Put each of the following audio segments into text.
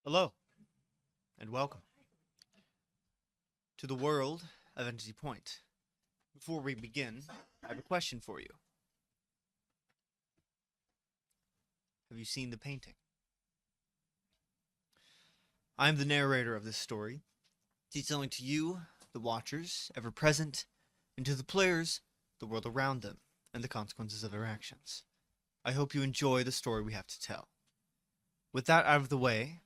Hello, and welcome to the world of Entity Point. Before we begin, I have a question for you. Have you seen the painting? I am the narrator of this story, detailing to you, the watchers, ever present, and to the players, the world around them, and the consequences of their actions. I hope you enjoy the story we have to tell. With that out of the way,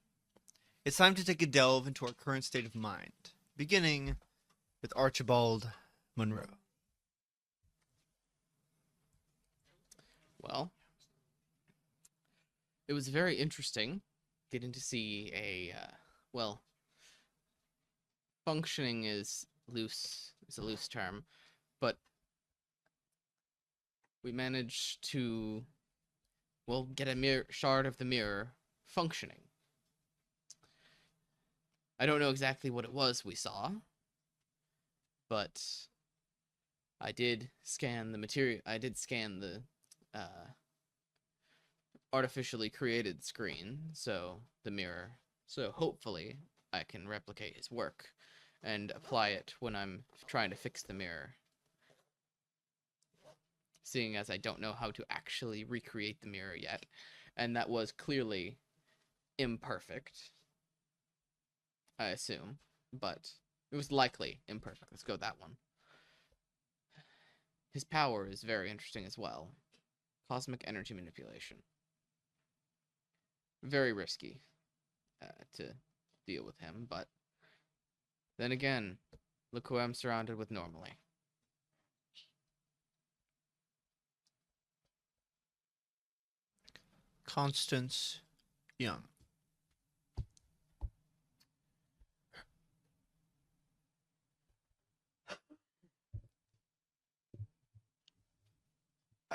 it's time to take a delve into our current state of mind, beginning with Archibald Monroe. Well, it was very interesting getting to see well, functioning is a loose term, but we managed to, get a shard of the mirror functioning. I don't know exactly what it was we saw, but I did scan the material. I did scan the artificially created screen, so the mirror. So hopefully I can replicate his work and apply it when I'm trying to fix the mirror. Seeing as I don't know how to actually recreate the mirror yet, and that was clearly imperfect, I assume, but it was likely imperfect. Let's go with that one. His power is very interesting as well. Cosmic energy manipulation. Very risky to deal with him, but then again, look who I'm surrounded with normally. Constance Young.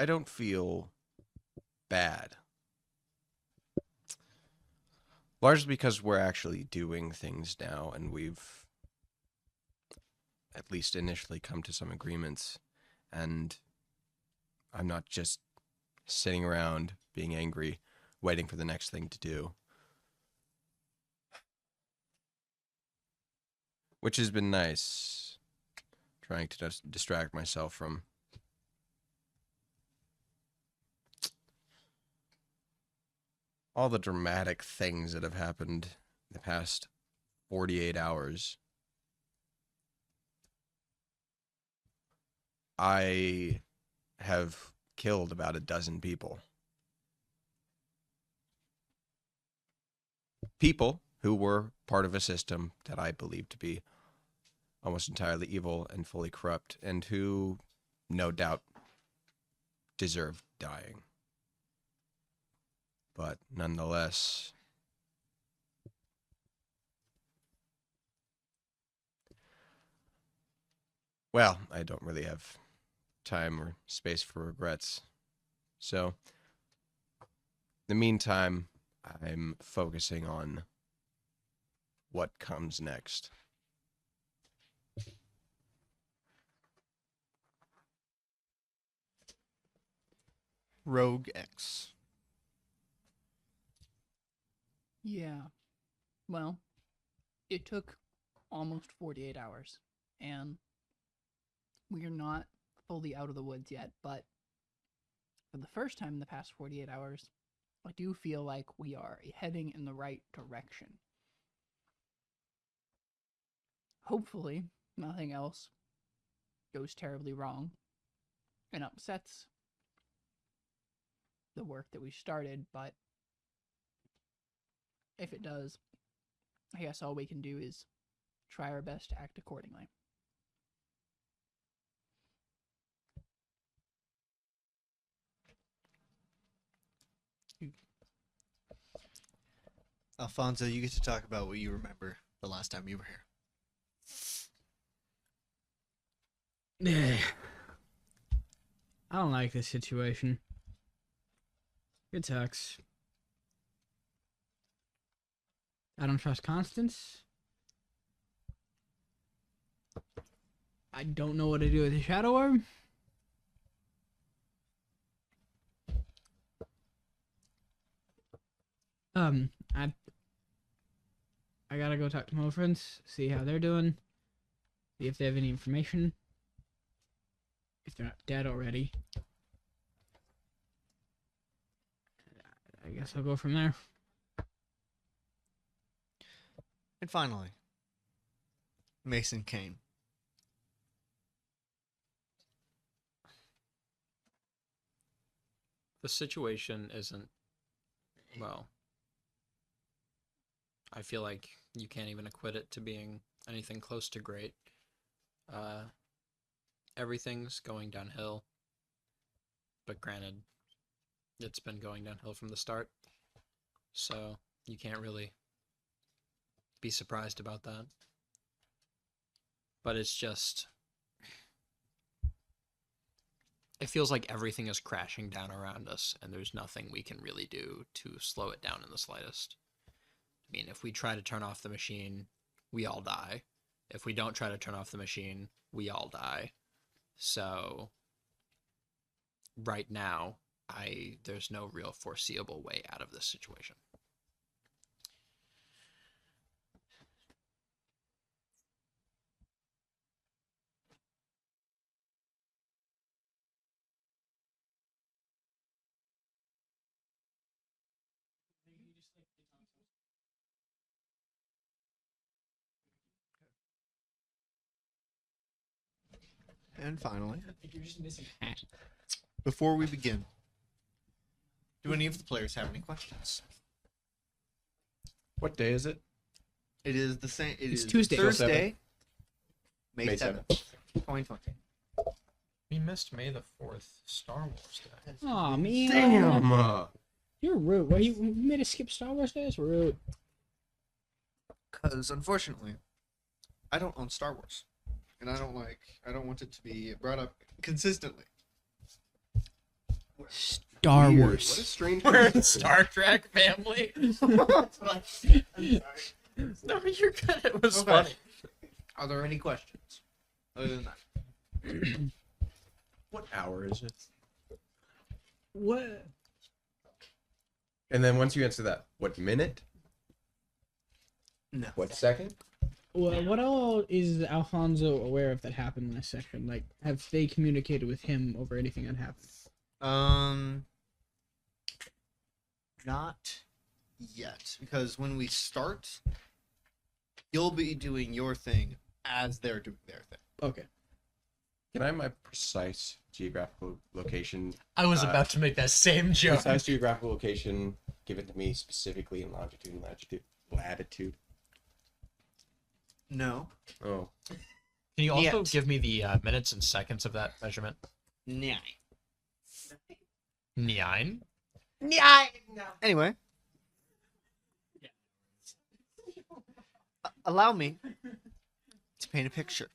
I don't feel bad. Largely because we're actually doing things now and we've at least initially come to some agreements, and I'm not just sitting around being angry, waiting for the next thing to do. Which has been nice, trying to distract myself from all the dramatic things that have happened in the past 48 hours. I have killed about a dozen people. People who were part of a system that I believe to be almost entirely evil and fully corrupt, and who, no doubt, deserved dying. But nonetheless, well, I don't really have time or space for regrets. So, in the meantime, I'm focusing on what comes next. Rogue X. Yeah. Well, it took almost 48 hours, and we're not fully out of the woods yet, but for the first time in the past 48 hours, I do feel like we are heading in the right direction. Hopefully, nothing else goes terribly wrong and upsets the work that we started, but if it does, I guess all we can do is try our best to act accordingly. Alfonso, you get to talk about what you remember the last time you were here. I don't like this situation. It sucks. I don't trust Constance. I don't know what to do with the Shadow Orb. I I gotta go talk to my friends, see how they're doing, see if they have any information. If they're not dead already, I guess I'll go from there. And finally, Mason Kane. The situation isn't, well, I feel like you can't even equate it to being anything close to great. Everything's going downhill, but granted, it's been going downhill from the start, so you can't really be surprised about that. But it's just, it feels like everything is crashing down around us, and there's nothing we can really do to slow it down in the slightest. I mean, if we try to turn off the machine, we all die. If we don't try to turn off the machine, we all die. So, right now, there's no real foreseeable way out of this situation. And finally, You're just missing a hat. before we begin, do any of the players have any questions? What day is it? It is the same. It's Is Tuesday. Thursday, May May 7th, 2020. We missed May the 4th, Star Wars Day. Aw, man. Damn. You're rude. Why you made us skip Star Wars Day? That's rude. Because unfortunately, I don't own Star Wars, and I don't want it to be brought up consistently. Star Weird. Wars. What a strange. We're in coincidence. Star Trek family. No, you're good. It was Okay. funny. Are there any questions other than that? What hour is it? What? And then once you answer that, what minute? No. What second? What all is Alfonso aware of that happened in this section? Like, have they communicated with him over anything that happened? Not yet, because when we start, you'll be doing your thing as they're doing their thing. Okay. Can I have my precise geographical location? I was about to make that same joke. Precise geographical location given to me specifically in longitude and latitude. No. Oh, Can you also Yet. give me the minutes and seconds of that measurement? 9. 9? Anyway. Allow me to paint a picture.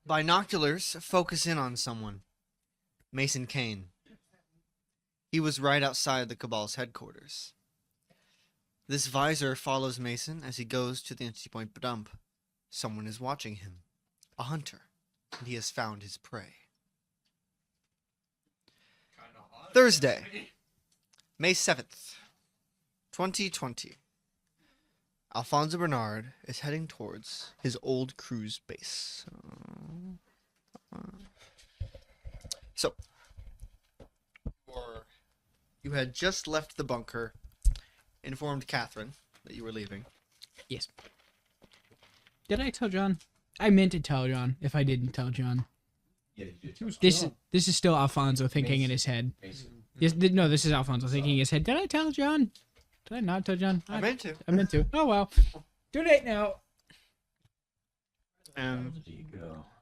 Binoculars focus in on someone. Mason Kane. He was right outside the Cabal's headquarters. This visor follows Mason as he goes to the entry point dump. Someone is watching him. A hunter. And he has found his prey. Thursday, May 7th, 2020. Alfonso Bernard is heading towards his old cruise base. So, you had just left the bunker, informed Kathryn that you were leaving. Yes. Did I tell John? I meant to tell John. If I didn't tell John, yeah. this is still Alfonso thinking in his head. Yes, no, this is Alfonso thinking in his head. Did I tell John? Did I not tell John? I meant to. I meant to. Oh well. Too late now.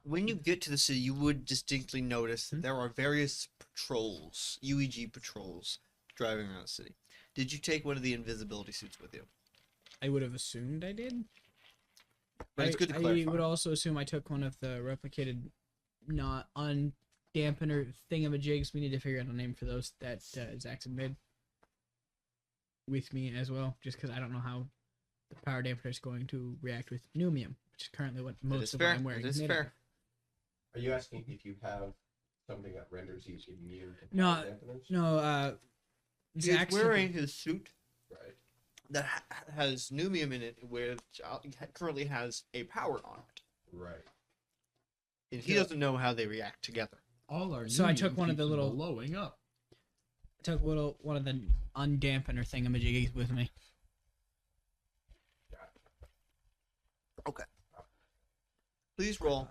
When you get to the city, you would distinctly notice that there are various patrols, UEG patrols, driving around the city. Did you take one of the invisibility suits with you? I would have assumed I did. But it's good to I clarify. would also assume I took one of the replicated, not undampener thingamajigs. We need to figure out a name for those that Zaxxon made with me as well, just because I don't know how the power dampener is going to react with pneumium, which is currently what It is most of fair. what I'm wearing It is made fair. of. Are you asking if you have something that renders you immune to No, power dampeners? No, He's Zach's wearing his suit Right. that has Numium in it, which currently has a power on it. Right. And he doesn't know how they react together. All our So I union took one of keeps the little- blowing up. took one of the undampener thingamajiggies with me. Please roll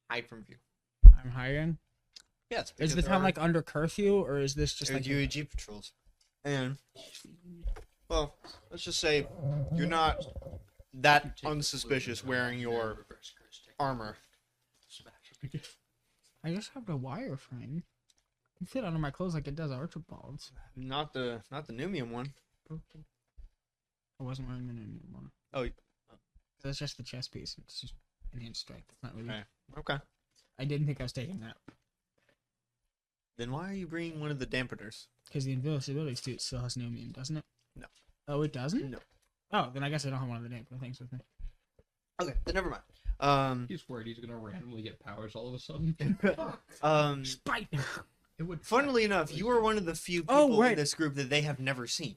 hide from view. I'm hiring. Yes. Is the town like under curfew, or is this just there's like UAG patrols? And well, let's just say you're not that unsuspicious wearing your armor. I just have the wireframe. It can fit under my clothes like it does Archibald's. Not the Numium one. I wasn't wearing the new one. Oh, That's just the chest piece. It's just enhanced strength. It's not really. okay. Okay. I didn't think I was taking that Then why are you bringing one of the dampeners? because the invisibility suit still has Numium, doesn't it? No. Oh, it doesn't. No. Oh, then I guess I don't have one of the dampener things with me. Okay, then never mind. He's worried he's gonna randomly get powers all of a sudden. Spite. It would. Funnily enough, you are one of the few people Oh, right. in this group that they have never seen.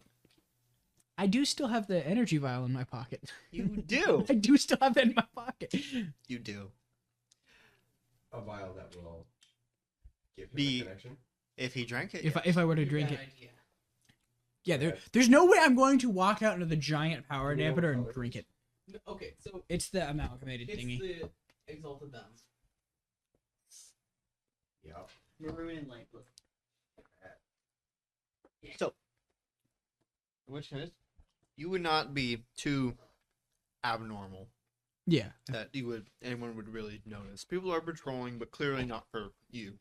I do still have the energy vial in my pocket. You do. I do still have that in my pocket. You do. A vial that will give him Be- a connection. If he drank it. If I were to drink it. Yeah, there's no way I'm going to walk out into the giant power Do we know what dampener and color? drink it. Okay, so It's the amalgamated it's thingy. the exalted downs. Yep. Maroon and light blue. So, in which case, you would not be too abnormal Yeah. that anyone would really notice. People are patrolling, but clearly not for you.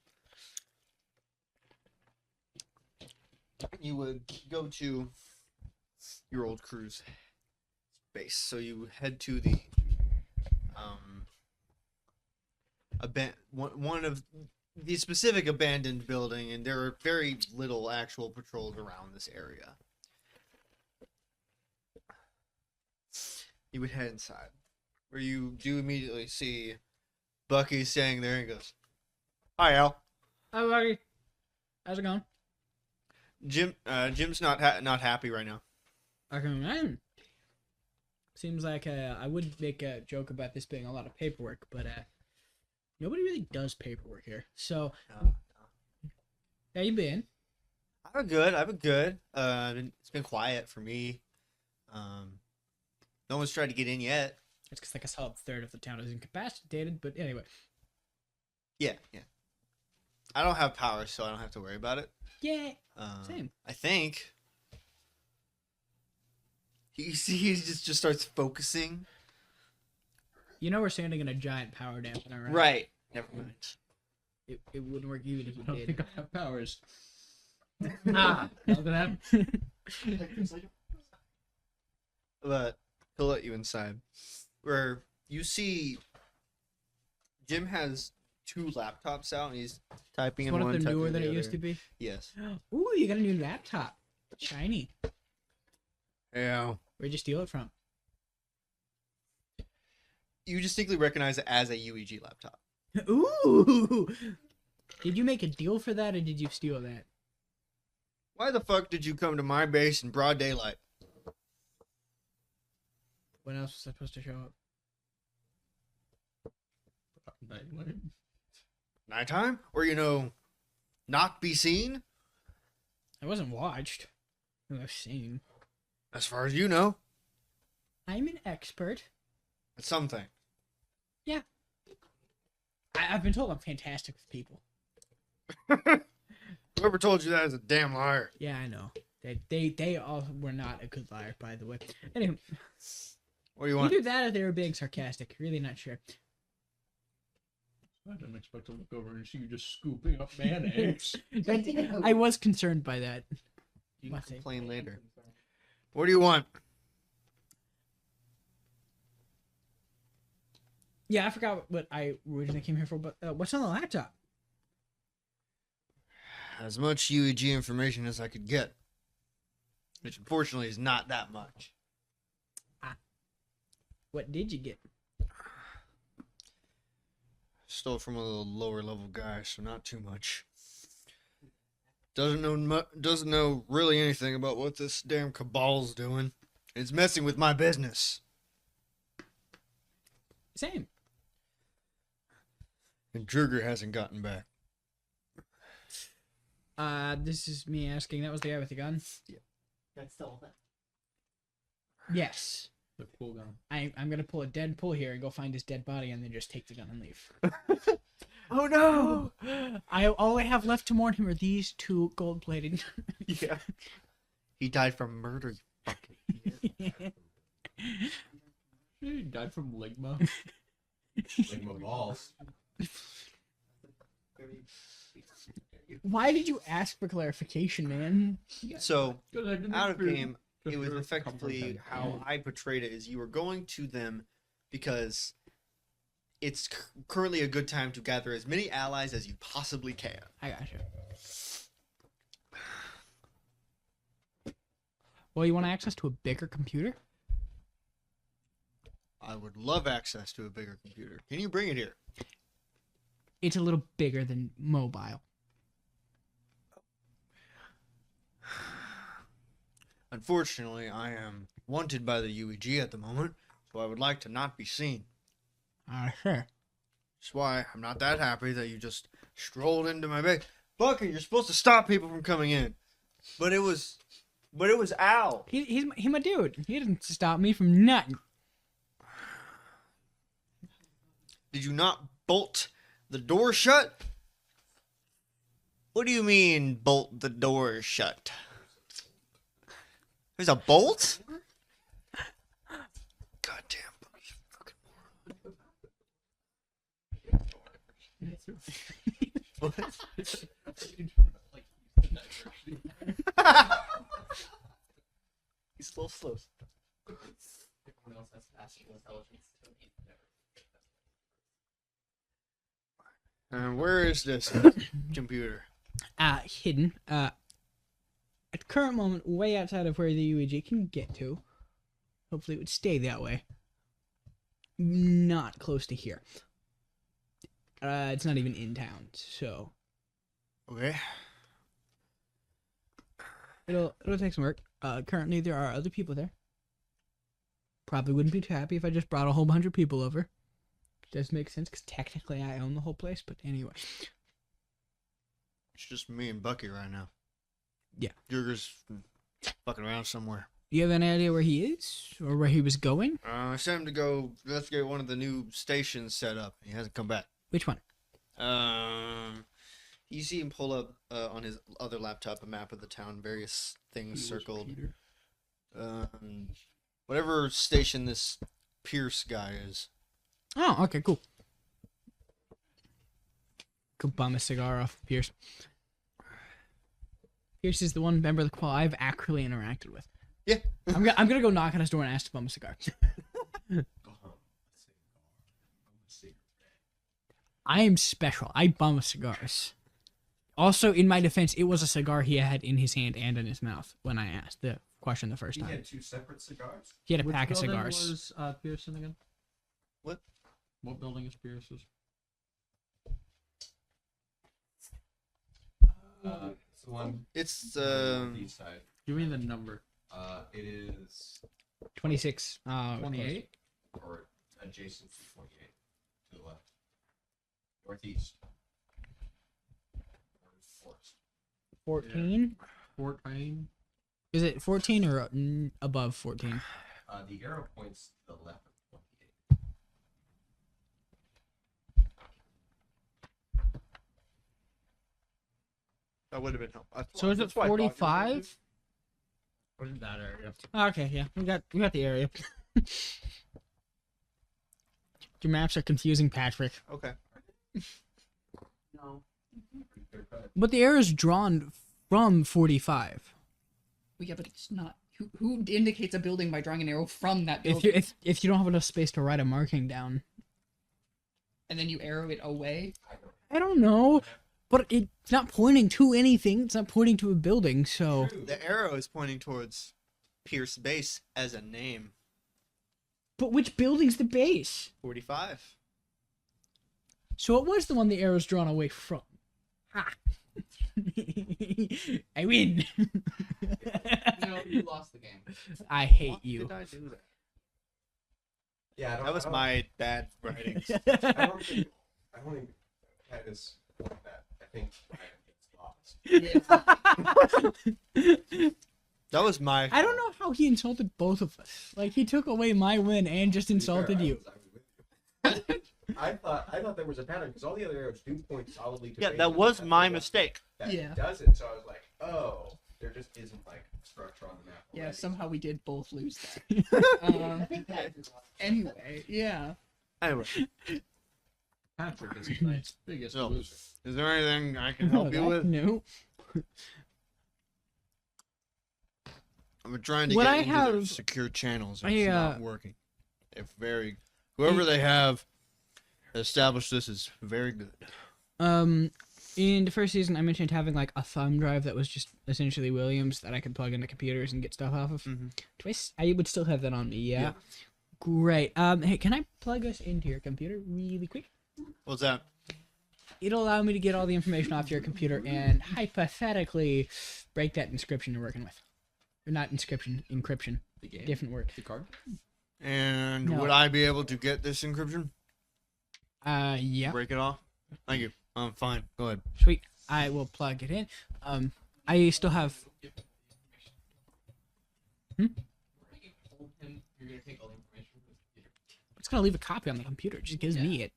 You would go to your old crew's base. So you head to the one of the specific abandoned building, and there are very little actual patrols around this area. You would head inside, where you do immediately see Bucky standing there and goes, "Hi, Al." Hi, buddy. How's it going? Jim's not happy right now. I can imagine. Seems like I would make a joke about this being a lot of paperwork, but nobody really does paperwork here. So, how you been? I've been good. It's been quiet for me. No one's tried to get in yet. It's because like a solid third of the town is incapacitated, but anyway. Yeah. I don't have powers, so I don't have to worry about it. Yeah. Same. I think. He just starts focusing. You know we're standing in a giant power dampener, right? Right. Never mind. It wouldn't work even if I you don't did. think I have powers. Nothing happened. But he'll let you inside, where you see Jim has 2 laptops out, and he's typing It's in one one. of the typing newer in than the it used other. to be. Yes. Ooh, you got a new laptop. Shiny. Yeah. Where'd you steal it from? You distinctly recognize it as a UEG laptop. Ooh. Did you make a deal for that, or did you steal that? Why the fuck did you come to my base in broad daylight? When else was I supposed to show up? Nighttime? Or, not be seen? I wasn't watched. I've seen. As far as you know. I'm an expert. At something. I've been told I'm fantastic with people. Whoever told you that is a damn liar. Yeah, I know. They all were not a good liar, by the way. Anyway, What do you want? either that or they were being sarcastic. Really not sure. I didn't expect to look over and see you just scooping up mayonnaise. I was concerned by that. You can Must say. complain later. What do you want? Yeah, I forgot what I originally came here for, but what's on the laptop? As much UEG information as I could get. Which unfortunately is not that much. What did you get? Stole From a little lower level guy, so not too much. doesn't know really anything about what this damn cabal's doing. It's messing with my business. Same. And Jurger hasn't gotten back. This is me asking. That was the guy with the gun? That's still that. Yes. The cool gun. I'm gonna pull a dead pull here and go find his dead body and then just take the gun and leave. Oh no! All I have left to mourn him are these two gold-plated. Yeah. He died from murder, you fucking idiot. He died from ligma. Ligma balls. Why did you ask for clarification, man? So, out of game, it was effectively how I portrayed it is you were going to them because it's currently a good time to gather as many allies as you possibly can. I gotcha. Well, you want access to a bigger computer? I would love access to a bigger computer. Can you bring it here? It's a little bigger than mobile. Unfortunately, I am wanted by the UEG at the moment, so I would like to not be seen. Sure. That's why I'm not that happy that you just strolled into my base. Bucket, you're supposed to stop people from coming in. But it was Al. He's my dude. He didn't stop me from nothing. Did you not bolt the door shut? What do you mean, bolt the door shut? There's a bolt? Goddamn. You fucking moron. What? He's a little slow. Everyone else has astral intelligence. And where is this computer? Hidden. At the current moment, way outside of where the UEG can get to. Hopefully it would stay that way. Not close to here. It's not even in town, so Okay. it'll take some work. Currently there are other people there. Probably wouldn't be too happy if I just brought a whole bunch of people over. Does make sense because technically I own the whole place, but anyway. It's just me and Bucky right now. Yeah. Jurger's fucking around somewhere. Do you have any idea where he is or where he was going? I sent him to go investigate one of the new stations set up. He hasn't come back. Which one? You see him pull up on his other laptop a map of the town, various things circled. Whatever station this Pierce guy is. Oh, okay, cool. Go bum a cigar off of Pierce. Pierce is the one member of the qual I've actually interacted with. Yeah. I'm gonna go knock on his door and ask to bum a cigar. I am special. I bum cigars. Also, in my defense, it was a cigar he had in his hand and in his mouth when I asked the question the first He time. had two separate cigars? He had a Which pack of building cigars. was Pearson again? What? What building is Pierce's? It's the one It's on the east side. Give me the number. It is 26. 28? or adjacent to 28 to the left. Northeast. Forest. 14? 14? Is it 14 or above 14? The arrow points to the left of 28. that would have been helpful. So is it 45? That area. Okay, yeah. We got the area. Your maps are confusing, Patrick. Okay. No. But the arrow is drawn from 45. Well, yeah, but it's not. Who indicates a building by drawing an arrow from that If building? you don't have enough space to write a marking down. And then you arrow it away? I don't know. But it's not pointing to anything. It's not pointing to a building, so... The arrow is pointing towards Pierce Base as a name. But which building's the base? 45. So it was the one the arrow's drawn away from. Ha! I win. No, you lost the game. I hate What you. did I do that? Yeah, That was my bad writing. I don't think that is like that. I think it's lost. That was my. I don't know how he insulted both of us. Like he took away my win and just insulted you. I thought there was a pattern because all the other arrows do point solidly to. Yeah, Mason, that was but my the one mistake. That Yeah. doesn't. So I was like, oh, there just isn't like structure on the map. Yeah, already. somehow we did both lose that. Anyway, yeah. Anyway, Patrick is tonight's biggest So- loser. is there anything I can help you with? No. I'm trying to What get I into their have- secure channels. I, It's not working. If whoever they have established this is very good. In the first season, I mentioned having like a thumb drive that was just essentially Williams that I could plug into computers and get stuff off of. Mhm. I would still have that on me, yeah. Yeah. Great. Hey, can I plug us into your computer really quick? What's that? It'll allow me to get all the information off your computer and hypothetically break that inscription you're working with. Or not inscription, encryption. The game. Different word. The card. And No. would I be able to get this encryption? Yeah. Break it off? Thank you. Fine. Go ahead. Sweet. I will plug it in. I still have. It's gonna leave a copy on the computer. It just gives me it.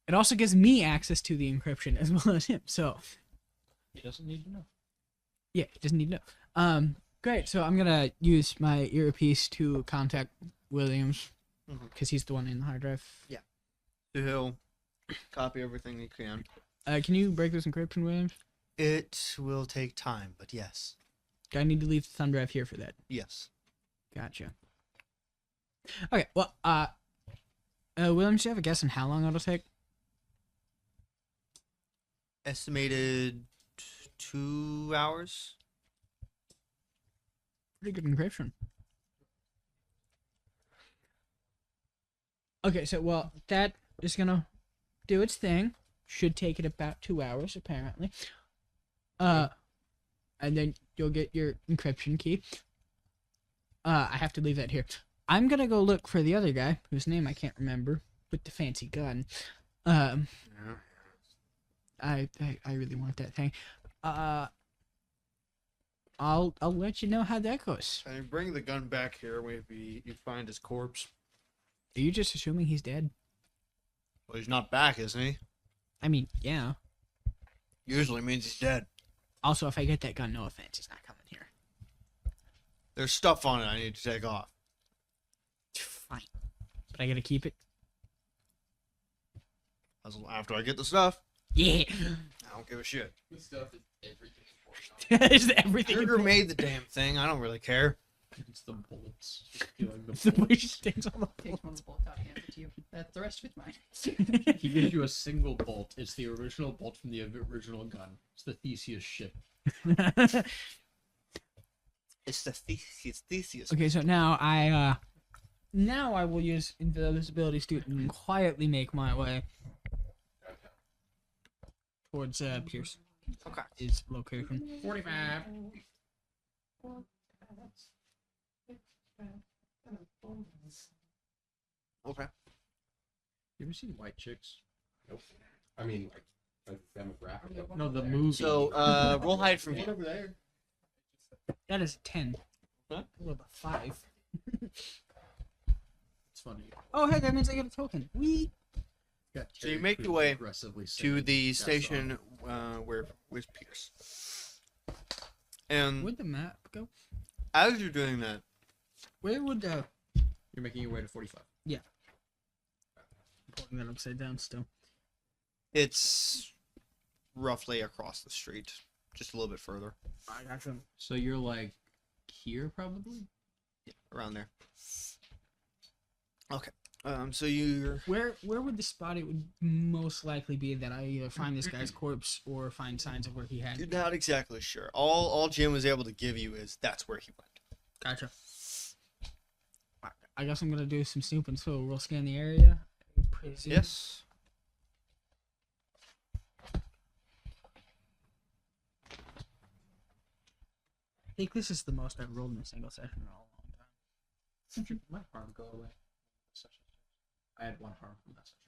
It also gives me access to the encryption as well as him. So He doesn't need to know. yeah, he doesn't need to know. Great. So I'm gonna use my earpiece to contact Williams Mhm. because he's the one in the hard drive. So he'll copy everything he can. Can you break this encryption, Williams? It will take time, but yes. I need to leave the thumb drive here for that. Yes. Gotcha. Okay. Well, Williams, do you have a guess on how long it'll take? Estimated 2 hours. Pretty good encryption. Okay, so well, that is gonna do its thing. Should take it about 2 hours, apparently. And then you'll get your encryption key. I have to leave that here. I'm gonna go look for the other guy, whose name I can't remember, with the fancy gun. I really want that thing. I'll let you know how that goes. And bring the gun back here. Maybe you find his corpse. Are you just assuming he's dead? Well, he's not back, isn't he? I mean, yeah. Usually means he's dead. Also, if I get that gun, no offense, he's not coming here. There's stuff on it I need to take off. Fine. But I gotta keep it. After I get the stuff, Yeah. I don't give a shit. This stuff is everything. Is everything. Sugar made the damn thing. I don't really care. It's the bullets. Stealing the The way bullets. she stands on the Take one of the bolts out and hand it to you. That's the rest of it mine. He gives you a single bolt. It's the original bolt from the original gun. It's the Theseus ship. It's the Theseus. Okay, so now I will use invisibility to quietly make my way towards Pierce. Okay. His location. 45. Okay. You ever seen White Chicks? Nope. I mean, like demographic. No, the movie. So, roll hide from Get here. over there. That is 10. Huh? What about 5? It's funny. Oh, hey, that means I get a token. We. Got So you Terry make your Crews way aggressively To singing the that song. station where with Pierce. And Where'd the map go? as you're doing that, Where would You're making your way to 45. putting that upside down still? it's roughly across the street, just a little bit further, I got some. So you're like here, probably? around there. Okay. So you're Where would the spot it would most likely be that I either find this guy's corpse or find signs of where he had? you're not exactly sure. All Jim was able to give you is that's where he went. Gotcha. I guess I'm gonna do some snooping, so we'll scan the area. Pretty soon. Yes. I think this is the most I've rolled in a single session in a long time. Did my harm go away? I had 1 harm from that session.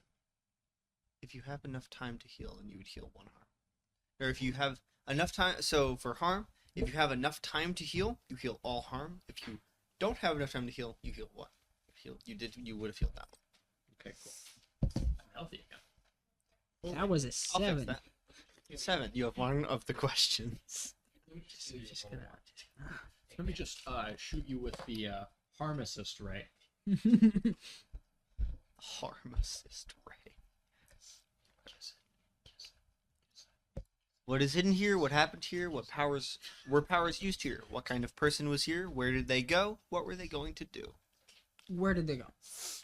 If you have enough time to heal, then you would heal 1 harm. Or if you have enough time, so for harm, if you have enough time to heal, you heal all harm. If you don't have enough time to heal, you heal 1. You would have healed that one. Okay, cool. I'm healthy again. That was a I'll fix 7. that. 7. You have 1 of the questions. Let me just shoot you with the harm assist ray. Harm assist ray. What is hidden here? What happened here? What powers were used here? What kind of person was here? Where did they go? What were they going to do? Where did they go?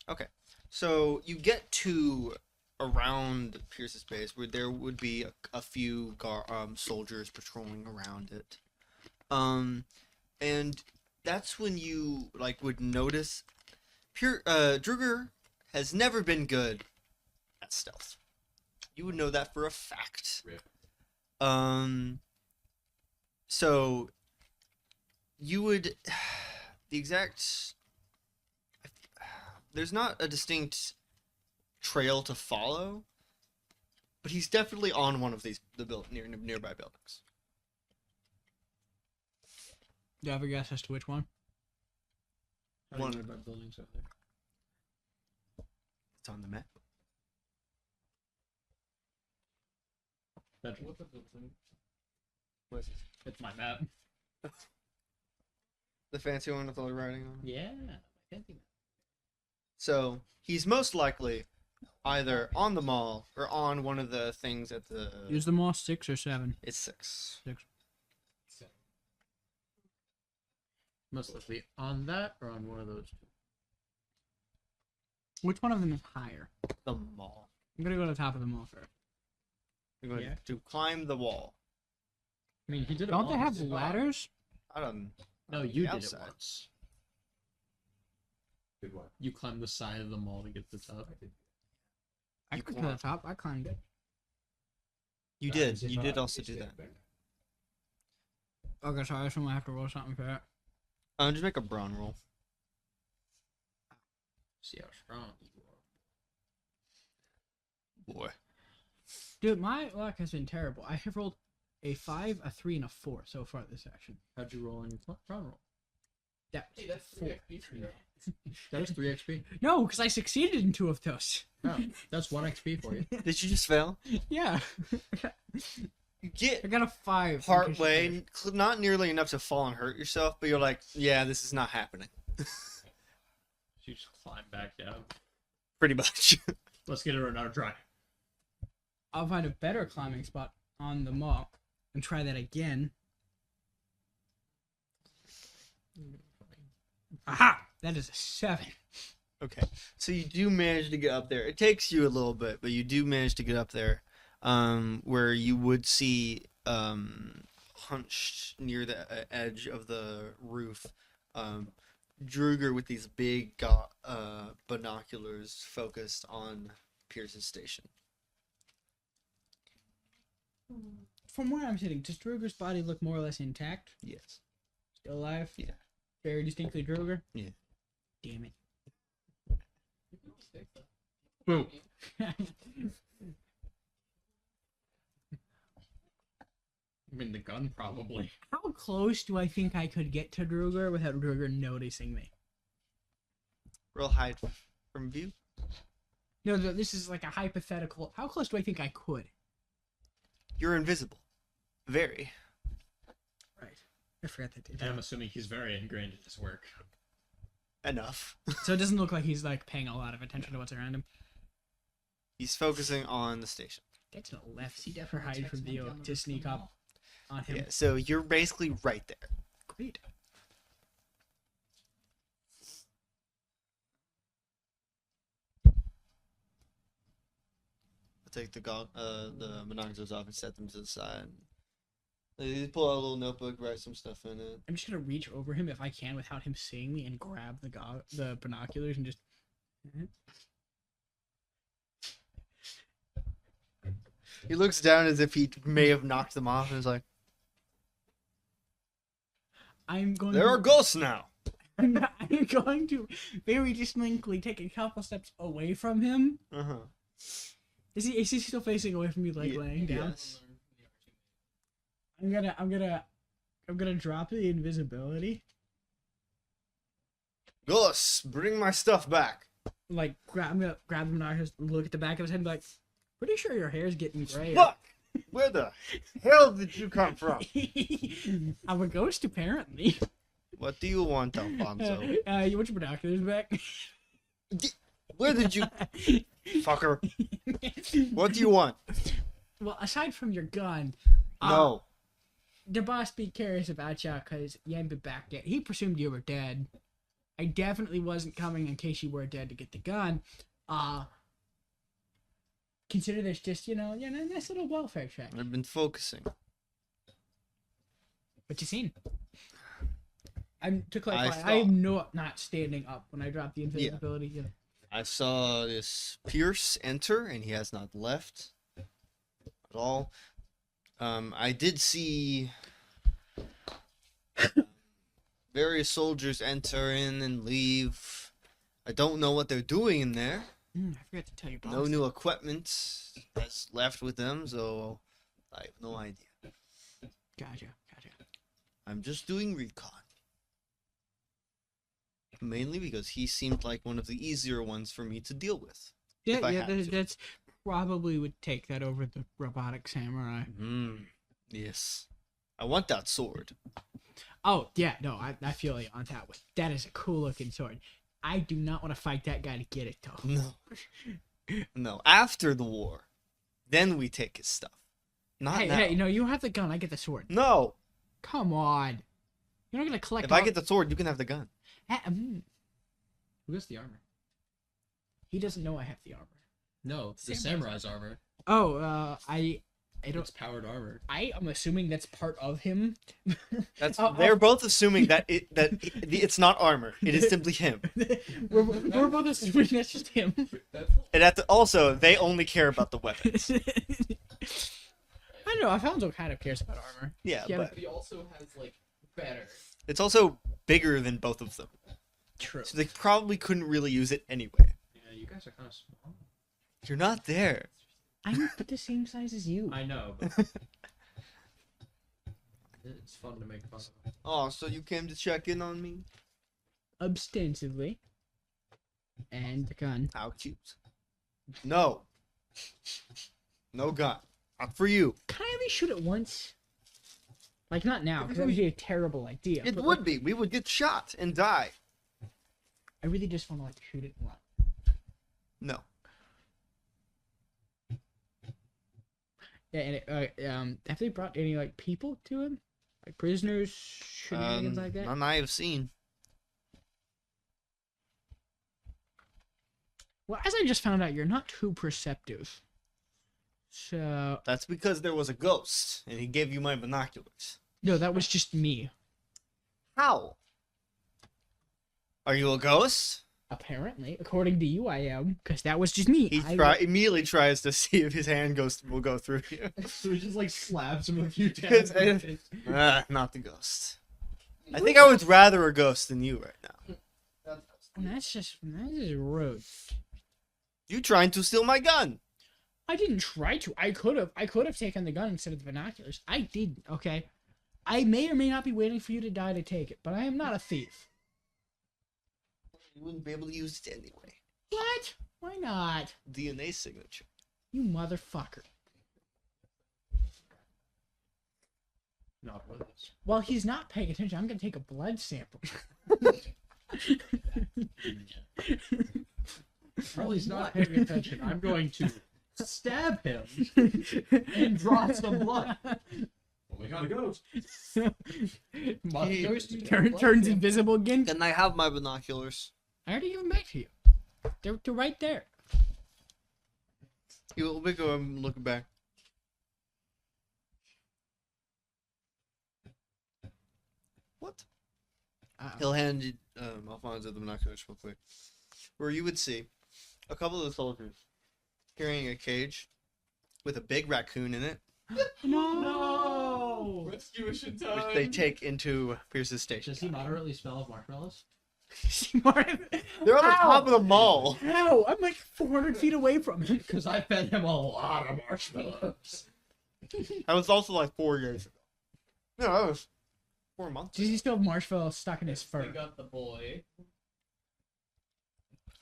Okay, so you get to around Pierce's base where there would be a few soldiers patrolling around it, and that's when you would notice Druger has never been good at stealth. You would know that for a fact. Rip. So you would the exact. There's not a distinct trail to follow, but he's definitely on one of these nearby buildings. Do you have a guess as to which one? How do you One. know about buildings over there? It's on the map. That's what the building. What is it? It's my map. The fancy one with all the writing on it? Yeah. Fancy map. So he's most likely either on the mall or on one of the things at the. Use them all 6 or 7. It's 6. Most likely on that or on one of those 2. Which one of them is higher? The mall. I'm gonna go to the top of the mall first. You're going Yeah. to climb the wall. I mean, he did it Don't they once. have ladders? I don't. No, on you the did outside. it once. Did what? You climbed the side of the mall to get to the top. I You could go to the top. I climbed it. You did. You did also do that. Okay, so I assume I have to roll something for that. Just make a brawn roll. See how strong you are. Boy. Dude, my luck has been terrible. I have rolled a 5, a 3, and a 4 so far this action. How'd you roll on your front roll? That Hey, that's 4. 3 XP for you. That was 3 XP. No, because I succeeded in 2 of those. Oh, that's 1 XP for you. Did you just fail? Yeah. You get I got a 5. part way, not nearly enough to fall and hurt yourself, but you're like, yeah, this is not happening. You just climb back down. Pretty much. Let's get it another try. I'll find a better climbing spot on the mall and try that again. Aha! That is a 7. Okay, so you do manage to get up there. It takes you a little bit, but you do manage to get up there, where you would see, hunched near the edge of the roof, Druger with these big binoculars focused on Pierce's station. From where I'm sitting, does Droger's body look more or less intact? Yes. Still alive? Yeah. Very distinctly Droger? Yeah. Damn it. Boom. I mean, the gun probably. How close do I think I could get to Droger without Droger noticing me? Roll hide from view. No, this is like a hypothetical. How close do I think I could? You're invisible. Very. Right. I forgot that. And I'm assuming he's very ingrained in his work. Enough. So it doesn't look like he's like paying a lot of attention to what's around him. He's focusing on the station. Get to the left. See for hide from view to sneak up on him. Yeah, so you're basically right there. Great. Take the monoculars off and set them to the side. You pull out a little notebook, write some stuff in it. I'm just gonna reach over him if I can without him seeing me and grab the binoculars and just. He looks down as if he may have knocked them off and is like, I'm going. There are ghosts now. I'm going to very distinctly take a couple steps away from him. Uh-huh. Is he still facing away from you, like laying down? Yes. I'm gonna drop the invisibility. Ghosts, bring my stuff back. Like I'm gonna grab him and look at the back of his head and be like, pretty sure your hair's getting gray. Fuck! Where the hell did you come from? I'm a ghost, apparently. What do you want, Alfonso? You want your binoculars back? Where did you... Fucker. What do you want? Well, aside from your gun, No. the boss be curious about you because you ain't been back yet. He presumed you were dead. I definitely wasn't coming in case you were dead to get the gun. Consider this just, a nice little welfare check. I've been focusing. What you seen? To clarify, saw- I am not standing up when I drop the invisibility. Yeah. I saw this Pierce enter, and he has not left at all. I did see various soldiers enter in and leave. I don't know what they're doing in there. I forgot to tell you, boss. No new equipment has left with them, so I have no idea. Gotcha. I'm just doing recon. Mainly because he seemed like one of the easier ones for me to deal with. if I had to. That's probably would take that over the robotic samurai. Yes. I want that sword. Oh, yeah, no, I feel you on that one. That is a cool looking sword. I do not want to fight that guy to get it, though. No. No. After the war. Then we take his stuff. Not now. Hey, no, you have the gun, I get the sword. No. Come on. You're not going to collect If I get the sword, you can have the gun. Who has the armor? He doesn't know I have the armor. No, the samurai's armor. Oh, It's powered armor. I am assuming that's part of him. That's they're both assuming that it's not armor. It is simply him. we're both assuming that's just him. And also, they only care about the weapons. I don't know. Alfonso kind of cares about armor. Yeah, Yeah, but He also has like better. it's also bigger than both of them. True. So they probably couldn't really use it anyway. Yeah, you guys are kind of small. You're not there. I'm the same size as you. I know, but it's fun to make fun of. Oh, so you came to check in on me? Ostensively. And the gun. How cute. No. No gun. Not for you. Can I at least shoot it once? Like, not now, because that would be a terrible idea. It but, would like, be. We would get shot and die. I really just want to, like, shoot it and run. No. Yeah, and have they brought any, like, people to him? Like, prisoners, shenanigans like that? None I have seen. Well, as I just found out, you're not too perceptive. So... That's because there was a ghost, and he gave you my binoculars. No, that was just me. How? Are you a ghost? Apparently, according to you, I am, because that was just me. He immediately tries to see if his hand will go through you. So he just like slaps him a few Because times. not the ghost. I think I would rather a ghost than you right now. That's just rude. You trying to steal my gun? I didn't try to. I could have taken the gun instead of the binoculars. I didn't. Okay. I may or may not be waiting for you to die to take it, but I am not a thief. You wouldn't be able to use it anyway. What? Why not? DNA signature. You motherfucker. Not with us. While he's not paying attention, I'm gonna take a blood sample. While he's not paying attention, I'm going to stab him and draw some blood. Well, we got a ghost. Turns invisible again. Can I have my binoculars? I already gave them back to you. They're right there. You will go and look back. What? He'll hand you, Alfonso the binoculars real quick. Where you would see a couple of the soldiers carrying a cage with a big raccoon in it. No. Rescuation which time. they take into Pierce's station. Does he moderately smell of marshmallows? They're on the top of the mall. How? I'm like 400 feet away from him. Because I fed him a lot of marshmallows. That was also like 4 years ago. No, that was 4 months. Does he still have marshmallows stuck in his fur? We got the boy.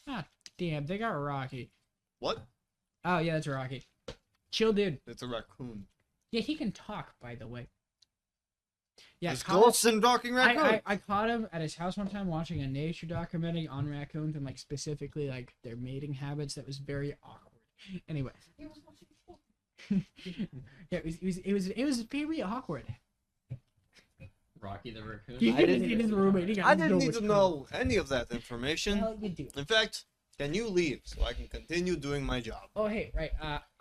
Ah, damn, they got Rocky. What? Oh, yeah, that's Rocky. Chill, dude. It's a raccoon. Yeah, he can talk, by the way. Yeah, It's caught- ghosts and talking raccoon. I caught him at his house one time watching a nature documentary on raccoons and like specifically like their mating habits. That was very awkward. Anyway, yeah, it was very awkward. Rocky the raccoon. You I get to didn't- see his roommate. He got I no didn't need what's to going on. know any of that information. Well, you do. In fact, can you leave so I can continue doing my job? Oh, hey, right.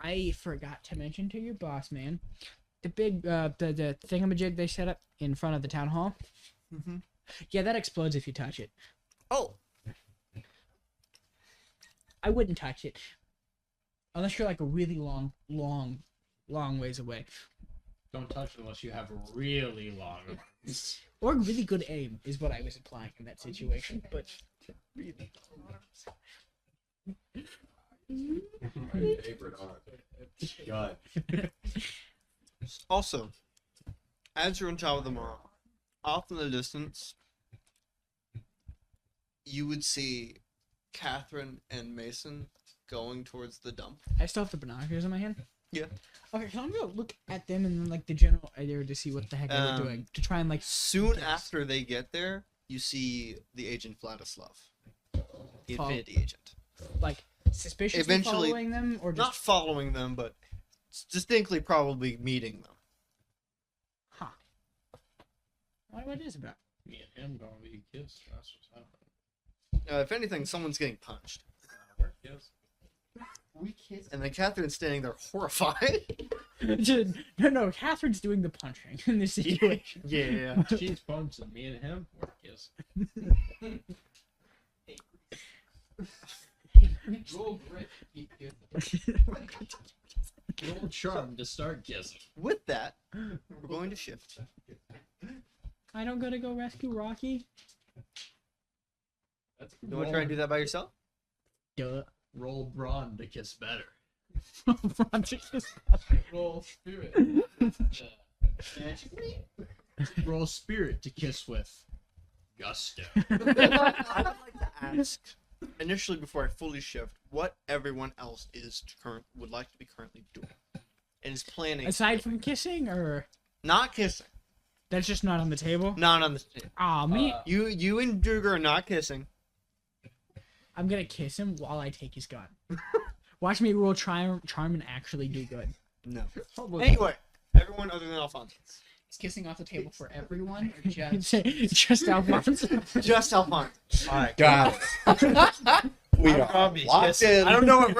I forgot to mention to your boss, man, the big the thingamajig they set up in front of the town hall. Mm-hmm. Yeah, that explodes if you touch it. Oh, I wouldn't touch it unless you're like a really long ways away, Don't touch it unless you have really long arms. or really good aim is what I was implying in that situation. But My favorite art. God. also, as you're on top of the mall, off in the distance, you would see Kathryn and Mason going towards the dump. I still have the binoculars in my hand. Yeah. Okay, so I'm gonna look at them and like the general area to see what the heck they were doing to try and like Soon Yes. after they get there, you see the agent Vladislav, the Follow- Infinity Agent. like suspiciously Eventually- following them or just Not following them, but distinctly probably meeting them. huh? What is it about? Me and him gonna be kissed. That's what's happening. If anything, someone's getting punched. We're kissed. We kids. And then Kathryn's standing there horrified. No, Kathryn's doing the punching in this situation. Yeah. She's punching me and him. We're kissed. Roll grit. Roll charm to start kissing. With that, we're going to shift. I don't gotta go rescue Rocky. That's You want to try and do that by yourself? Duh. Roll brawn to kiss better. Rocky. Roll spirit. Roll spirit to kiss with gusto. I'd like to ask, initially before I fully shift, what everyone else would like to be currently doing. And is planning. Aside from kissing, or Not kissing. that's just not on the table. Not on the table. Aw, me. You and Duger are not kissing. I'm gonna kiss him while I take his gun. Watch me roll charm and actually do good. No. Anyway, everyone other than Alfonso. Is kissing off the table for everyone or just? Just Alfonso. Just Alfonso. Alright. God. We are locked in. I don't know what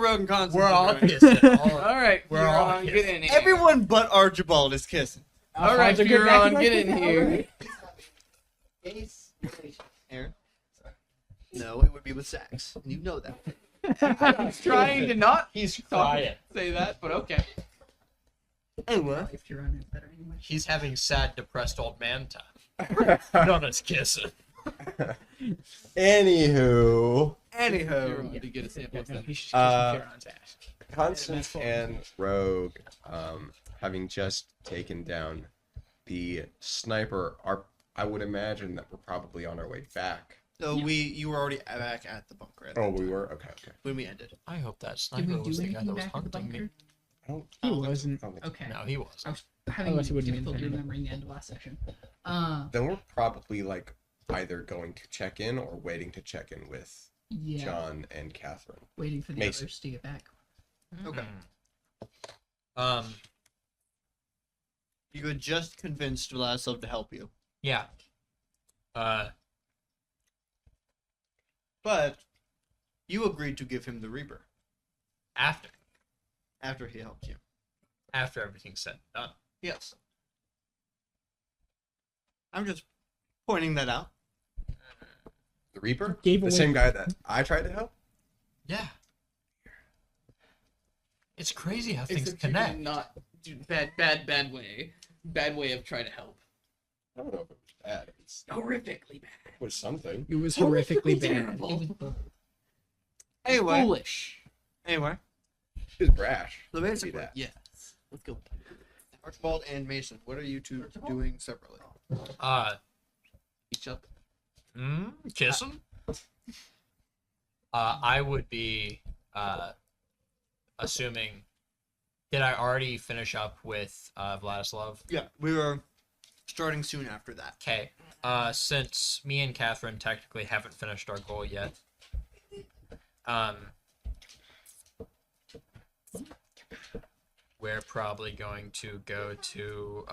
Rogan concept We're all is doing. kissing. Alright, We're all Furon, get in here. Everyone but Archibald is kissing. Alright, Alfonso, get back Furon, in my get in here. Aaron? No, it would be with Sax. And you know that. I was trying to not He's crying. say that, but okay. Anyway. If you're on it better anyway. He's having sad, depressed old man time. None is kissing. Anywho, Anywho. To get a sample. No, he's just Uh, kissing Furon's ass. Constance and Rogue, having just taken down the sniper, I would imagine that we're probably on our way back. So you were already back at the bunker at Oh, that we time, were? Okay. when we ended. I hope that Did sniper we was do the guy anything that was back at the hunting me. bunker? I don't, He wasn't. I don't think so. Okay. No, he wasn't. I was having Unless he wouldn't be difficulty independent. remembering the end of last session. Then we're probably like either going to check in or waiting to check in with Yeah. John and Kathryn. Waiting for the Mason. others to get back. Okay. Um. You had just convinced Vladislav to help you. Yeah. But you agreed to give him the Reaper After he helped you. everything's said and done. Yes. I'm just pointing that out. The Reaper? Gave The away- same guy that I tried to help? Yeah. It's crazy how things Except you connect. did not Dude, bad way. Bad way of trying to help. I don't know if it was bad. It's, Horrifically bad. it was something. It was horrifically bad. Terrible. Anyway, Foolish. anyway, It was brash. so See basically, that. Yes. Let's go. Archibald and Mason, what are you two doing separately? Each up. Kissing? I would be assuming. Did I already finish up with Vladislav? Yeah, we are starting soon after that. Okay. Since me and Kathryn technically haven't finished our goal yet, we're probably going to go to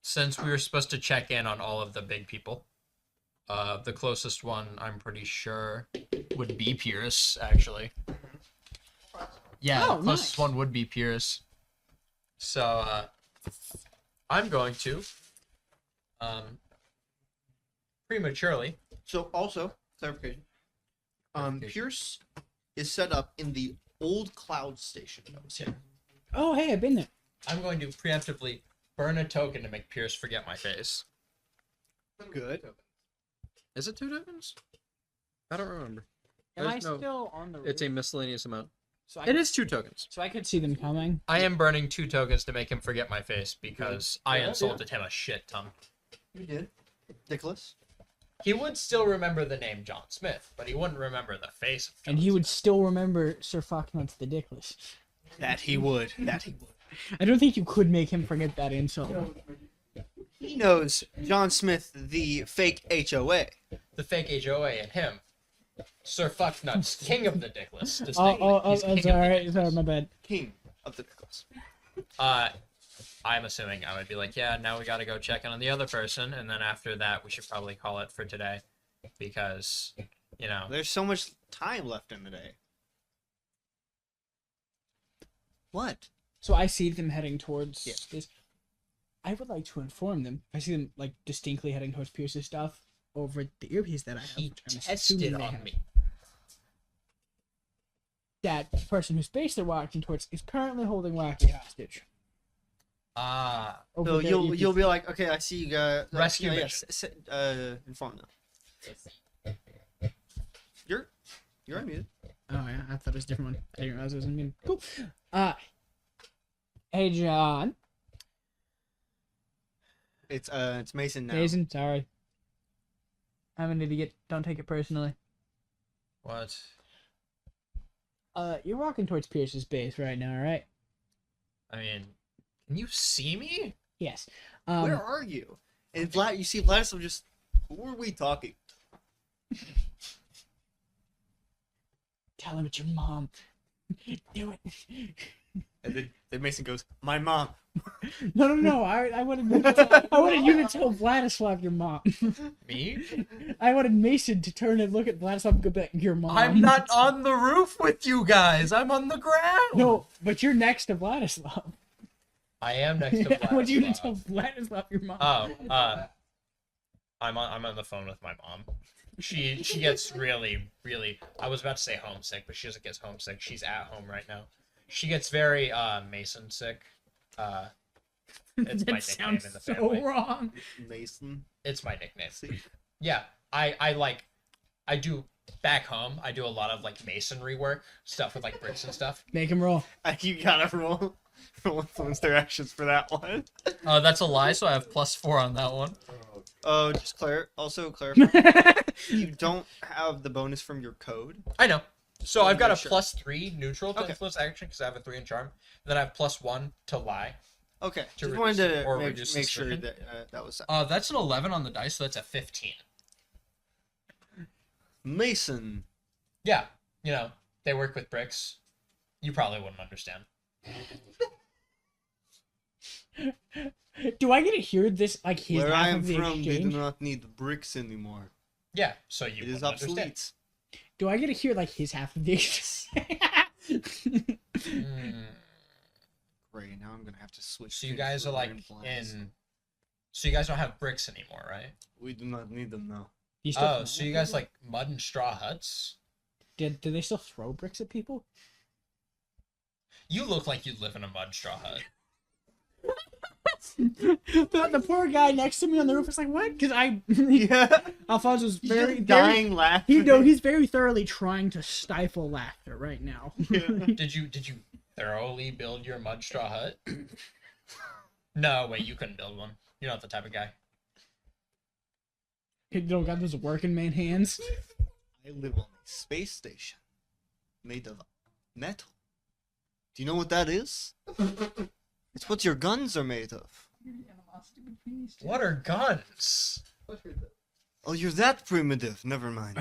since we were supposed to check in on all of the big people. The closest one I'm pretty sure would be Pierce, actually. Yeah, Oh, the closest nice. one would be Pierce. So I'm going to prematurely. So also, clarification. Clarification. Pierce is set up in the old cloud station that was here. Oh, hey, I've been there. I'm going to preemptively burn a token to make Pierce forget my face. Good. Is it 2 tokens? I don't remember. Am I There's no- still on the? It's a miscellaneous amount. So It is 2 tokens. So I could see them coming. I am burning 2 tokens to make him forget my face because I Yeah, insulted him a shit ton. You did. Nicholas? He would still remember the name John Smith, but he wouldn't remember the face of John And he would still remember Sir Falknuts the Dickless. That he would. That he would. I don't think you could make him forget that insult. He knows John Smith, the fake HOA. The fake HOA and him. Sir Fucknuts, king of the Dickless. Oh, sorry, my bad. King of the Nicholas. I'm assuming I would be like, yeah, now we gotta go check in on the other person, and then after that, we should probably call it for today. Because, you know. There's so much time left in the day. What? So I see them heading towards Yeah. this. I would like to inform them. I see them like distinctly heading towards Pierce's stuff over the earpiece that I have. He which I'm tested assuming they on have. me. That person whose base they're walking towards is currently holding Rocky hostage. So Over their you'll earpiece. be like, okay, I see you guys. Rescue yes. Inform them. You're unmuted. Oh yeah, I thought it was a different one. I didn't realize it was me. Cool. Hey John. It's Mason now. Mason, sorry. I'm an idiot. Don't take it personally. What? You're walking towards Pierce's base right now, right? I mean, can you see me? Yes. Where are you? And Vlad, you see Vladislav just. Who are we talking? Tell him it's your mom. Do it. And then Mason goes, "My mom." No. I wanted you to tell Vladislav your mom. Me? I wanted Mason to turn and look at Vladislav and go back, your mom. I'm not on the roof with you guys. I'm on the ground. No, but you're next to Vladislav. I am next to Vladislav. I want you to tell Vladislav your mom. Oh, I'm on the phone with my mom. She gets really. I was about to say homesick, but she doesn't get homesick. She's at home right now. She gets very Mason sick. It's my That nickname sounds in the so family. wrong. Mason. It's my nickname. See. Yeah, I do back home. I do a lot of like masonry work stuff with like bricks and stuff. Make him roll. You gotta roll influence their actions for that one. That's a lie. So I have +4 on that one. Oh, just clarify. You don't have the bonus from your code. I know. So I've got a Sure. +3 neutral to Okay. influence action because I have a 3 in charm. Then I have +1 to lie. Okay, To just wanted reduce or to reduce make sure suspicion. that that was That's an 11 on the dice, so that's a 15. Mason. Yeah, you know, they work with bricks. You probably wouldn't understand. Do I get to hear this like his Where half I am of the from, they do exchange? not need bricks anymore. Yeah, so you It is wouldn't understand. obsolete. Do I get to hear like his half of the exchange? Great. Now I'm gonna have to switch. So you things guys for are like learning plans. in. So you guys don't have bricks anymore, right? We do not need them now. You still Oh, throw so you at guys people? like mud and straw huts? Do they still throw bricks at people? You look like you live in a mud straw hut. The poor guy next to me on the roof is like, what? Because Yeah. Alfonso's very dying laughing. he's very thoroughly trying to stifle laughter right now. Did you thoroughly build your mud straw hut? No, wait, you couldn't build one. You're not the type of guy. You don't got those working man hands. I live on a space station made of metal. Do you know what that is? It's what your guns are made of. What are guns? Oh, you're that primitive. Never mind.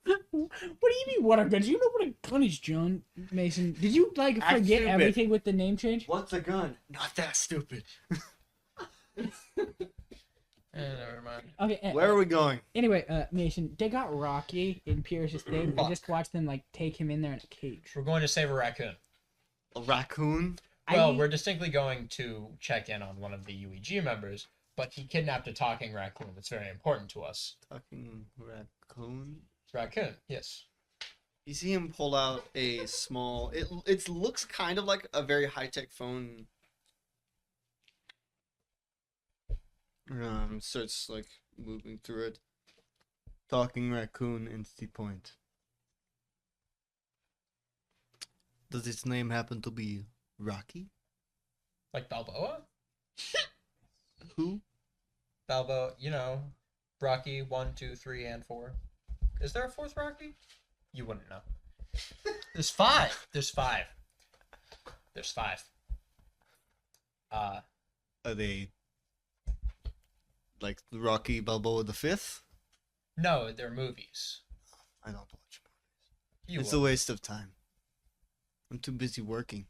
What do you mean, what are guns? You know what a gun is, John Mason? Did you like Act forget stupid. everything with the name change? What's a gun? Not that stupid. Never mind. Okay. Where are we going? Anyway, Mason, they got Rocky in Pierce's thing. I just watched them like take him in there in a cage. We're going to save a raccoon. A raccoon? Well, we're distinctly going to check in on one of the UEG members, but he kidnapped a talking raccoon that's very important to us. Talking raccoon? Raccoon, yes. You see him pull out a small. It looks kind of like a very high tech phone. Starts like moving through it. Talking raccoon entity point. Does its name happen to be Rocky? Like Balboa? Who? Balboa, you know, Rocky 1, 2, 3, and 4. Is there a fourth Rocky? You wouldn't know. There's 5. There's 5. There's 5. Are they like Rocky Balboa the Fifth? No, they're movies. I don't watch movies. You It's a waste of time. I'm too busy working.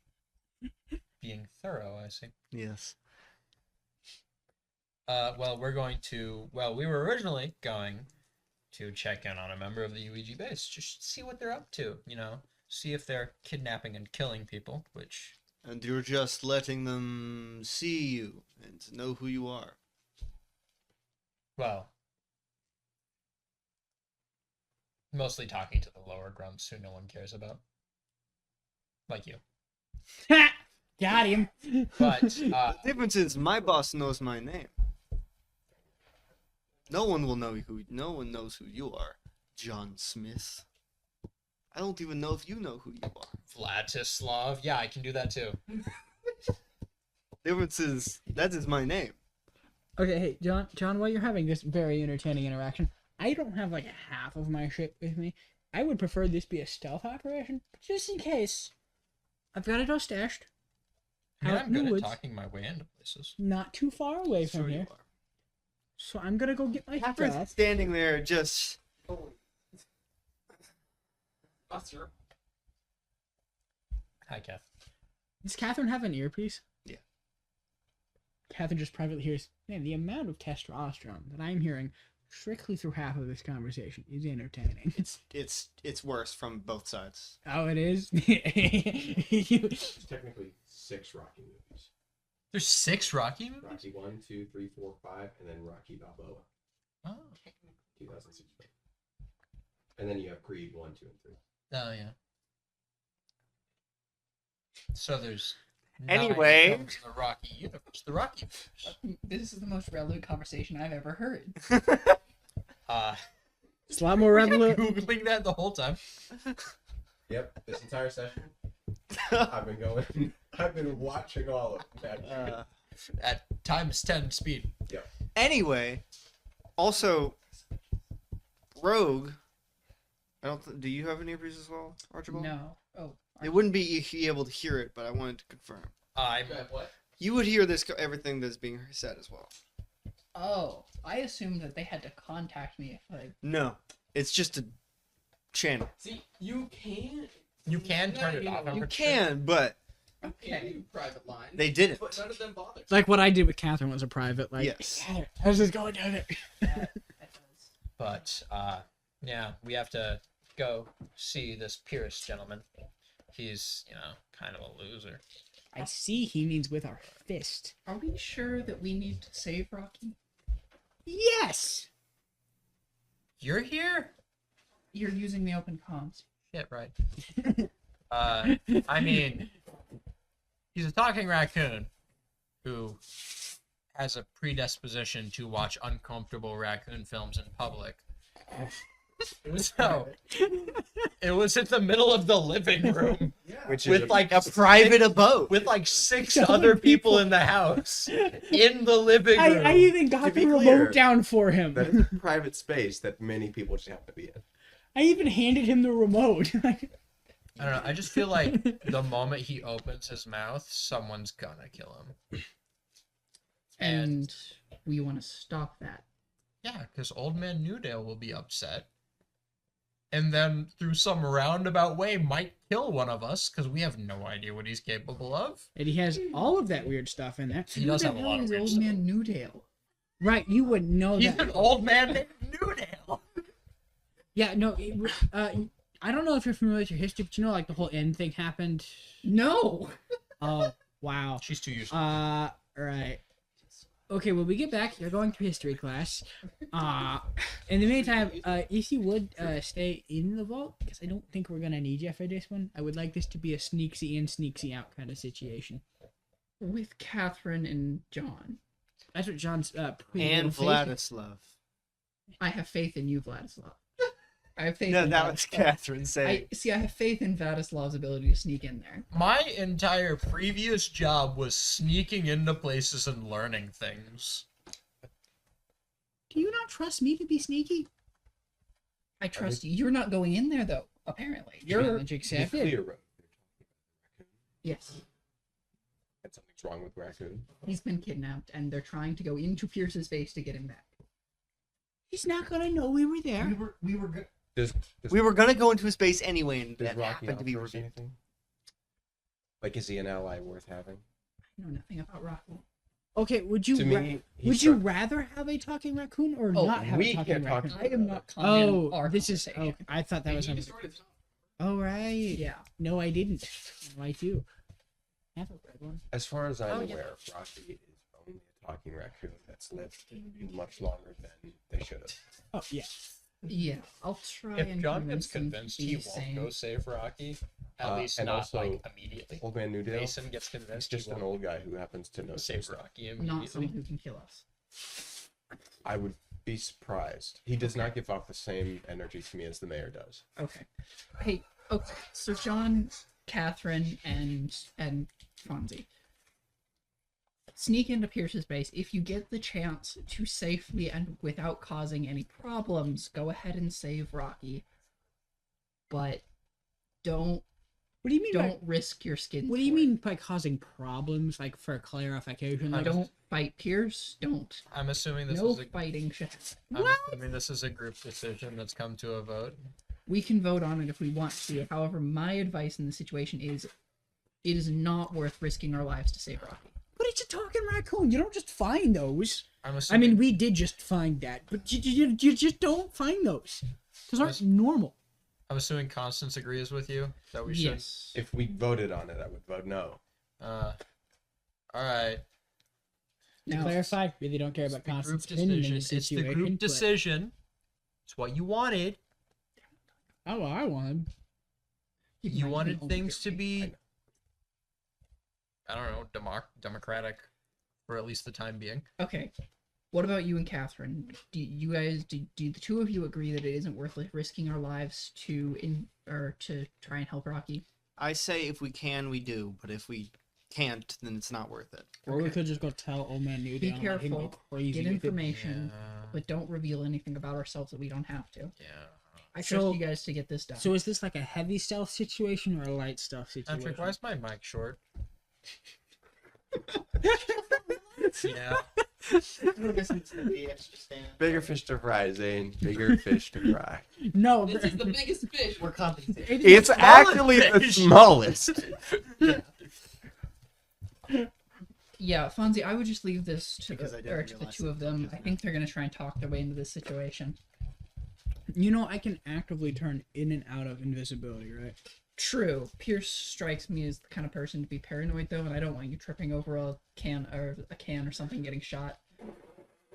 being thorough, I see. Yes. Well, we were originally going to check in on a member of the UEG base, just see what they're up to, you know, see if they're kidnapping and killing people, which... And you're just letting them see you and know who you are. Well, mostly talking to the lower grunts who no one cares about. Like you. Got him. But, The difference is my boss knows my name. No one knows who you are, John Smith. I don't even know if you know who you are. Vladislav, yeah, I can do that too. Difference is that is my name. Okay, hey, John, while you're having this very entertaining interaction, I don't have like half of my shit with me. I would prefer this be a stealth operation, but just in case. I've got it all stashed. Yeah, Out I'm in the good at woods, talking my way into places. not too far away from Sure you here. are. So I'm gonna go get my Kathryn's stuff. standing there just. Hi, Kath. Does Kathryn have an earpiece? Yeah. Kathryn just privately hears, man, the amount of testosterone that I'm hearing strictly through half of this conversation is entertaining. It's worse from both sides. Oh, it is? There's technically 6 Rocky movies. There's 6 Rocky movies? Rocky 1, 2, 3, 4, 5, and then Rocky Balboa. Oh. 2006. And then you have Creed 1, 2, and 3. Oh, yeah. So there's... Anyway. 9 films in the Rocky universe. The Rocky movies. This is the most relevant conversation I've ever heard. It's a lot more relevant. Googling that the whole time. Yep, this entire session, I've been watching all of that. At times 10 speed. Anyway, also, Rogue. Do you have an earpiece as well, Archibald? No. Oh. It wouldn't be able to hear it, but I wanted to confirm. What? You would hear everything that's being said as well. Oh, I assumed that they had to contact me if I. No, it's just a channel. See, you can. You can turn it off. I'm You pretty sure. can, but Okay. Private line. they didn't. But none of them bothered. Like what I did with Kathryn was a private, like, Yes. how's this going down there? That does. But, yeah, we have to go see this Pierce gentleman. He's, you know, kind of a loser. I see he means with our fist. Are we sure that we need to save Rocky? Yes! You're here? You're using the open comms. Shit, right. I mean, he's a talking raccoon who has a predisposition to watch uncomfortable raccoon films in public. So, it was in the middle of the living room Which is with like A private abode. with like 6 Other other people people. in the house in the living room. I even got be the clear, remote down for him. that is a private space that many people just happen to be in. I even handed him the remote. I don't know. I just feel like the moment he opens his mouth, someone's gonna kill him. And we want to stop that. Yeah, because Old Man Newdale will be upset. And then, through some roundabout way, might kill one of us, because we have no idea what he's capable of. And he has all of that weird stuff in there. He does have a lot of Is weird Old stuff. Man Newdale. Right, you wouldn't know He's that. an old man named Newdale. Yeah, no, I don't know if you're familiar with your history, but you know, like the whole end thing happened. No. Oh, wow. She's too used. Right. Okay, when we get back, you're going to history class. In the meantime, if you would stay in the vault, because I don't think we're gonna need you for this one. I would like this to be a sneaksy in, sneaksy out kind of situation. With Kathryn and John. That's what John's pretty And little face- Vladislav. I have faith in you, Vladislav. I have faith No, in that was Vladislav. Kathryn saying. I have faith in Vladislav's ability to sneak in there. My entire previous job was sneaking into places and learning things. Do you not trust me to be sneaky? I trust you. You're not going in there though, apparently. You're You're challenge accepted. Road. yes. And something's wrong with Raccoon. He's been kidnapped and they're trying to go into Pierce's base to get him back. He's not gonna know we were there. We were good. Does We were gonna go into his base anyway, and does that Rocky happened to be offer us revealed. anything? Like, is he an ally worth having? I know nothing about Rocky. Okay, would you To me, he would you struck- rather have a talking raccoon or Oh, not have we a talking can't talk raccoon? I am not commenting on our This is. conversation. Oh, I thought that was. Oh right. Yeah. No, I didn't. No, I do. I have a red one. As far as I'm Oh, yeah. aware, Rocky is only a talking raccoon that's lived much longer than they should have. Oh yeah. Yeah. I'll try If and John convince gets him to convinced be he won't sane. go save Rocky, at least and not also- like immediately. Old Man Newdale, Mason gets he's convinced just he an won't old guy who happens to know some save stuff. Rocky Not immediately. someone who can kill us. I would be surprised. He does not give off the same energy to me as the mayor does. Okay. Hey, okay. So John, Kathryn, and Fonzie. Sneak into Pierce's base. If you get the chance to safely and without causing any problems, go ahead and save Rocky. But don't What do you mean? don't risk your skin. What do you for it. mean by causing problems? Like for clarification, like Don't fight Pierce. Don't. I'm assuming this No is a fighting shit. I'm assuming this is a group decision that's come to a vote. We can vote on it if we want to. However, my advice in the situation is, it is not worth risking our lives to save Rocky. But it's a talking raccoon. You don't just find those. I'm I assuming. mean, we did just find that, but you just don't find those. Those aren't normal. I'm assuming Constance agrees with you that we should. Yes. If we voted on it, I would vote no. All right. To Now, clarify, really don't care about The group Constance opinion in decision. this It's the situation. group but- decision. It's what you wanted. Oh, well, I wanted. You might wanted only things to get- be, I don't know, democratic, for at least the time being. Okay. What about you and Kathryn? Do you guys do the two of you agree that it isn't worth risking our lives to try and help Rocky? I say if we can, we do, but if we can't, then it's not worth it. Or we Okay. could just go tell old man Newdale. Be and let him go careful. crazy Get with it. information, Yeah. but don't reveal anything about ourselves that we don't have to. Yeah. I trust So- you guys to get this done. So is this like a heavy stealth situation or a light stealth situation? Patrick, why is my mic short? Yeah. Bigger fish to fry, Zane. Bigger fish to fry. No, biggest fish. We're compensating. It's actually the smallest. Yeah, Fonzie, I would just leave this to Because I the, didn't or to the realize two it of them. just I think they're gonna try and talk their way into this situation. You know, I can actively turn in and out of invisibility, right? True. Pierce strikes me as the kind of person to be paranoid, though, and I don't want you tripping over a can or something getting shot.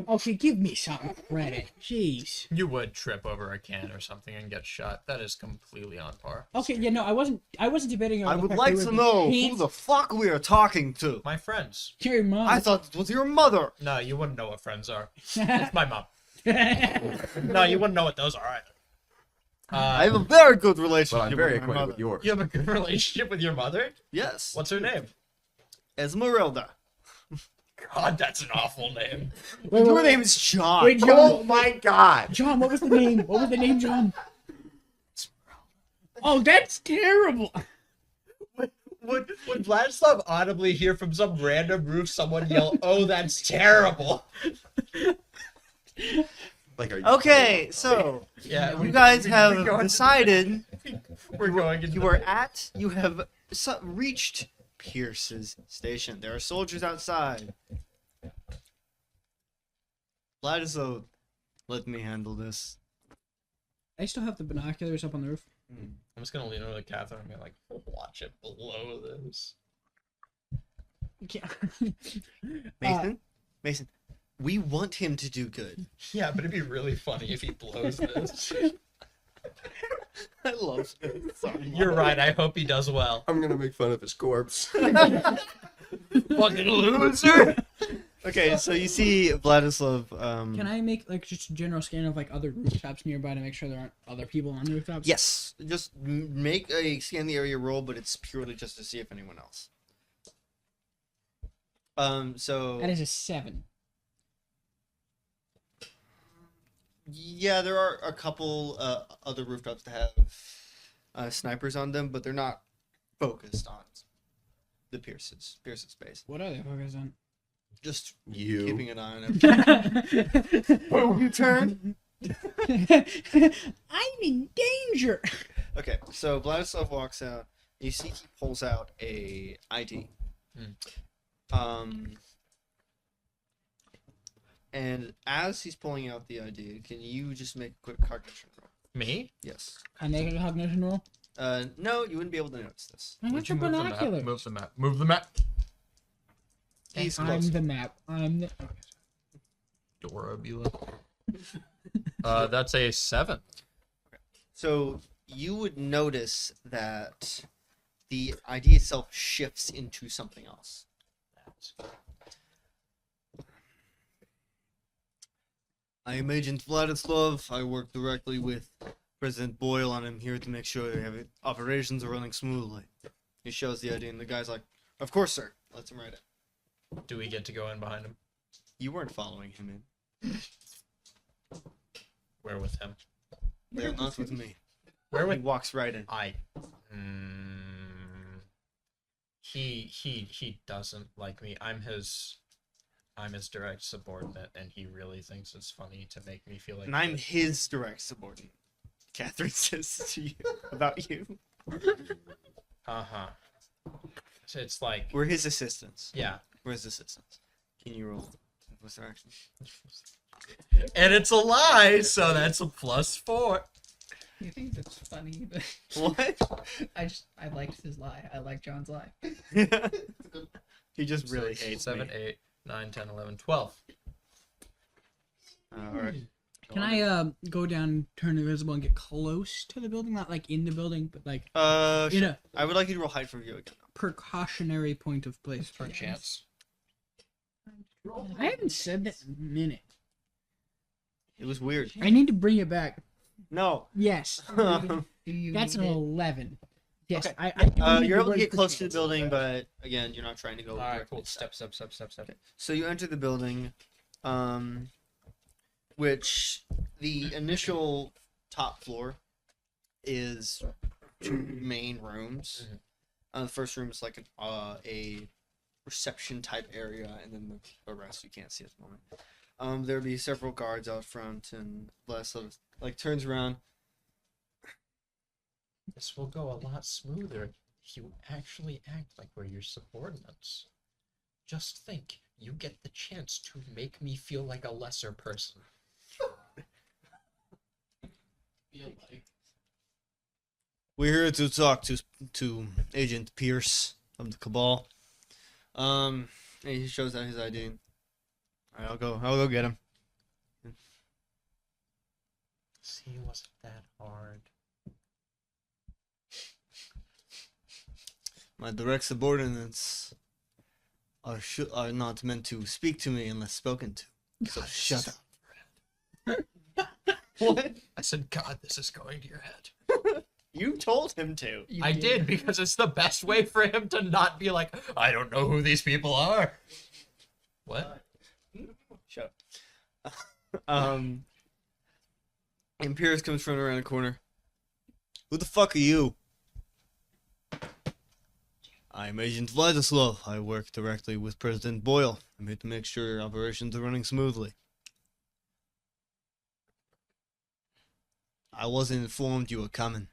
Okay, give me some credit. Jeez. You would trip over a can or something and get shot. That is completely on par. Okay, yeah, no, I wasn't debating on I the would fact like they to were know who pants- the fuck we are talking to. My friends. Your mom. I thought it was your mother. No, you wouldn't know what friends are. It's my mom. No, you wouldn't know what those are either. I have a very good Well, relationship I'm very with my acquainted mother. with yours. You have a good relationship with your mother? Yes. What's her name? Esmeralda. God, that's an awful name. Your name is John. Wait, John. Oh my god! John, what was the name? What was the name, John? Oh, that's terrible. Would Vladislav audibly hear from some random roof someone yell, "Oh, that's terrible"? Like, are you Okay, so Yeah, you guys have decided we're going into you have reached Pierce's station. There are soldiers outside. Vladislav, let me handle this. I still have the binoculars up on the roof. I'm just gonna lean over to Kathryn and be like, watch it below this. Mason? Mason, we want him to do good. Yeah, but it'd be really funny if he blows this. I love it. Sorry. You're right, I hope he does well. I'm gonna make fun of his corpse. Fucking loser! Okay, so you see Vladislav. Can I make like just a general scan of like other rooftops nearby to make sure there aren't other people on the rooftops? Yes, just make a scan the area roll, but it's purely just to see if anyone else. So That is a 7. yeah, there are a couple other rooftops that have snipers on them, but they're not focused on the Pierce's space. What are they focused on? Just You. keeping an eye on everything. Oh, You turn. I'm in danger. Okay, so Vladislav walks out. You see he pulls out a ID. And as he's pulling out the ID, can you just make a quick cognition roll? Me? Yes. Can I make a cognition roll? No, you wouldn't be able to notice this. I got Would the you move the map? binoculars. Move the map. Move the map. He's I'm close. the map. I'm the. Dora Bila. That's a 7. So you would notice that the ID itself shifts into something else. I am Agent Vladislav. I work directly with President Boyle, and I'm here to make sure operations are running smoothly. He shows the ID, and the guy's like, "Of course, sir." Lets him write it. Do we get to go in behind him? You weren't following him in. Where with him? They're not with me. Where He with walks right in. I? He doesn't like me. I'm his direct subordinate, and he really thinks it's funny to make me feel like. And I'm his direct subordinate. Kathryn says to you about you. So it's like, We're his assistants. yeah, We're his assistants. Can you roll? What's their action? and it's a lie, so that's a +4. You think that's funny? What? I liked his lie. I like John's lie. He just really 6, hates 7, me. 8, 9, 10, 11, 12. All right. Can I go down, turn invisible, and get close to the building? Not like in the building, but like in Sure. a I would like you to roll hide for view again. precautionary point of place. For chance. I haven't said that in a minute. It was weird. I need to bring it back. No. Yes, Do you that's an need it? 11. Yes, Okay. I do need You're able to word get for close to the chance. building, but again, you're not trying to go. All right, directly cool. inside. Step. So you enter the building, which the initial top floor is 2 main rooms. The first room is like a reception type area, and then the rest you can't see at the moment. There'll be several guards out front, and Vladislav turns around. This will go a lot smoother if you actually act like we're your subordinates. Just think, you get the chance to make me feel like a lesser person. We're here to talk to Agent Pierce of the Cabal. And he shows out his ID. All right, I'll go get him. See, wasn't that hard? My direct subordinates are not meant to speak to me unless spoken to. So shut up. What? I said, God, this is going to your head. You told him to. You I did because it's the best way for him to not be like, I don't know who these people are. What? Shut up. And Pierce comes from around the corner. Who the fuck are you? I'm Agent Vladislav. I work directly with President Boyle. I'm here to make sure operations are running smoothly. I wasn't informed you were coming.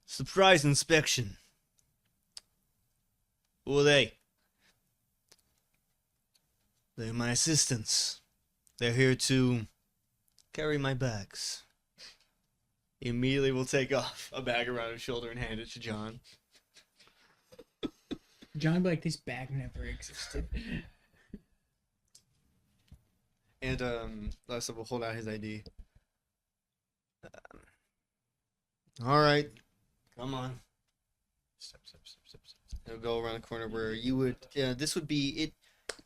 Surprise inspection. Who are they? They're my assistants. They're here to carry my bags. He immediately will take off a bag around his shoulder and hand it to John. John be like, this bag never existed. And Lester will hold out his ID. All right, come on. Step. He'll go around the corner where you would. This would be it.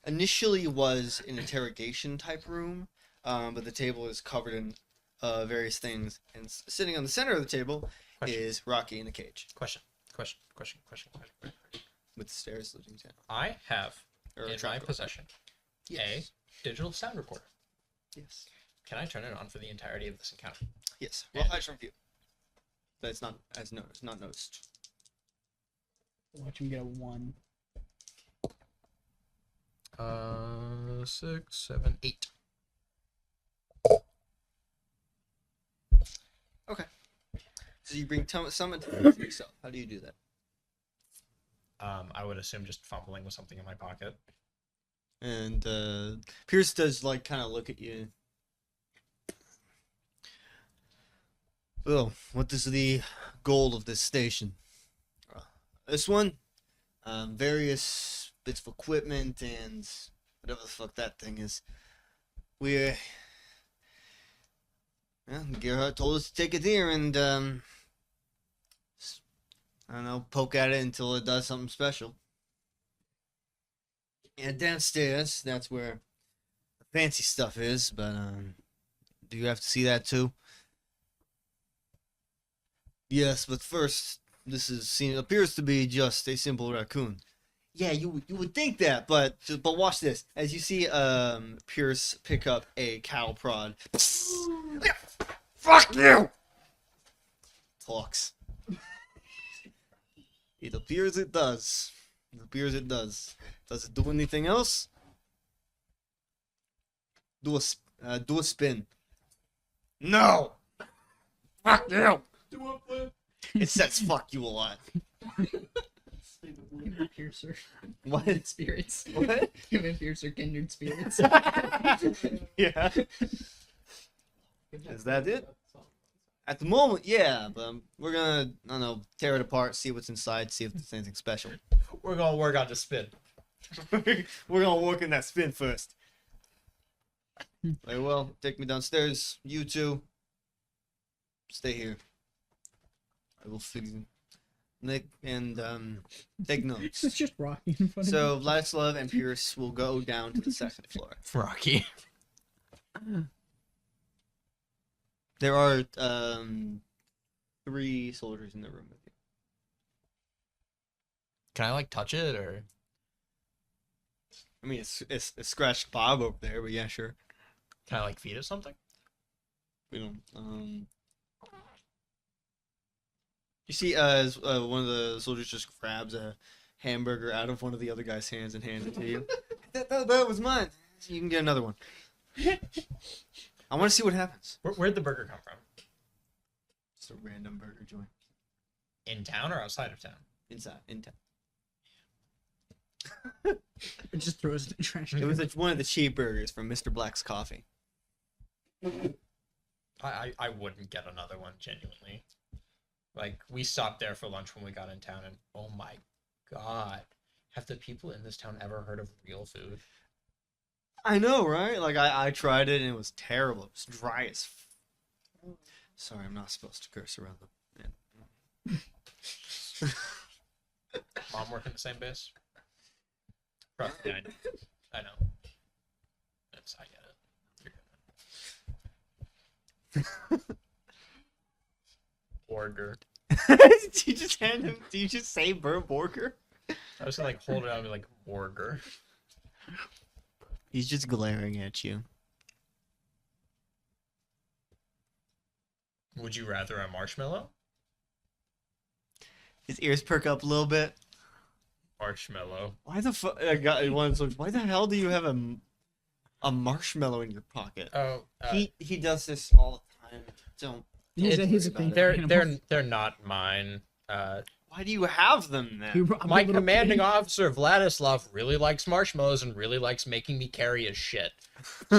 Initially was an interrogation type room, but the table is covered in various things, and sitting on the center of the table Question. is Rocky in a cage Question. with the stairs leading down. I have Or a in my trapdoor. possession Yes. a digital sound recorder. Yes. Can I turn it on for the entirety of this encounter? Yes. Well, I should review. That's not as noticed. Not noticed. Watch him get a 1. 6, 7, 8. So you bring some attention to yourself. How do you do that? I would assume just fumbling with something in my pocket. And Pierce does like kind of look at you. Well, what is the goal of this station? This one, various bits of equipment and whatever the fuck that thing is. We're, Gerhardt told us to take it here and I don't know, poke at it until it does something special. And downstairs, that's where the fancy stuff is, but do you have to see that too? Yes, but first, appears to be just a simple raccoon. Yeah, you would think that, but watch this. As you see Pierce pick up a cattle prod. Fuck you! Talks. It appears it does. Does it do anything else? Do a spin. No! Fuck you! It says fuck you a lot. Human piercer. What? Kindred spirits. What? Human piercer, kindred spirits. Yeah. Is that it? At the moment, yeah, but we're gonna, I don't know, tear it apart, see what's inside, see if there's anything special. We're gonna work on the spin. We're gonna work in that spin first. Very well, take me downstairs. You two, stay here. I will figure. Nick and take notes. It's just Rocky in front So of Vladislav and Pierce will go down to the second floor. Rocky. There are 3 soldiers in the room with you. Can I like touch it or? I mean, it's scratched Bob over there, but yeah, sure. Can I like feed it something? We don't. You see, as one of the soldiers just grabs a hamburger out of one of the other guy's hands and hands it to you. that was mine. You can get another one. I want to see what happens. Where'd the burger come from? Just a random burger joint. In town or outside of town? Inside, in town. It just throws it in the trash. It was one of the cheap burgers from Mr. Black's Coffee. I wouldn't get another one, genuinely. Like, we stopped there for lunch when we got in town, and oh my god. Have the people in this town ever heard of real food? I know, right? Like, I tried it and it was terrible. It was dry as Sorry, I'm not supposed to curse around them. Mom working the same base? Trust me, I know. I get it. You're good. Borger. Did you just hand him? Did you just say Borger? I was gonna like hold it out and be like Borger. He's just glaring at you. Would you rather a marshmallow? His ears perk up a little bit. Marshmallow. Why the fuck? Why the hell do you have a marshmallow in your pocket? Oh, He does this all the time. Don't. He's a worry thing. about it. they're not mine. Why do you have them then? My commanding officer Vladislav really likes marshmallows and really likes making me carry his shit.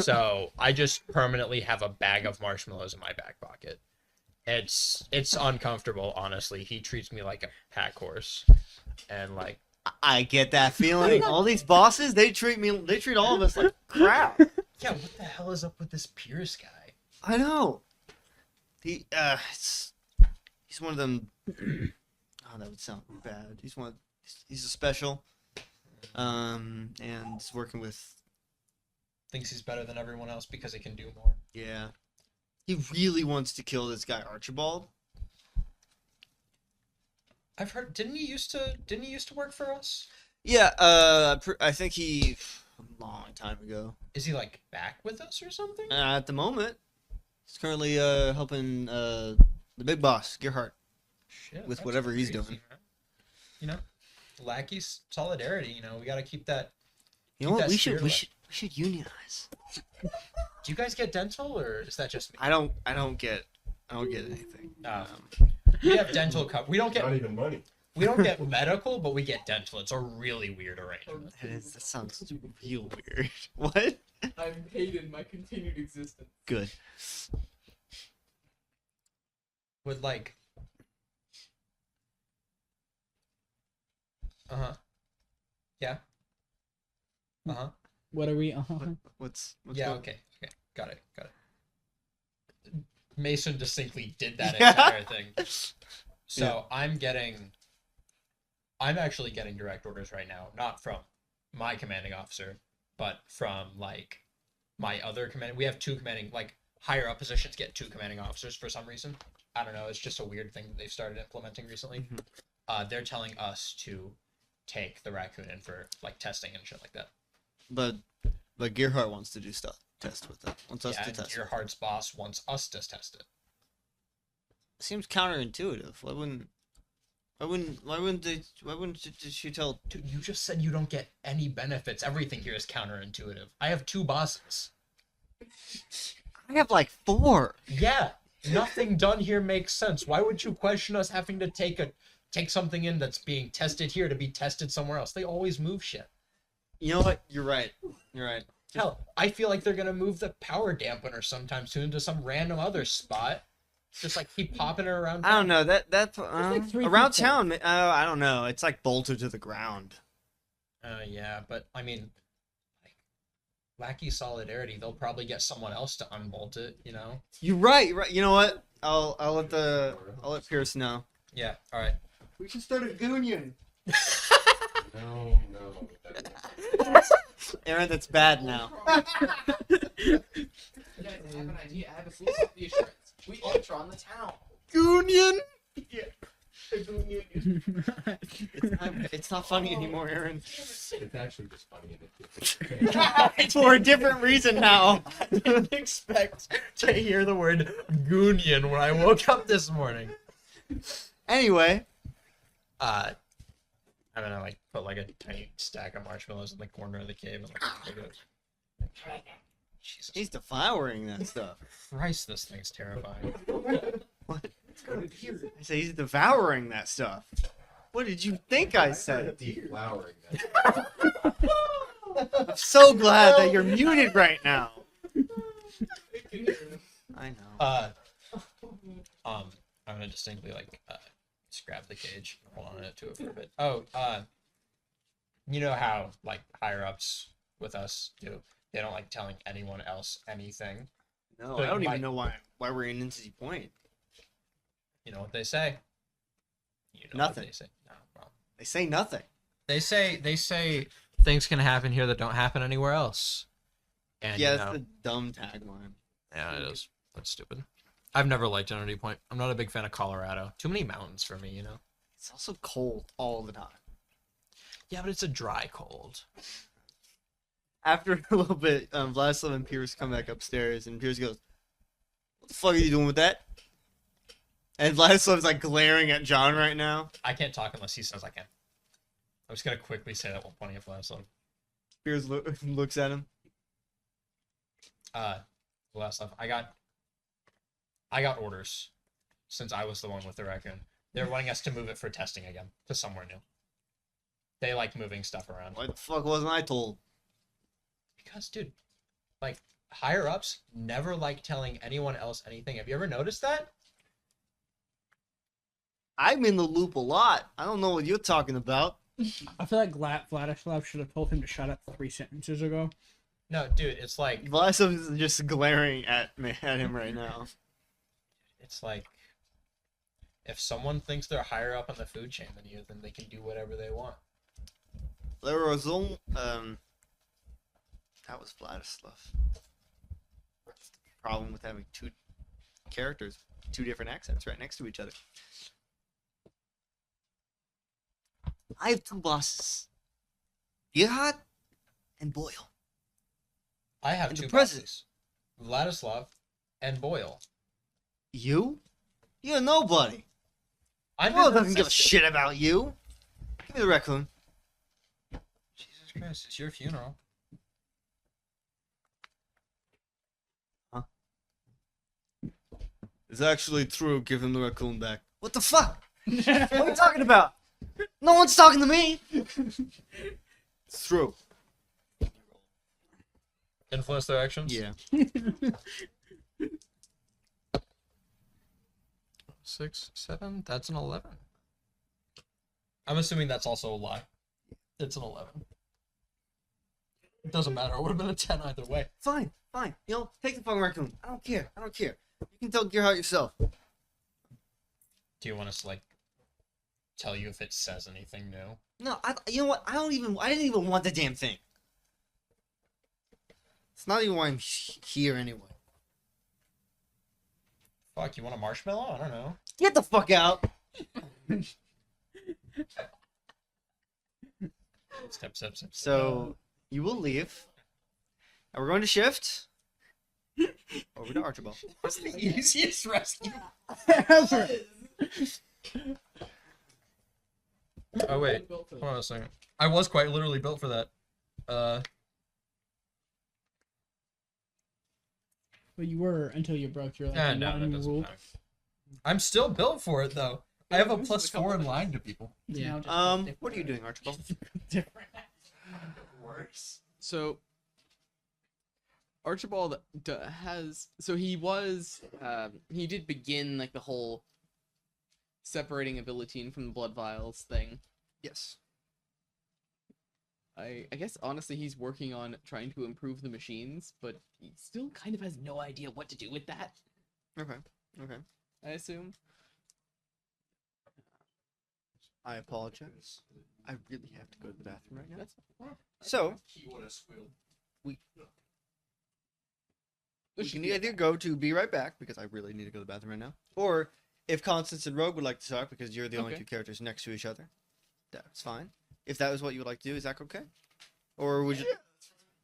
So I just permanently have a bag of marshmallows in my back pocket. It's uncomfortable, honestly. He treats me like a pack horse, and like I get that feeling. All these bosses, they treat all of us like crap. yeah, what the hell is up with this Pierce guy? I know. He's one of them. Oh, that would sound bad. He's a special. And he's working with. Thinks he's better than everyone else because he can do more. Yeah. He really wants to kill this guy Archibald. I've heard. Didn't he used to work for us? Yeah. I think a long time ago. Is he like back with us or something? At the moment, he's currently helping the big boss Gerhardt Shit, with that's whatever he's crazy, doing. man. You know, lackey solidarity. You know, we got to keep that. You know Keep what? that We spirit should unionize. Do you guys get dental, or is that just me? I don't get anything. We have dental cover. We don't get Not even money. we don't get medical, but we get dental. It's a really weird arrangement. That sounds real weird. What? I've hated my continued existence. Good. With like, yeah, What are we? What's yeah. going- Okay, got it. Mason distinctly did that Yeah. entire thing. So Yeah. I'm actually getting direct orders right now, not from my commanding officer, but from like my other command. We have two commanding, like higher up positions get two commanding officers for some reason. I don't know. It's just a weird thing that they've started implementing recently. They're telling us to take the raccoon in for like testing and shit like that. But Gerhardt wants to do test with it. Wants us Yeah, to and test. your hard's boss wants us to test it. Seems counterintuitive. Why wouldn't she tell? Dude, you just said you don't get any benefits. Everything here is counterintuitive. I have two bosses. I have like 4. Yeah, nothing done here makes sense. Why would you question us having to take something in that's being tested here to be tested somewhere else? They always move shit. You know what? You're right. Hell, I feel like they're gonna move the power dampener sometime soon to some random other spot. Just like keep popping it around. I don't know that like 3 around feet town. I don't know. It's like bolted to the ground. Yeah, but I mean, like, lackey solidarity. They'll probably get someone else to unbolt it. You know. You're right. You're right. You know what? I'll let Pierce know. Yeah. All right. We should start a goonion. No. Aaron, that's bad now. You guys have an idea. I have a full the assurance. We Ultron the town. Goonion. It's It's not funny anymore, Aaron. actually just funny. It's for a different reason now. I didn't expect to hear the word goonion when I woke up this morning. Anyway, I'm gonna like put like a tiny stack of marshmallows in the corner of the cave and like Jesus he's devouring that stuff. Christ, this thing's terrifying. What? I say he's devouring that stuff. What did you think I said? Deflowering. I'm so glad that you're muted right now. I know. I'm gonna distinctly like just grab the cage and hold on to it for a bit. Oh, you know how like higher ups with us do? They don't like telling anyone else anything. No, So I don't you even might- know why we're in Incy Point. You know what they say. You know Nothing. What they say. No, well, They say nothing. They say things can happen here that don't happen anywhere else. And Yeah, you that's know, the dumb tagline. yeah, it is. That's stupid. I've never liked Energy Point. I'm not a big fan of Colorado. Too many mountains for me, you know. It's also cold all the time. Yeah, but it's a dry cold. After a little bit, Vladislav and Pierce come back upstairs, and Pierce goes, "What the fuck are you doing with that?" And Vladislav's like glaring at John right now. I can't talk unless he says I can. I'm just gonna quickly say that while pointing at Vladislav. Pierce looks at him. Vladislav, I got orders since I was the one with the raccoon. They're wanting us to move it for testing again to somewhere new. They like moving stuff around. Why the fuck wasn't I told? Because, dude, like, higher ups never like telling anyone else anything. Have you ever noticed that? I'm in the loop a lot. I don't know what you're talking about. I feel like Vladislav should have told him to shut up 3 sentences ago. No, dude, it's like Vladislav is just glaring at him right now. it's like if someone thinks they're higher up on the food chain than you, then they can do whatever they want. There was only that was Vladislav. That's the problem with having two characters, two different accents right next to each other. I have two bosses, Gerhard and Boyle. I have And two the president. bosses, Vladislav and Boyle. You? You're nobody. I'm Boyle his doesn't give a assistant. shit about you. Give me the raccoon. Jesus Christ, it's your funeral. It's actually true. Give him the raccoon back. What the fuck? What are you talking about? No one's talking to me. It's true. Influence their actions? Yeah. 6, 7. That's an 11. I'm assuming that's also a lie. It's an 11. It doesn't matter. It would have been a 10 either way. Fine. You know, take the fucking raccoon. I don't care. You can tell Gerhard yourself. Do you want us to, like, tell you if it says anything new? No, you know what? I didn't even want the damn thing. It's not even why I'm here anyway. Fuck, you want a marshmallow? I don't know. Get the fuck out. Step. So, you will leave. And we're going to shift over to Archibald. What's the easiest rescue? Ever. Oh, wait. Hold on a second. I was quite literally built for that. But you were until you broke your like, No, that one doesn't rule. matter. I'm still built for it, though. I have a +4 in line to people. Yeah. What are you doing, Archibald? Different. So Archibald has he did begin like the whole separating ability from the blood vials thing. Yes. I guess honestly he's working on trying to improve the machines, but he still kind of has no idea what to do with that, Okay. I assume. I apologize. I really have to go to the bathroom right now. That's So, we can either go to be right back, because I really need to go to the bathroom right now, or if Constance and Rogue would like to talk, because you're the only Okay. two characters next to each other, that's fine. If that was what you would like to do, is that okay? Or would you...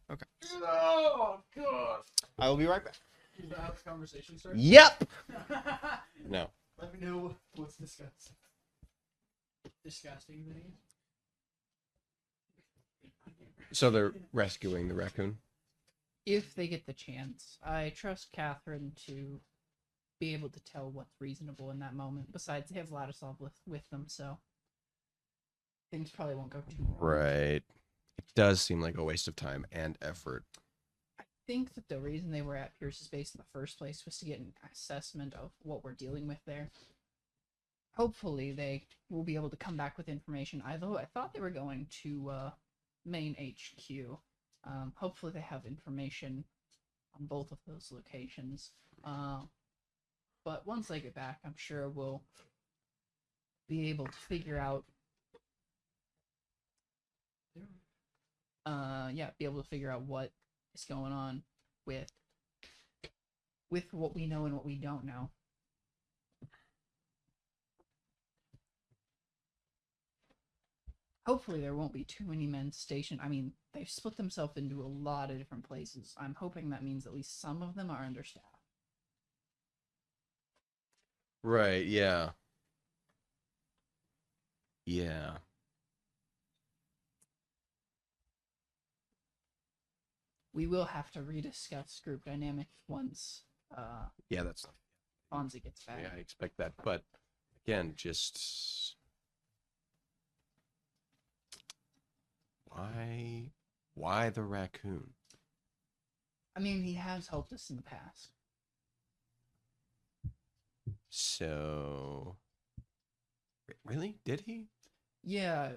Okay. Oh god. I will be right back. Is that how the conversation starts? Yep! No. Let me know what's discussed. Disgusting things. So they're rescuing the raccoon. If they get the chance, I trust Kathryn to be able to tell what's reasonable in that moment. Besides, they have Vladislav with them, so things probably won't go too wrong. Right. It does seem like a waste of time and effort. I think that the reason they were at Pierce's base in the first place was to get an assessment of what we're dealing with there. Hopefully, they will be able to come back with information. Although I thought they were going to main HQ. Hopefully, they have information on both of those locations. But once I get back, I'm sure we'll be able to figure out. Be able to figure out what is going on with what we know and what we don't know. Hopefully there won't be too many men stationed. I mean, they've split themselves into a lot of different places. I'm hoping that means at least some of them are understaffed. Right, yeah. Yeah. We will have to rediscuss group dynamics once Yeah, that's Fonzie gets back. yeah, I expect that. But again, just why the raccoon? I mean, he has helped us in the past. So really? Did he? Yeah,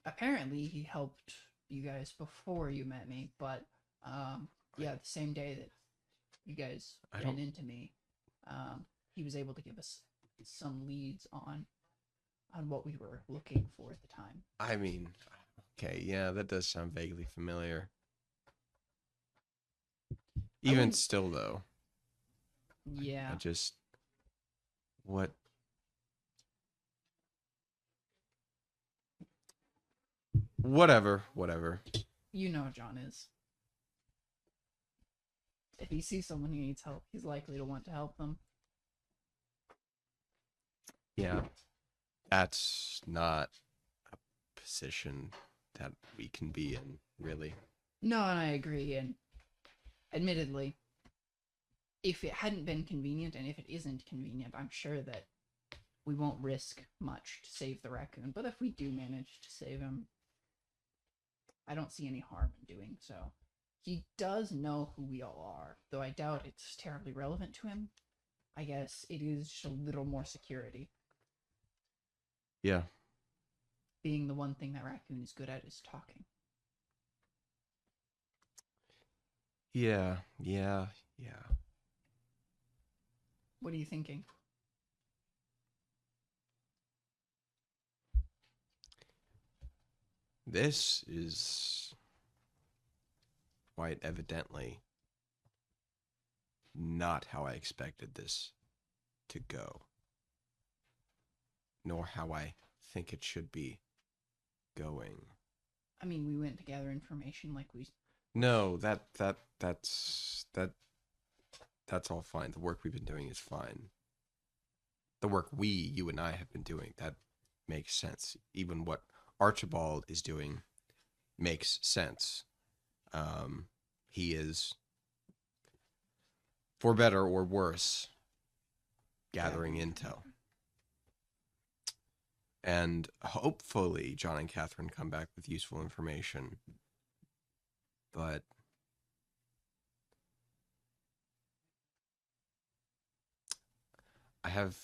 apparently he helped you guys before you met me, but the same day that you guys ran into me, he was able to give us some leads on what we were looking for at the time. I mean, okay, yeah, that does sound vaguely familiar. Even wouldn't- still though, Yeah. I just what whatever. You know how John is. If he sees someone who needs help, he's likely to want to help them. Yeah. That's not a position that we can be in, really. No, and I agree. And admittedly, if it hadn't been convenient, and if it isn't convenient, I'm sure that we won't risk much to save the raccoon. But if we do manage to save him, I don't see any harm in doing so. He does know who we all are, though I doubt it's terribly relevant to him. I guess it is just a little more security. Yeah. Being the one thing that raccoon is good at is talking. Yeah. What are you thinking? This is quite evidently not how I expected this to go, nor how I think it should be going. I mean, we went to gather information like we... No, that's all fine. The work we've been doing is fine. The work you and I have been doing, that makes sense. Even what Archibald is doing makes sense. He is, for better or worse, gathering intel. And hopefully John and Kathryn come back with useful information. But I have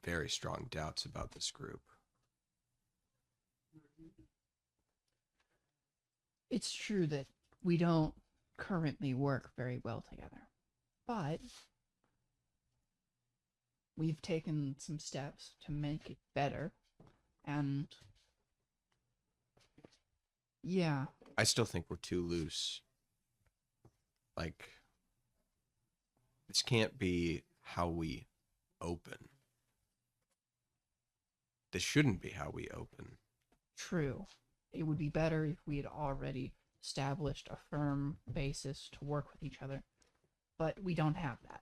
very strong doubts about this group. It's true that we don't currently work very well together, but we've taken some steps to make it better, and yeah. I still think we're too loose. Like, this can't be how we open. This shouldn't be how we open. True. It would be better if we had already established a firm basis to work with each other, but we don't have that.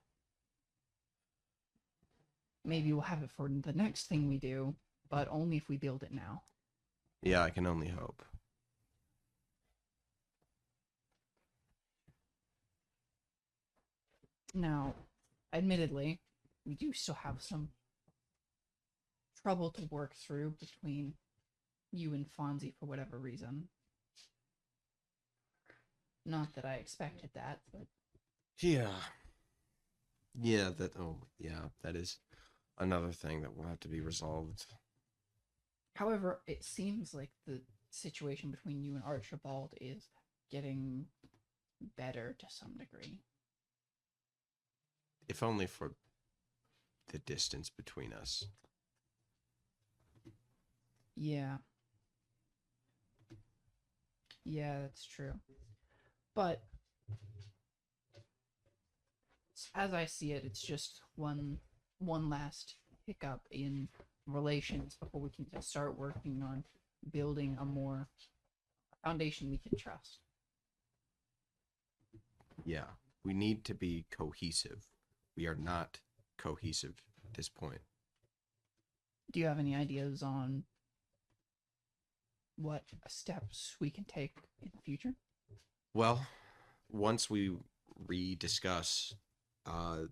Maybe we'll have it for the next thing we do, but only if we build it now. Yeah, I can only hope. Now, admittedly, we do still have some trouble to work through between you and Fonzie for whatever reason. Not that I expected that, but... Yeah, that is another thing that will have to be resolved. However, it seems like the situation between you and Archibald is getting better to some degree. If only for the distance between us. Yeah. Yeah, that's true. But as I see it, it's just one last hiccup in relations before we can just start working on building a more foundation we can trust. Yeah, we need to be cohesive. We are not cohesive at this point. Do you have any ideas on what steps we can take in the future? Well, once we rediscuss the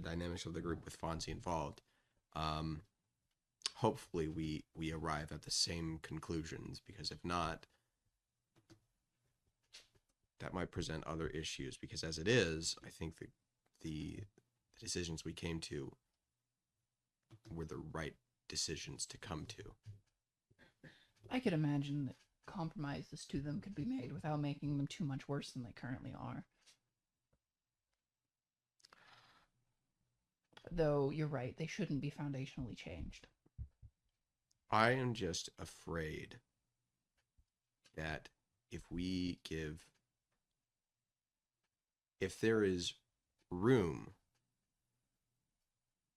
dynamics of the group with Fonzie involved, hopefully we arrive at the same conclusions, because if not, that might present other issues, because as it is, I think the decisions we came to were the right decisions to come to. I could imagine that compromises to them could be made without making them too much worse than they currently are. Though you're right, they shouldn't be foundationally changed. I am just afraid that if there is room,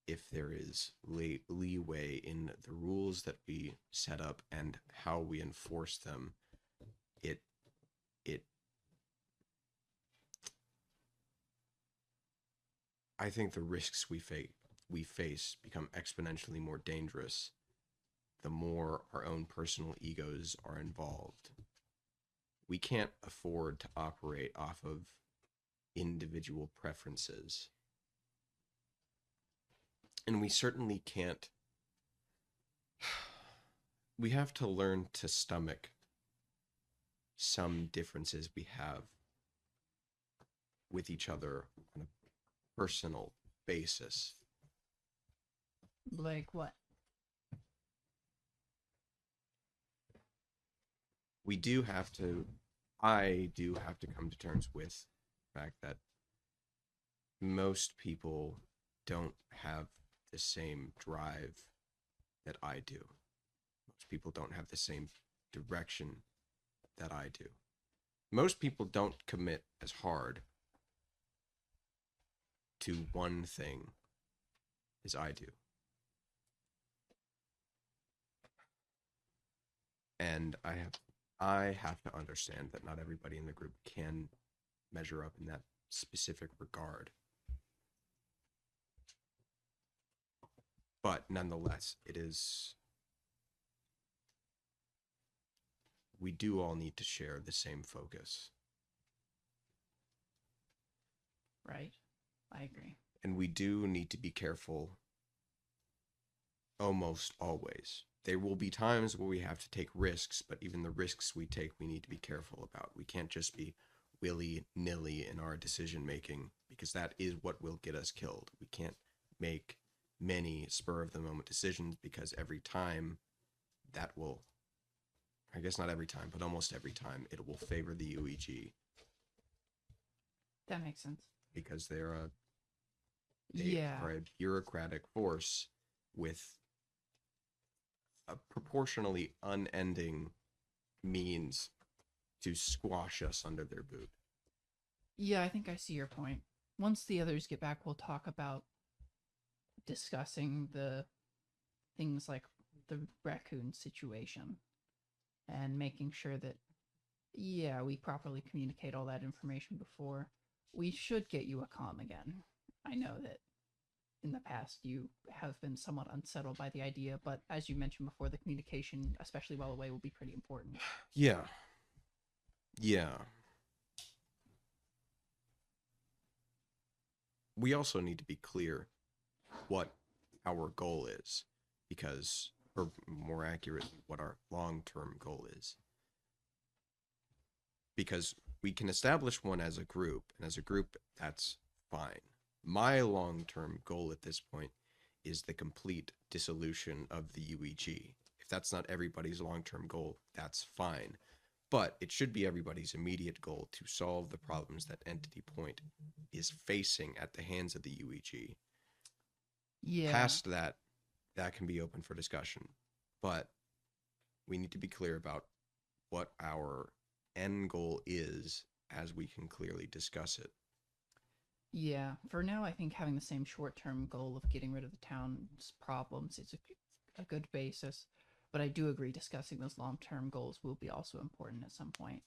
if there is leeway in the rules that we set up and how we enforce them, I think the risks we face become exponentially more dangerous the more our own personal egos are involved. We can't afford to operate off of individual preferences. And we certainly can't. We have to learn to stomach some differences we have with each other on a personal basis. Like what? I do have to come to terms with the fact that most people don't have the same drive that I do. Most people don't have the same direction that I do. Most people don't commit as hard to one thing as I do. And I have to understand that not everybody in the group can measure up in that specific regard. But nonetheless, we do all need to share the same focus. Right. I agree. And we do need to be careful almost always. There will be times where we have to take risks, but even the risks we take, we need to be careful about. We can't just be willy-nilly in our decision making, because that is what will get us killed. We can't make many spur-of-the-moment decisions, because every time that will, I guess not every time, but almost every time, it will favor the UEG. That makes sense. Because they are Yeah. a bureaucratic force with a proportionally unending means to squash us under their boot. Yeah, I think I see your point. Once the others get back, we'll talk about discussing the things like the raccoon situation and making sure that, yeah, we properly communicate all that information before. We should get you a comm again. I know that in the past you have been somewhat unsettled by the idea, but as you mentioned before, the communication, especially while away, will be pretty important. Yeah. We also need to be clear what our goal is, because, or more accurately, what our long-term goal is. Because we can establish one as a group, and as a group, that's fine. My long-term goal at this point is the complete dissolution of the UEG. If that's not everybody's long-term goal, that's fine. But it should be everybody's immediate goal to solve the problems that Entity Point is facing at the hands of the UEG. Yeah. Past that, that can be open for discussion. But we need to be clear about what our end goal is as we can clearly discuss it. Yeah. For now, I think having the same short-term goal of getting rid of the town's problems is a good basis. But I do agree discussing those long-term goals will be also important at some point.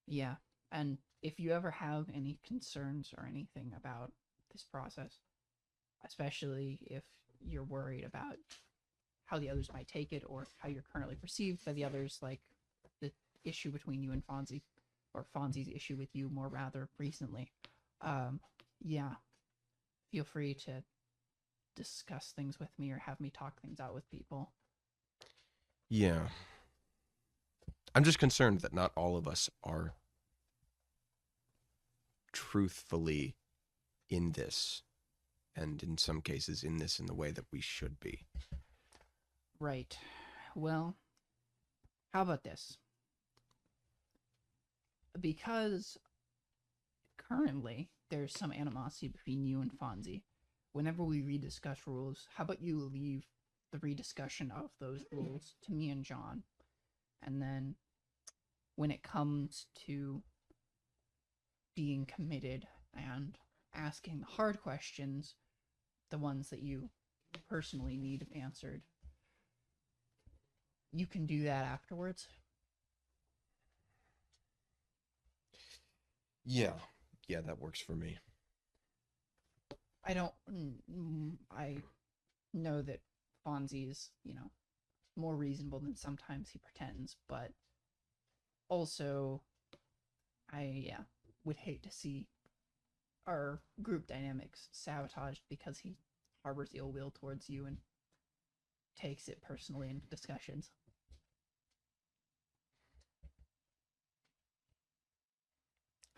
Yeah. And if you ever have any concerns or anything about this process, especially if you're worried about how the others might take it or how you're currently perceived by the others, like the issue between you and Fonzie, or Fonzie's issue with you more rather recently, yeah, feel free to discuss things with me or have me talk things out with people. Yeah. I'm just concerned that not all of us are truthfully in this, and in some cases in this in the way that we should be. Right. Well, how about this? Because currently there's some animosity between you and Fonzie. Whenever we rediscuss rules, how about you leave the rediscussion of those rules to me and John? And then when it comes to being committed and asking the hard questions, the ones that you personally need answered, you can do that afterwards. Yeah, that works for me. I know that Fonzie is, more reasonable than sometimes he pretends, but also I would hate to see our group dynamics sabotaged because he harbors ill will towards you and takes it personally in discussions.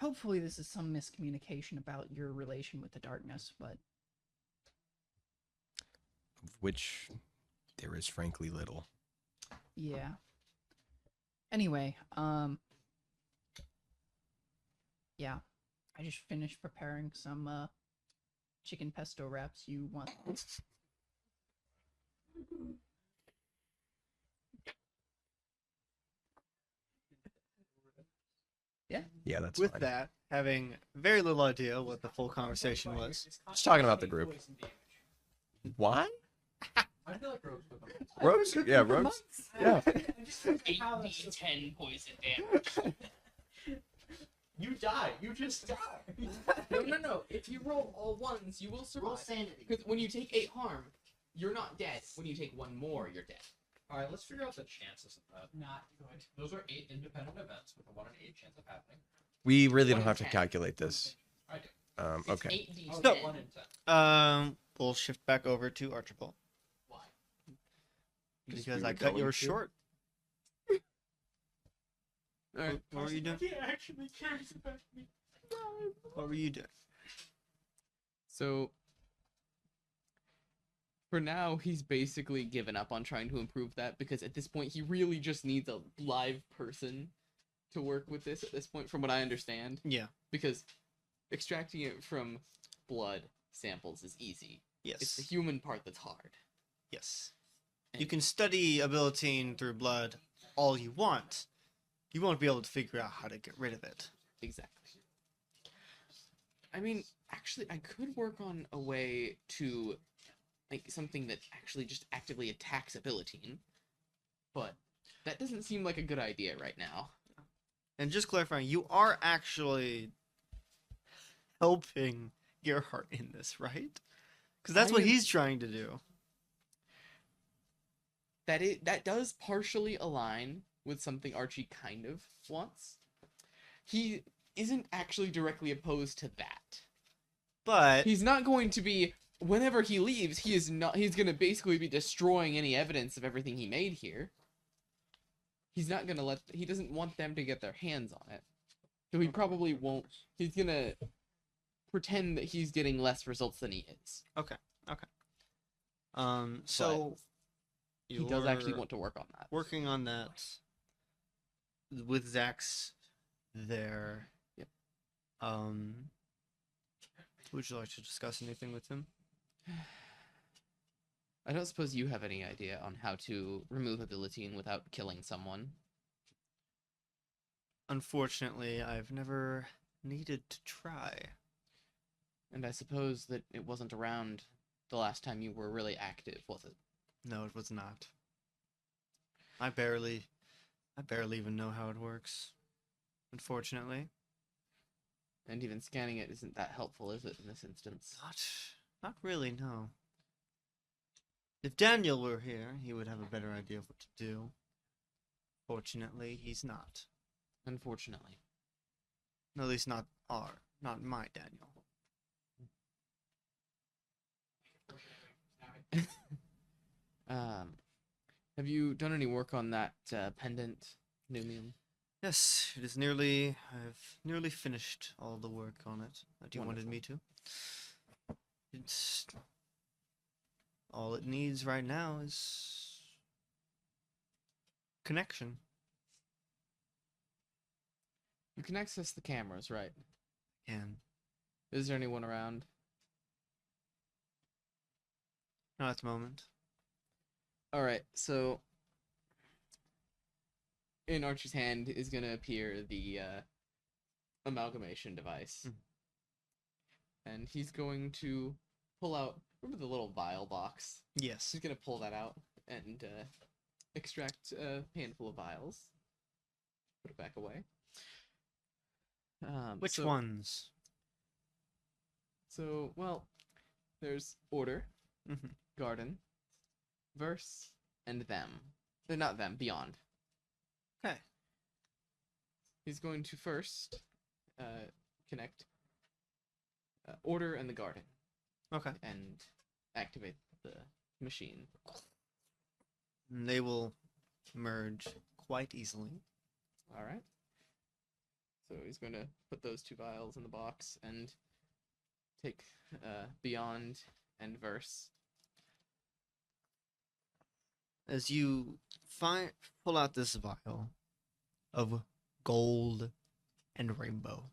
Hopefully this is some miscommunication about your relation with the darkness, but Of which there is frankly little. yeah. Anyway, yeah. I just finished preparing some chicken pesto wraps. You want? Yeah, that's With fine. that, having very little idea what the full conversation was, Just talking about the group. Why? I feel like Rogue's with them. Rogues? Yeah, Rogues. Yeah. 8d10 poison damage. You die. You just die. No. If you roll all ones, you will survive. Because when you take 8 harm, you're not dead. When you take 1 more, you're dead. All right, let's figure out the chances of that. Not good. Those are 8 independent events with a 1 in 8 chance of happening. We really don't One in have to 10. calculate this. I do. It's Okay. 8d10. So- 1 in 10. we'll shift back over to Archibald Why? because we I were cut going yours to. short. Alright. What were you doing? He actually cares about me. What were you doing? So, for now, he's basically given up on trying to improve that because at this point, he really just needs a live person to work with this at this point, from what I understand. Yeah. Because extracting it from blood samples is easy. It's the Yes. human part that's hard. Yes. You can study ability through blood all you want. You won't be able to figure out how to get rid of it. Exactly. I mean, actually, I could work on a way to make something that actually just actively attacks ability, but that doesn't seem like a good idea right now. And just clarifying, you are actually helping Gerhardt in this, right? Because that's I what am- he's trying to do. That does partially align with something Archie kind of wants. He isn't actually directly opposed to that. But He's not going to be, whenever he leaves, he's going to basically be destroying any evidence of everything he made here. He's not going to he doesn't want them to get their hands on it. So he probably won't, he's going to pretend that he's getting less results than he is. so He does actually you're want to work on that. working on that. with Zach's there. Yep. Would you like to discuss anything with him? I don't suppose you have any idea on how to remove a guillotine without killing someone. Unfortunately, I've never needed to try. And I suppose that it wasn't around the last time you were really active, was it? No, it was not. I barely even know how it works. Unfortunately. And even scanning it isn't that helpful, is it, in this instance? Not really, no. If Daniel were here, he would have a better idea of what to do. Fortunately, he's not. Unfortunately. At least not my Daniel. Have you done any work on that pendant, Numium? Yes, I've nearly finished all the work on it that you wanted me to. It's all it needs right now is connection. You can access the cameras, right? And Is there anyone around? not at the moment. Alright, so in Archie's hand is going to appear the amalgamation device. And he's going to pull out, remember the little vial box? Yes. He's going to pull that out and extract a handful of vials. Put it back away. Which ones? So, well, there's Order, Mm-hmm. Garden, Verse, and Them. They're not Them, Beyond. Okay. He's going to first connect Order and the Garden Okay. and activate the machine. And they will merge quite easily. Alright. So he's going to put those two vials in the box and take Beyond and Verse. As you pull out this vial of gold and rainbow,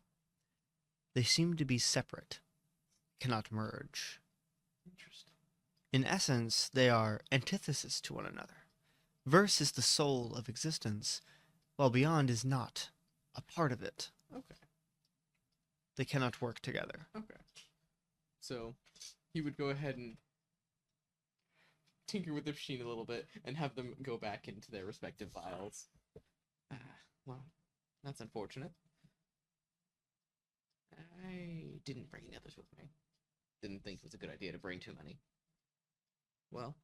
they seem to be separate, cannot merge. Interesting. In essence, they are antithesis to one another. Verse is the soul of existence, while Beyond is not a part of it. Okay. They cannot work together. Okay. So he would go ahead and tinker with the machine a little bit and have them go back into their respective vials. Well, that's unfortunate. I didn't bring the others with me. Didn't think it was a good idea to bring too many. Well,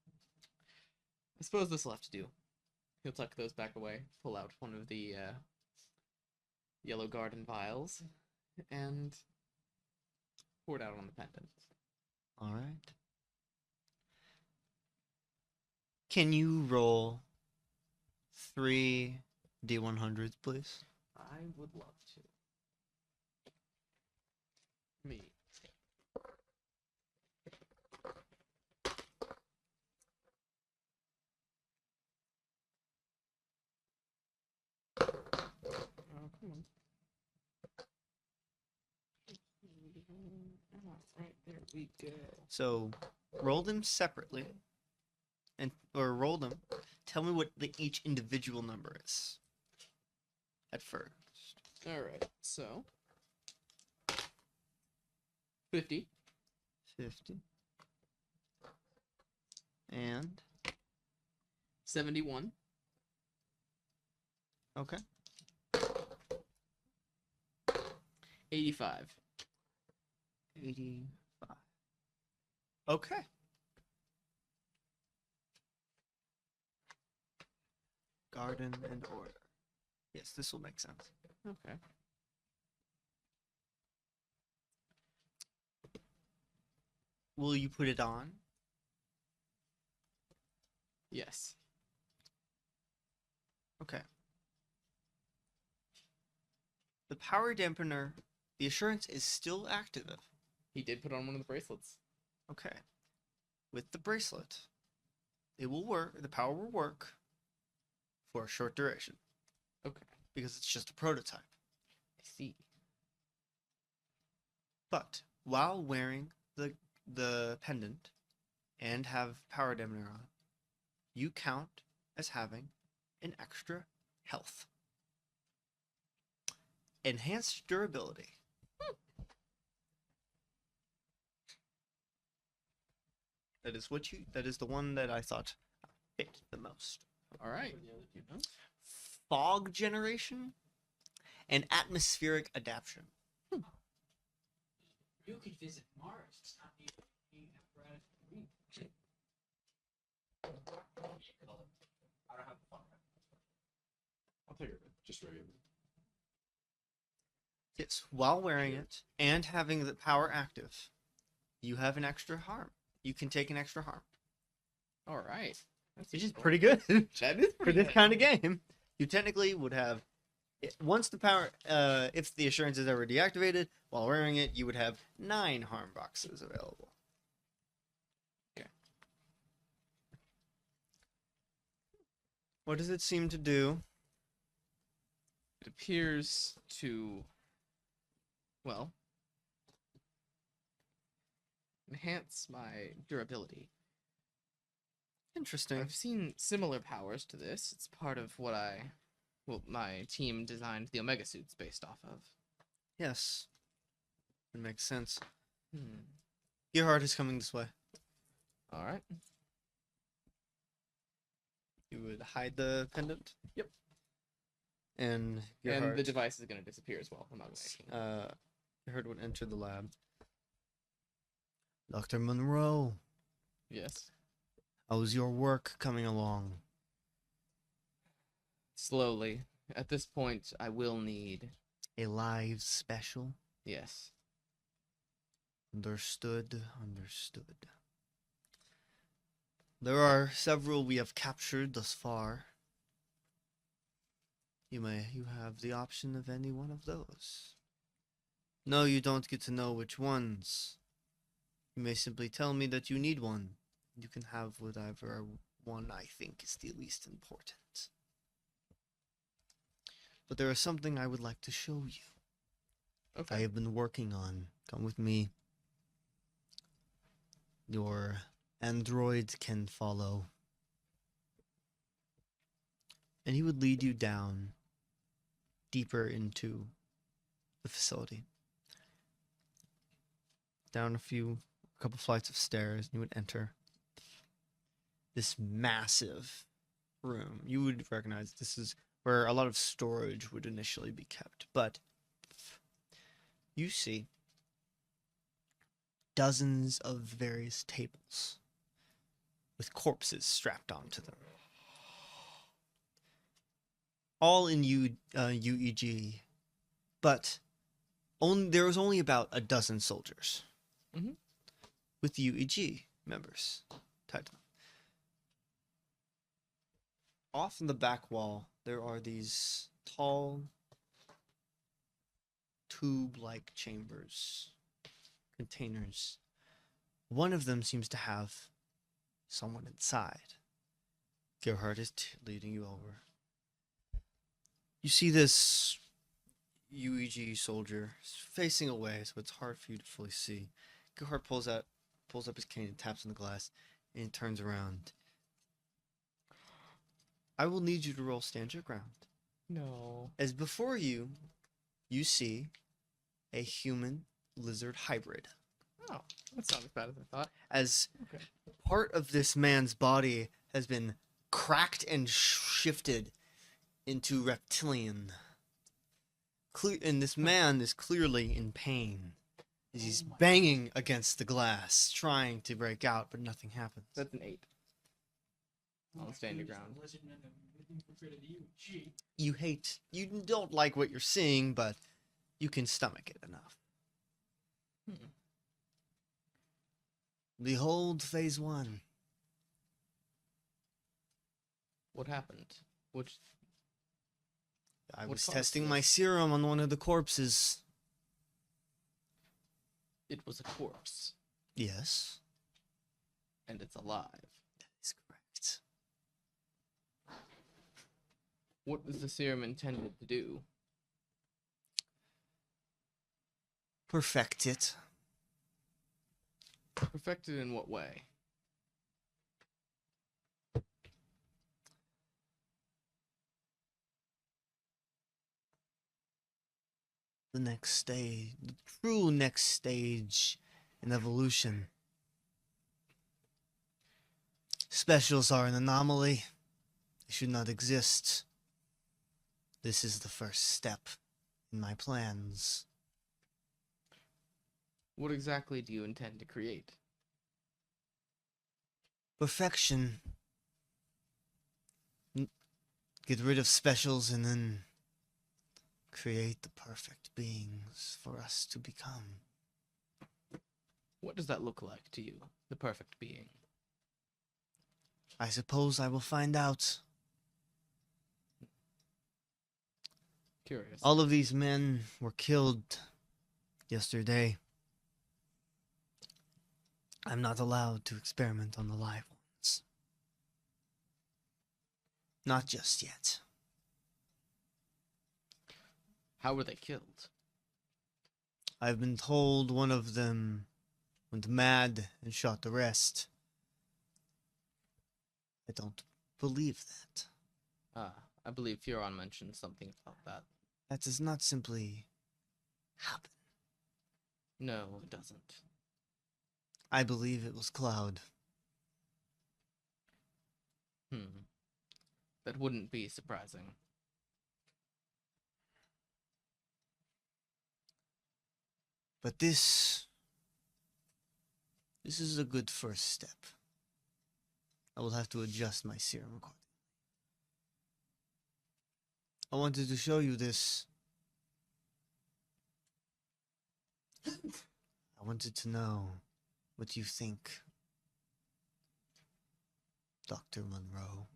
I suppose this will have to do. He'll tuck those back away, pull out one of the yellow garden vials, and pour it out on the pendant. All right. Can you roll 3 D100s, please? I would love to. Me. Oh, come on. Right, there we go. So, roll them separately, or roll them. Tell me what each individual number is. At first. Alright, so 50. 50. And 71. okay. 85. 85. Okay. Garden and order. Yes, this will make sense. Okay. Will you put it on? Yes. Okay. The power dampener, the assurance is still active. He did put on one of the bracelets. Okay. With the bracelet, it will work, the power will work for a short duration. Okay. because it's just a prototype. I see. But while wearing the pendant and have power dampener on, you count as having an extra health. Enhanced durability. That is the one that I thought fit the most. All right. Fog generation and atmospheric adaptation. You could visit Mars. It's not the apparatus for me. I don't have the fun. I'll take it. Just regular. Yes, while wearing it and having the power active, you have an extra harm. You can take an extra harm, All right. That's which is useful. pretty good That is for pretty this good. kind of game. You technically would have, once the power, if the assurance is ever deactivated, while wearing it, you would have 9 harm boxes available. Okay. What does it seem to do? It appears to, well, enhance my durability. Interesting. I've seen similar powers to this. It's part of what my team designed the Omega suits based off of. Yes, it makes sense. Hmm. Gerhard is coming this way. All right. You would hide the pendant. Yep. And And Gerhard, the device is going to disappear as well. Amalgamation. Gerhard would enter the lab. Dr. Monroe, Yes. how's your work coming along? Slowly. At this point, I will need. A live special? Yes. Understood. There are several we have captured thus far. You have the option of any one of those. No, you don't get to know which ones. You may simply tell me that you need one. You can have whatever one I think is the least important. But there is something I would like to show you. Okay. I have been working on. Come with me. Your android can follow. And he would lead you down deeper into the facility. Down a couple flights of stairs, and you would enter this massive room. You would recognize this is where a lot of storage would initially be kept, but you see dozens of various tables with corpses strapped onto them. All in UEG, but there was only about a dozen soldiers Mhm. with UEG members tied to them. Off in the back wall, there are these tall tube-like chambers, containers. One of them seems to have someone inside. Gerhard is leading you over. You see this UEG soldier facing away, so it's hard for you to fully see. Gerhard pulls up his cane and taps on the glass, and he turns around. I will need you to roll stand your ground. No. As before you see a human lizard hybrid. Oh, that's not as bad as I thought. As Okay. part of this man's body has been cracked and shifted into reptilian. And this man is clearly in pain. As he's banging against the glass, trying to break out, but nothing happens. That's an 8. I'll stand your ground. You don't like what you're seeing, but you can stomach it enough. Hmm. Behold phase 1. What happened? I What was caused testing my this? serum on one of the corpses. It was a corpse, Yes, and it's alive. that is correct. What was the serum intended to do? Perfect it. Perfected in what way? The next stage, the true next stage in evolution. Specials are an anomaly. They should not exist. This is the first step in my plans. What exactly do you intend to create? Perfection. Get rid of specials and then create the perfect beings for us to become. What does that look like to you, the perfect being? I suppose I will find out. Curious. All of these men were killed yesterday. I'm not allowed to experiment on the live ones. Not just yet. How were they killed? I've been told one of them went mad and shot the rest. I don't believe that. I believe Furon mentioned something about that. That does not simply happen. No, it doesn't. I believe it was Cloud. That wouldn't be surprising. But this is a good first step. I will have to adjust my serum accordingly. I wanted to show you this. I wanted to know what you think, Dr. Monroe.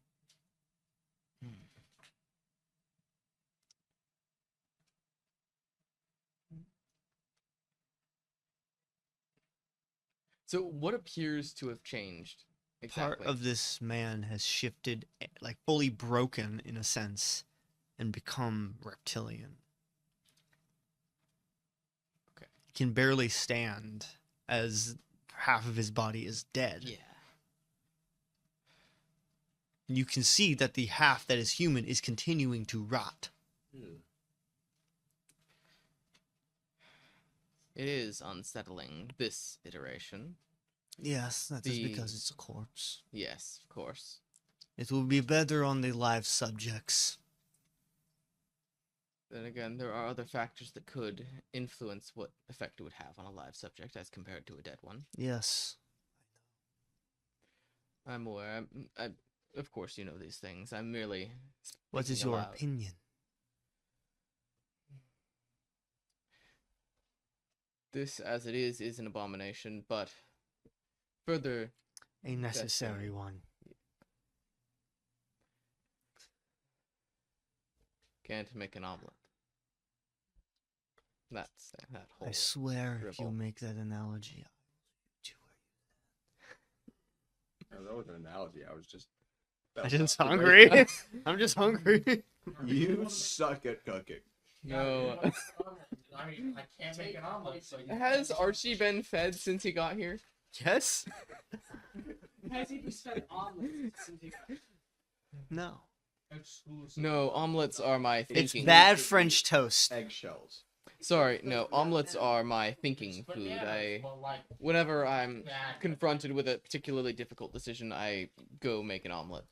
So, what appears to have changed? Part of this man has shifted, like fully broken in a sense, and become reptilian. Okay. He can barely stand, as half of his body is dead. Yeah. And you can see that the half that is human is continuing to rot. It is unsettling, this iteration. Yes, that is because it's a corpse. Yes, of course. It will be better on the live subjects. Then again, there are other factors that could influence what effect it would have on a live subject as compared to a dead one. Yes. I'm aware. Of course, you know these things. I'm merely. What is speaking your aloud. opinion? This, as it is an abomination, but further. A necessary one. Can't make an omelet. That's that whole. I swear, if you dribble. make that analogy, That was an analogy. I was just. I'm just hungry. I'm just hungry. You suck at cooking. No. I mean, I can't make an omelet, so Has Archie been fed since he got here? Yes? Has he been fed omelets since he No. No, omelets are my thinking. It's bad French toast. Eggshells. Sorry, no, omelets are my thinking food. Whenever I'm confronted with a particularly difficult decision, I go make an omelet.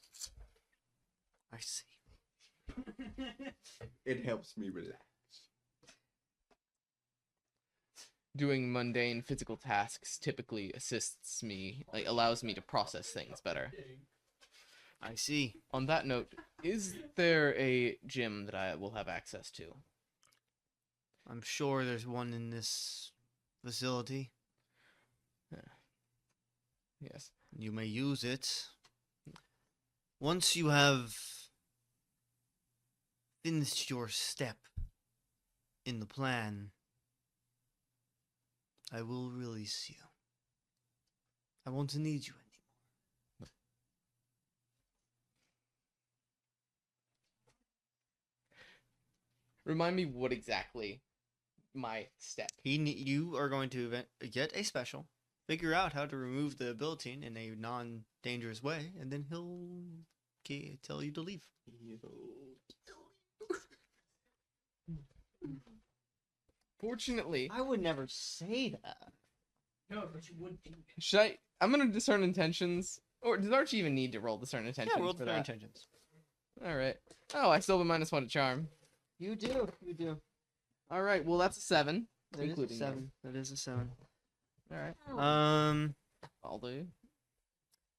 I see. It helps me relax. Doing mundane physical tasks typically assists me, allows me to process things better. I see. On that note, is there a gym that I will have access to? I'm sure there's one in this facility. Yes. You may use it. Once you have finished your step in the plan, I will release you. I won't need you anymore. Remind me what exactly my step. You are going to get a special, figure out how to remove the ability in a non-dangerous way, and then he'll tell you to leave. Fortunately, I would never say that. No, but you would do it. should I? I'm gonna discern intentions. Or does Archie even need to roll discern intentions Yeah, roll for their that? intentions. All right. Oh, I still have a -1 to charm. You do. You do. All right. Well, that's a 7, That is a including you. 7. That is a 7. All right. I'll do.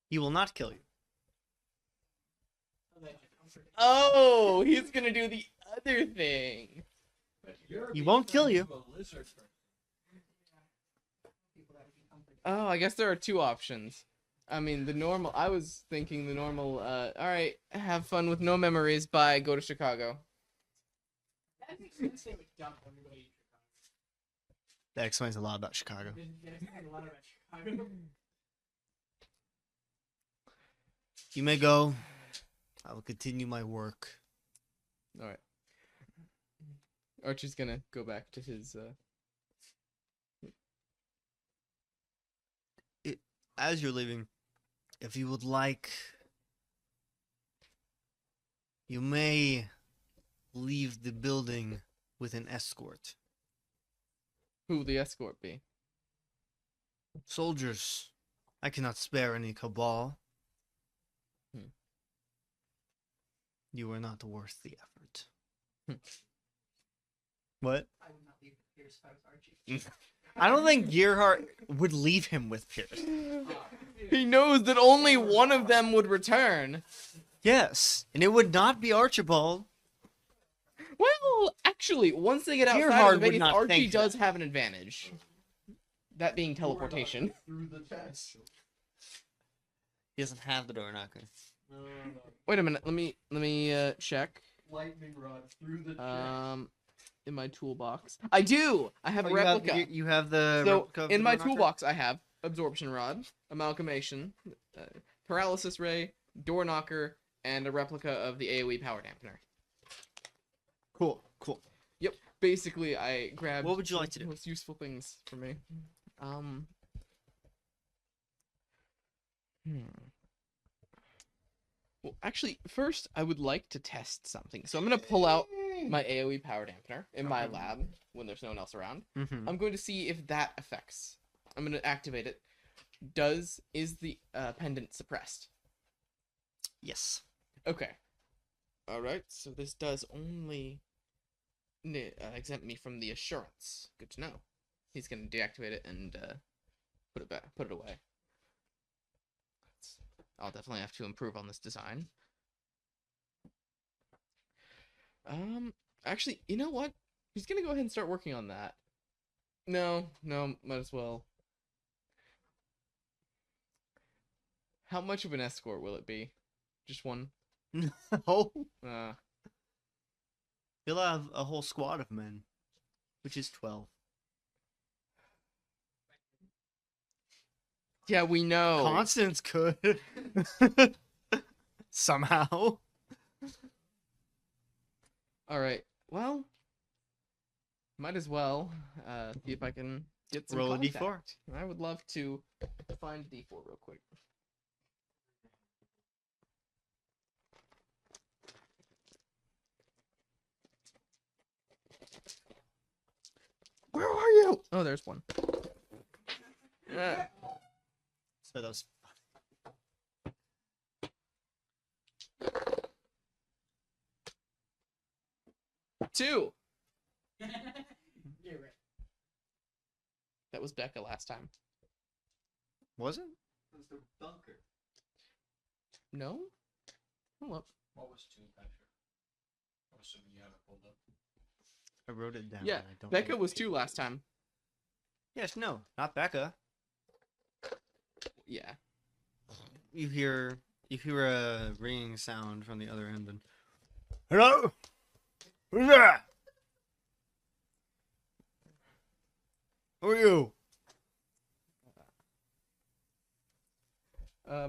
He will not kill you. Oh, he's gonna do the other thing. He won't kill you. Oh, I guess there are 2 options. I mean, the normal. I was thinking the normal. All right, have fun with no memories. Bye. Go to Chicago. That makes sense. They would dump everybody in That explains a lot about Chicago. Chicago. There's a lot about Chicago. You may go. I will continue my work. All right. Archie's gonna go back to his. As you're leaving, if you would like, you may leave the building with an escort. Who will the escort be? Soldiers. I cannot spare any cabal. Hmm. You are not worth the effort. Hmm. What? I would not leave Pierce if I was Archie. I don't think Gearhart would leave him with Pierce. He knows that only one of them would return. Yes, and it would not be Archibald. Well, actually, once they get outside Gearhart of the would base, not Archie think does have an advantage. That being teleportation. He doesn't have the door knocker. Wait a minute. Let me check. Lightning rod through the In my toolbox, I do. I have a replica. You have the So replica of in the my door knocker? toolbox, I have absorption rod, amalgamation, paralysis ray, door knocker, and a replica of the AOE power dampener. Cool, cool. Yep. Basically, I grabbed. What would you like to do? The most useful things for me. Well, actually, first I would like to test something. So I'm gonna pull out my AOE power dampener in my lab when there's no one else around. Mm-hmm. I'm going to see if that affects. I'm gonna activate it. Is the pendant suppressed? Yes. Okay. All right. So this does only exempt me from the assurance. Good to know. He's gonna deactivate it and put it back. Put it away. I'll definitely have to improve on this design. Actually, you know what? He's gonna go ahead and start working on that. No, might as well. How much of an escort will it be? Just one? No. Uh, He'll have a whole squad of men, which is 12. yeah, we know. Constance could. Somehow. All right. Well, might as well see if I can get some Roll a d4. contact. I would love to find a d4 real quick. Where are you? Oh, there's one. So those. 2. You're right. That was Becca last time. Was it? It was the bunker. No? Hold up. What was 2, Patrick? I'm assuming you have it pulled up. I wrote it down. Yeah, and I don't Becca know. was 2 last time. Yes, no, not Becca. Yeah. You hear a ringing sound from the other end, and hello, who's that? Who are you?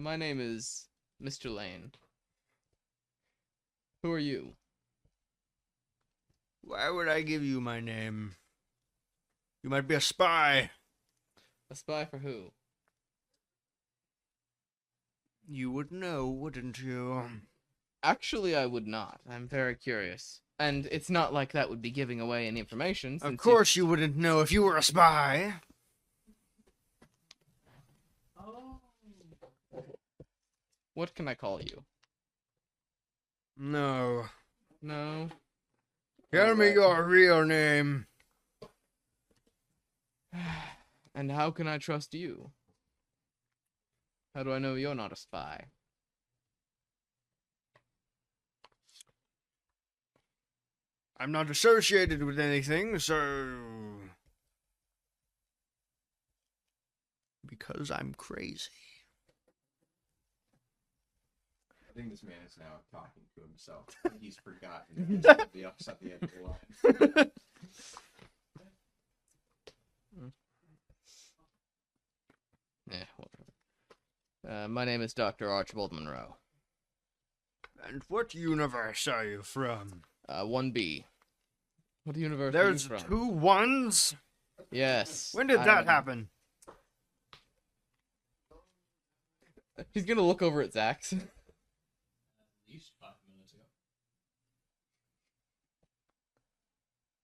My name is Mr. Lane. Who are you? Why would I give you my name? You might be a spy. A spy for who? You would know, wouldn't you? Actually, I would not. I'm very curious. And it's not like that would be giving away any information. Of since course you wouldn't know if you were a spy. What can I call you? No. No. Tell me your real name. And how can I trust you? How do I know you're not a spy? I'm not associated with anything, so... Because I'm crazy. I think this man is now talking to himself. He's forgotten the ups at the end of the line. Yeah, whatever. My name is Dr. Archibald Monroe. And what universe are you from? 1B. What universe There's are you from? 2 ones? Yes. When did that happen? He's gonna look over at Zax. At least 5 minutes ago.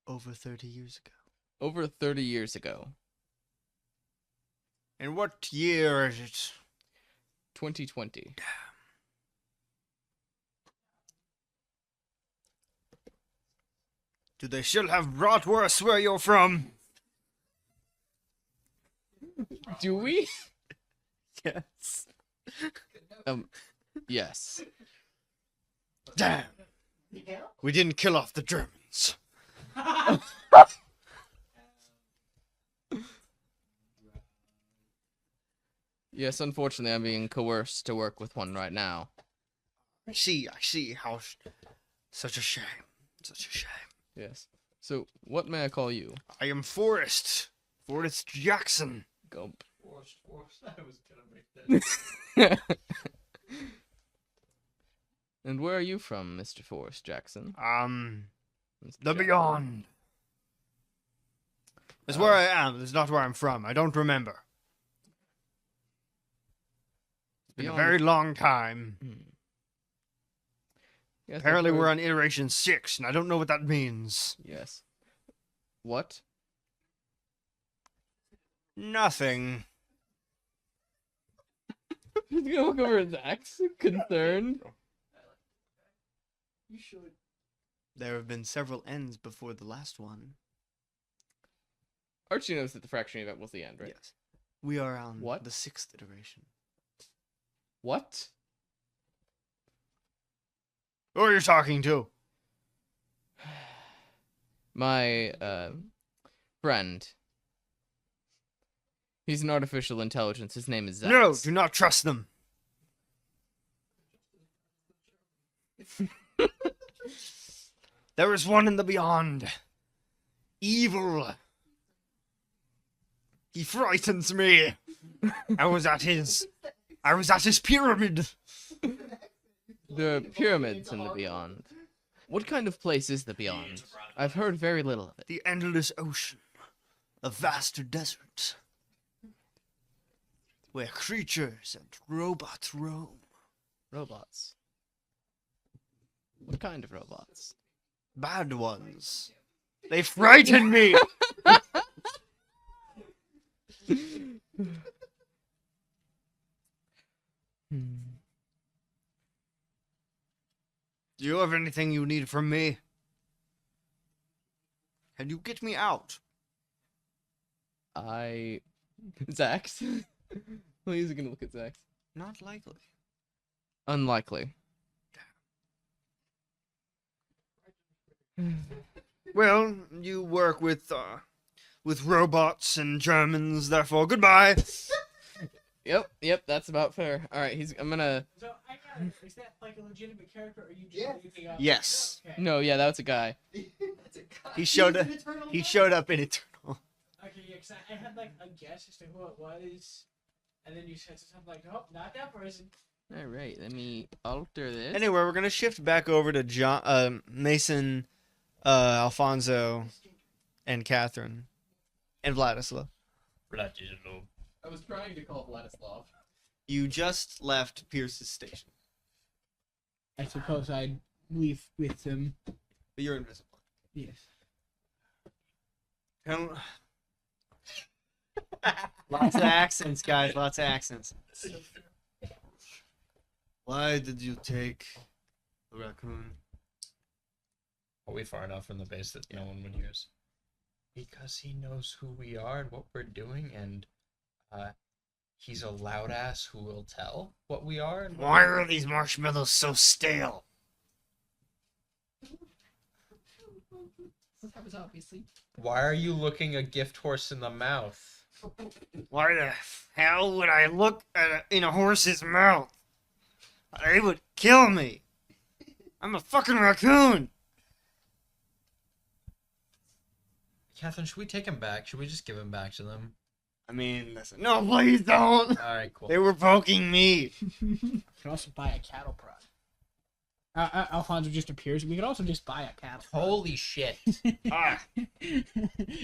Over 30 years ago. Over 30 years ago. And what year is it? 2020. Do they still have bratwurst where you're from? Do we? Yes. Yes. Damn. We didn't kill off the Germans. Yes, unfortunately, I'm being coerced to work with one right now. I see. How... Such a shame. Such a shame. Yes. So, what may I call you? I am Forrest. Forrest Jackson. Gump. Forced. I was gonna make that. And where are you from, Mr. Forrest Jackson? The Jackson. Beyond. That's where I am. That's not where I'm from. I don't remember. It's been a Beyond- very long time. Hmm. Yes, I've Apparently we're heard- on iteration 6, and I don't know what that means. Yes. What? Nothing. He's gonna look over at Zax, concerned. You should. There have been several ends before the last one. Archie knows that the fracturing event was the end, right? Yes. We are on What? the 6th iteration. What? Who are you talking to? My, friend. He's an artificial intelligence. His name is Zax. No, do not trust them. There is one in the Beyond. Evil. He frightens me. I was at his pyramid. There are pyramids in the Beyond. What kind of place is the Beyond? I've heard very little of it. The endless ocean. A vast desert. Where creatures and robots roam. Robots. What kind of robots? Bad ones. They frighten me. Do you have anything you need from me? Can you get me out? Zax? Well, he's gonna look at Zax. Not likely. Unlikely. Well, you work with robots and Germans, therefore goodbye. Yep, that's about fair. Alright, I'm gonna... So I got it. Is that like a legitimate character, or are you just making up? Yes. Okay. No, yeah, that's a guy. He showed up in Eternal. Okay, yeah, 'cause I had like a guess as to who it was, and then you said something like, "Oh, not that person." Alright, let me alter this. Anyway, we're gonna shift back over to Mason Alfonso and Kathryn and Vladislav. I was trying to call Vladislav. You just left Pierce's station, I suppose I'd leave with them. but you're invisible. Yes. Come- Lots of accents, guys. Lots of accents. Why did you take the raccoon? Are we far enough from the base that no one would hear us? Because he knows who we are and what we're doing, and he's a loud ass who will tell what we are. And Why are these marshmallows so stale? That was obviously. Why are you looking a gift horse in the mouth? Why the hell would I look in a horse's mouth? They would kill me. I'm a fucking raccoon. Kathryn, should we take him back? Should we just give him back to them? I mean, listen. No, please don't. All right, cool. They were poking me. You can also buy a cattle prod. Alfonso just appears. We could also just buy a cattle prod. Holy shit! Ah,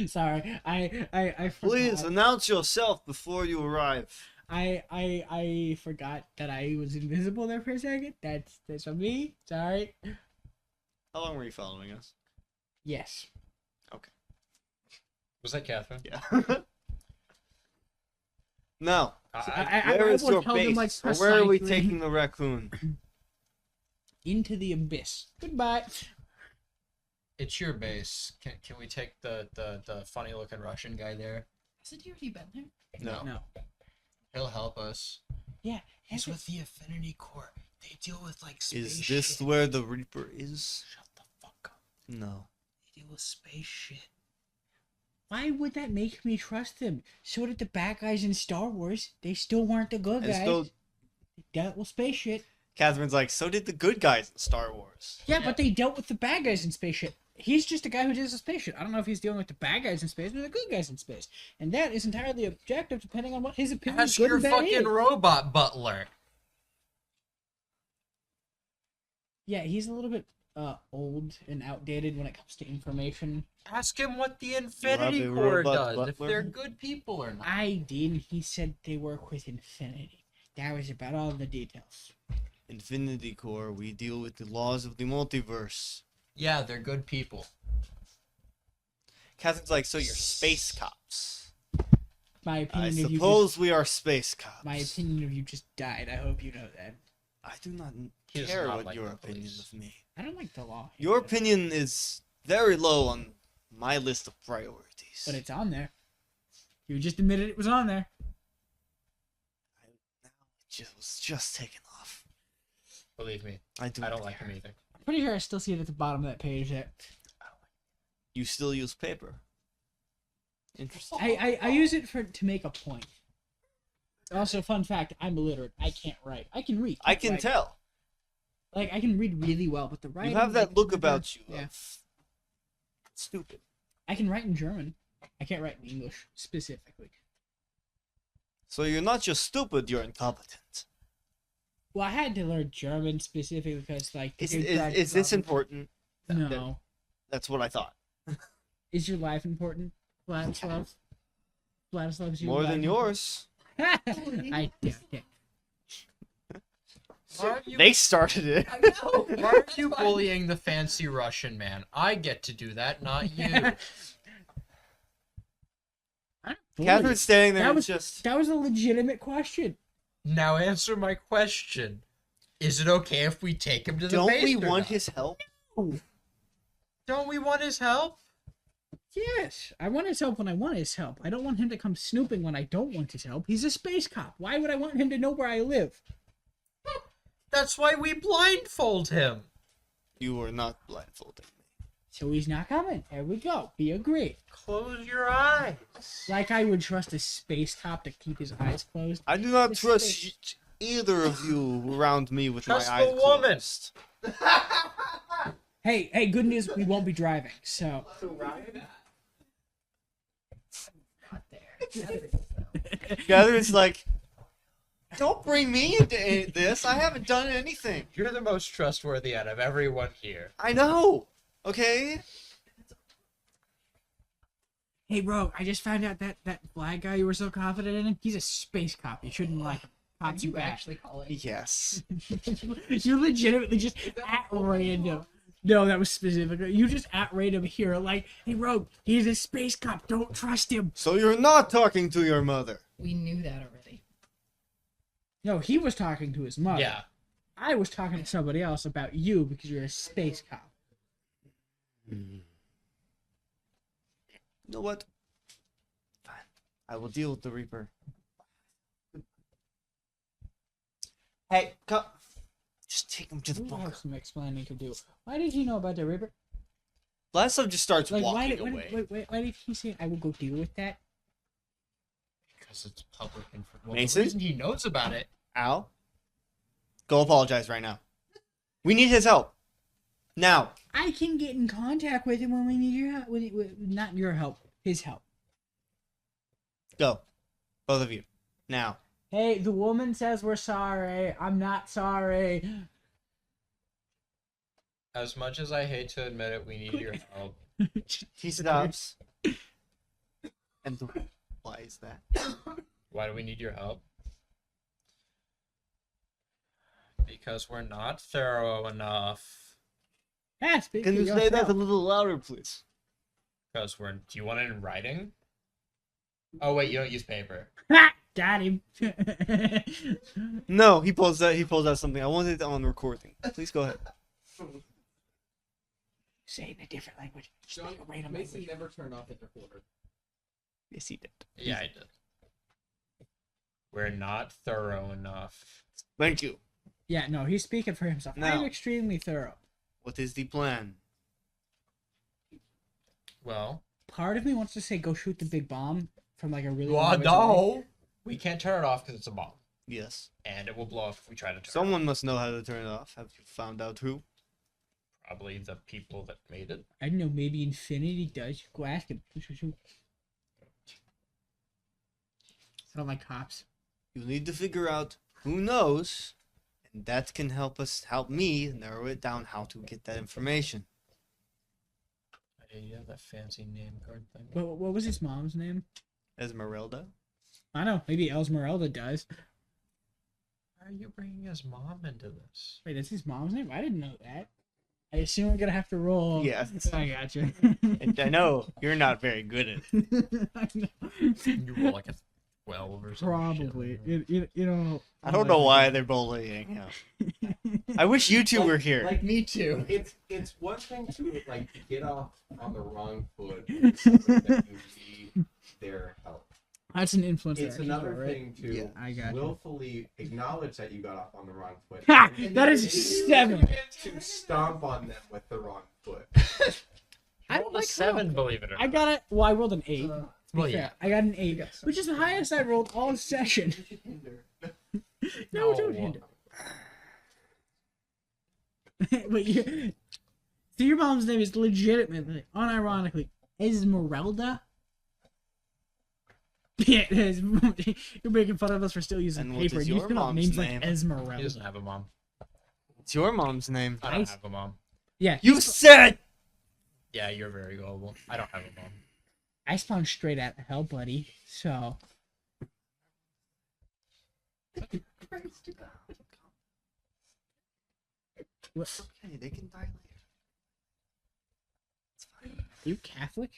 Sorry, I forgot. please announce yourself before you arrive. I forgot that I was invisible there for a second. That's on me. Sorry. How long were you following us? Yes. Was that Kathryn? Yeah. No. Where I is will your tell them, base? like, Or where are we precisely- taking the raccoon? Into the abyss. Goodbye. It's your base. Can we take the funny looking Russian guy there? Hasn't he already been there? No. No. He'll help us. Yeah. He's with the Affinity Corps. They deal with like space Is this shit. where the Reaper is? Shut the fuck up. No. They deal with space shit. Why would that make me trust them? So did the bad guys in Star Wars. They still weren't the good And guys. still, They dealt with space shit. Kathryn's like, so did the good guys in Star Wars. Yeah, but they dealt with the bad guys in space shit. He's just a guy who deals with space shit. I don't know if he's dealing with the bad guys in space or the good guys in space. And that is entirely objective depending on what his opinion Ask is good your and bad fucking is. robot butler. Yeah, he's a little bit old and outdated when it comes to information. Ask him what the Infinity a Corps robot does, if butler? they're good people or not. I did. He said they work with Infinity. That was about all the details. Infinity Corps, we deal with the laws of the multiverse. Yeah, they're good people. Kathryn's like, so you're space cops. My I opinion of you suppose we are space cops. my opinion of you just died. I hope you know that. I do not He does care not what like your the opinion police. of me. I don't like the law. Your opinion is very low on my list of priorities. But it's on there. You just admitted it was on there. It was just taken off. Believe me, I do. I don't not like care. him either. I'm pretty sure I still see it at the bottom of that page. That You still use paper. Interesting. I use it to make a point. Also, fun fact: I'm illiterate. I can't write. I can read. I can Write. tell. Like I can read really well, but the writing. You have that like, look about you. Yeah. Of stupid. I can write in German. I can't write in English specifically. So you're not just stupid, you're incompetent. Well, I had to learn German specifically because, like, Is the good this guys- important? No. That's what I thought. Is your life important, Vladislav? Vladislav's your More life than yours. I doubt it. Why are you, They started it. why are you bullying the fancy Russian man? I get to do that, not you. Kathryn's standing there That and was just. that was a legitimate question. Now answer my question. Is it okay if we take him to the Don't base we or want not? his help? Don't we want his help? Yes, I want his help when I want his help. I don't want him to come snooping when I don't want his help. He's a space cop. Why would I want him to know where I live? That's why we blindfold him. You were not blindfolded. So he's not coming. There we go. We agree. Close your eyes. Like I would trust a space cop to keep his eyes closed. I do not It's trust space. either of you around me with Trust my eyes the woman. closed. Hey, good news, we won't be driving. So Kathryn's like, don't bring me into this. I haven't done anything. You're the most trustworthy out of everyone here. I know. Okay. Hey, Rogue, I just found out that black guy you were so confident in, he's a space cop. You shouldn't like him. Cops you actually call it? Yes. You legitimately just at random. No, that was specific. You just at random here, like, hey, Rogue, he's a space cop. Don't trust him. So you're not talking to your mother. We knew that already. No, he was talking to his mother. Yeah. I was talking to somebody else about you because you're a space cop. You know what? Fine. I will deal with the Reaper. Hey, come. Just take him to the We bunker. have some explaining to do. Why did he know about the river? Blasto just starts Like, walking away. why did he say I will go deal with that? Because it's public information. Well, Mason? the reason he knows about it. Al, go apologize right now. We need his help. Now. I can get in contact with him when we need your help. Not your help, his help. Go. Both of you. Now. Hey, the woman says we're sorry. I'm not sorry. As much as I hate to admit it, we need your help. He stops. And why is that? Why do we need your help? Because we're not thorough enough. Ah, speak Can for you say that a yourself. little louder, please? Because we're. Do you want it in writing? Oh wait, you don't use paper. Ha! Got him. No, he pulls out something. I wanted it on recording. Please go ahead. Say it in a different language. Just John, pick a random Mason language. never turned off his recorder. Yes, he did. Yeah, I did. We're not thorough enough. Thank you. Yeah, no, he's speaking for himself. Now. I'm extremely thorough. What is the plan? Well, Part of me wants to say go shoot the big bomb from like a really well, long ways away. no, we can't turn it off because it's a bomb, Yes. and it will blow up if we try to turn it Someone must know how to turn it off. Have you found out who? off. Probably the people that made it. I don't know, maybe Infinity does. Go ask him. Shoot. I don't like cops. You need to figure out who knows, and that can help me narrow it down how to get that information. Hey, you have that fancy name card thing. What was his mom's name? Esmeralda? I don't know. Maybe Esmeralda does. Why are you bringing his mom into this? Wait, that's his mom's name? I didn't know that. I assume I'm gonna have to roll. Yes. I gotcha. And I know you're not very good at it. I know. You roll like a 12 or something. Probably. You know. I don't know why they're bullying him. I wish you two were here. Like me too. It's one thing to like get off on the wrong foot so that you need their help. That's an influence. It's another thing to Yeah, I got you. willfully acknowledge that you got off on the wrong foot. Ha! And That then is 7. to stomp on them with the wrong foot. I Rolled don't a like 7, believe it or not. I got it. Well, I rolled an 8. To be well, fair. yeah. I got an 8, which is the highest I rolled all session. No, don't No. hinder. But so your mom's name is legitimately, unironically, Esmeralda? Yeah, it is. You're making fun of us for still using And what paper. is You your still have mom's names name? like He Esmeralda. doesn't have a mom. It's your mom's name. I don't Nice. have a mom. Yeah, You said! Yeah, you're very gullible. I don't have a mom. I spawned straight out of hell, buddy. So what? Okay, they can die later. It's fine. Are you Catholic?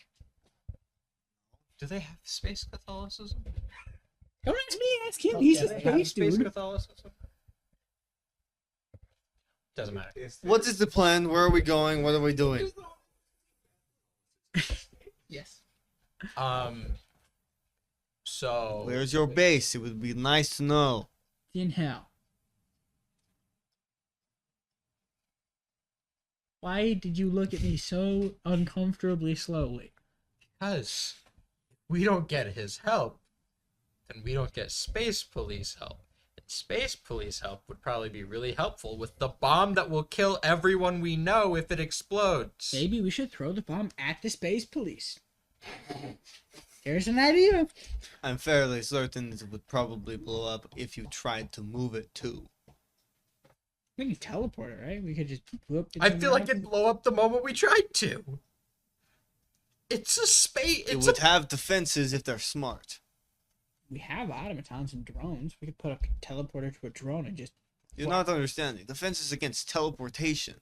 Do they have space Catholicism? Don't ask me. Ask him. He's a space dude. Catholicism? Doesn't matter. What is the plan? Where are we going? What are we doing? Yes. So Where's your base? It would be nice to know. In hell. Why did you look at me so uncomfortably slowly? because we don't get his help, then we don't get Space Police help. And Space Police help would probably be really helpful with the bomb that will kill everyone we know if it explodes. Maybe we should throw the bomb at the space police. There's an idea. I'm fairly certain it would probably blow up if you tried to move it too. We can teleport it, right? We could just whoop. I feel like it'd blow up the moment we tried to. It's a space. It It's would a... have defenses if they're smart. We have automatons and drones. We could put a teleporter to a drone and just. You're not understanding. Defenses against teleportation.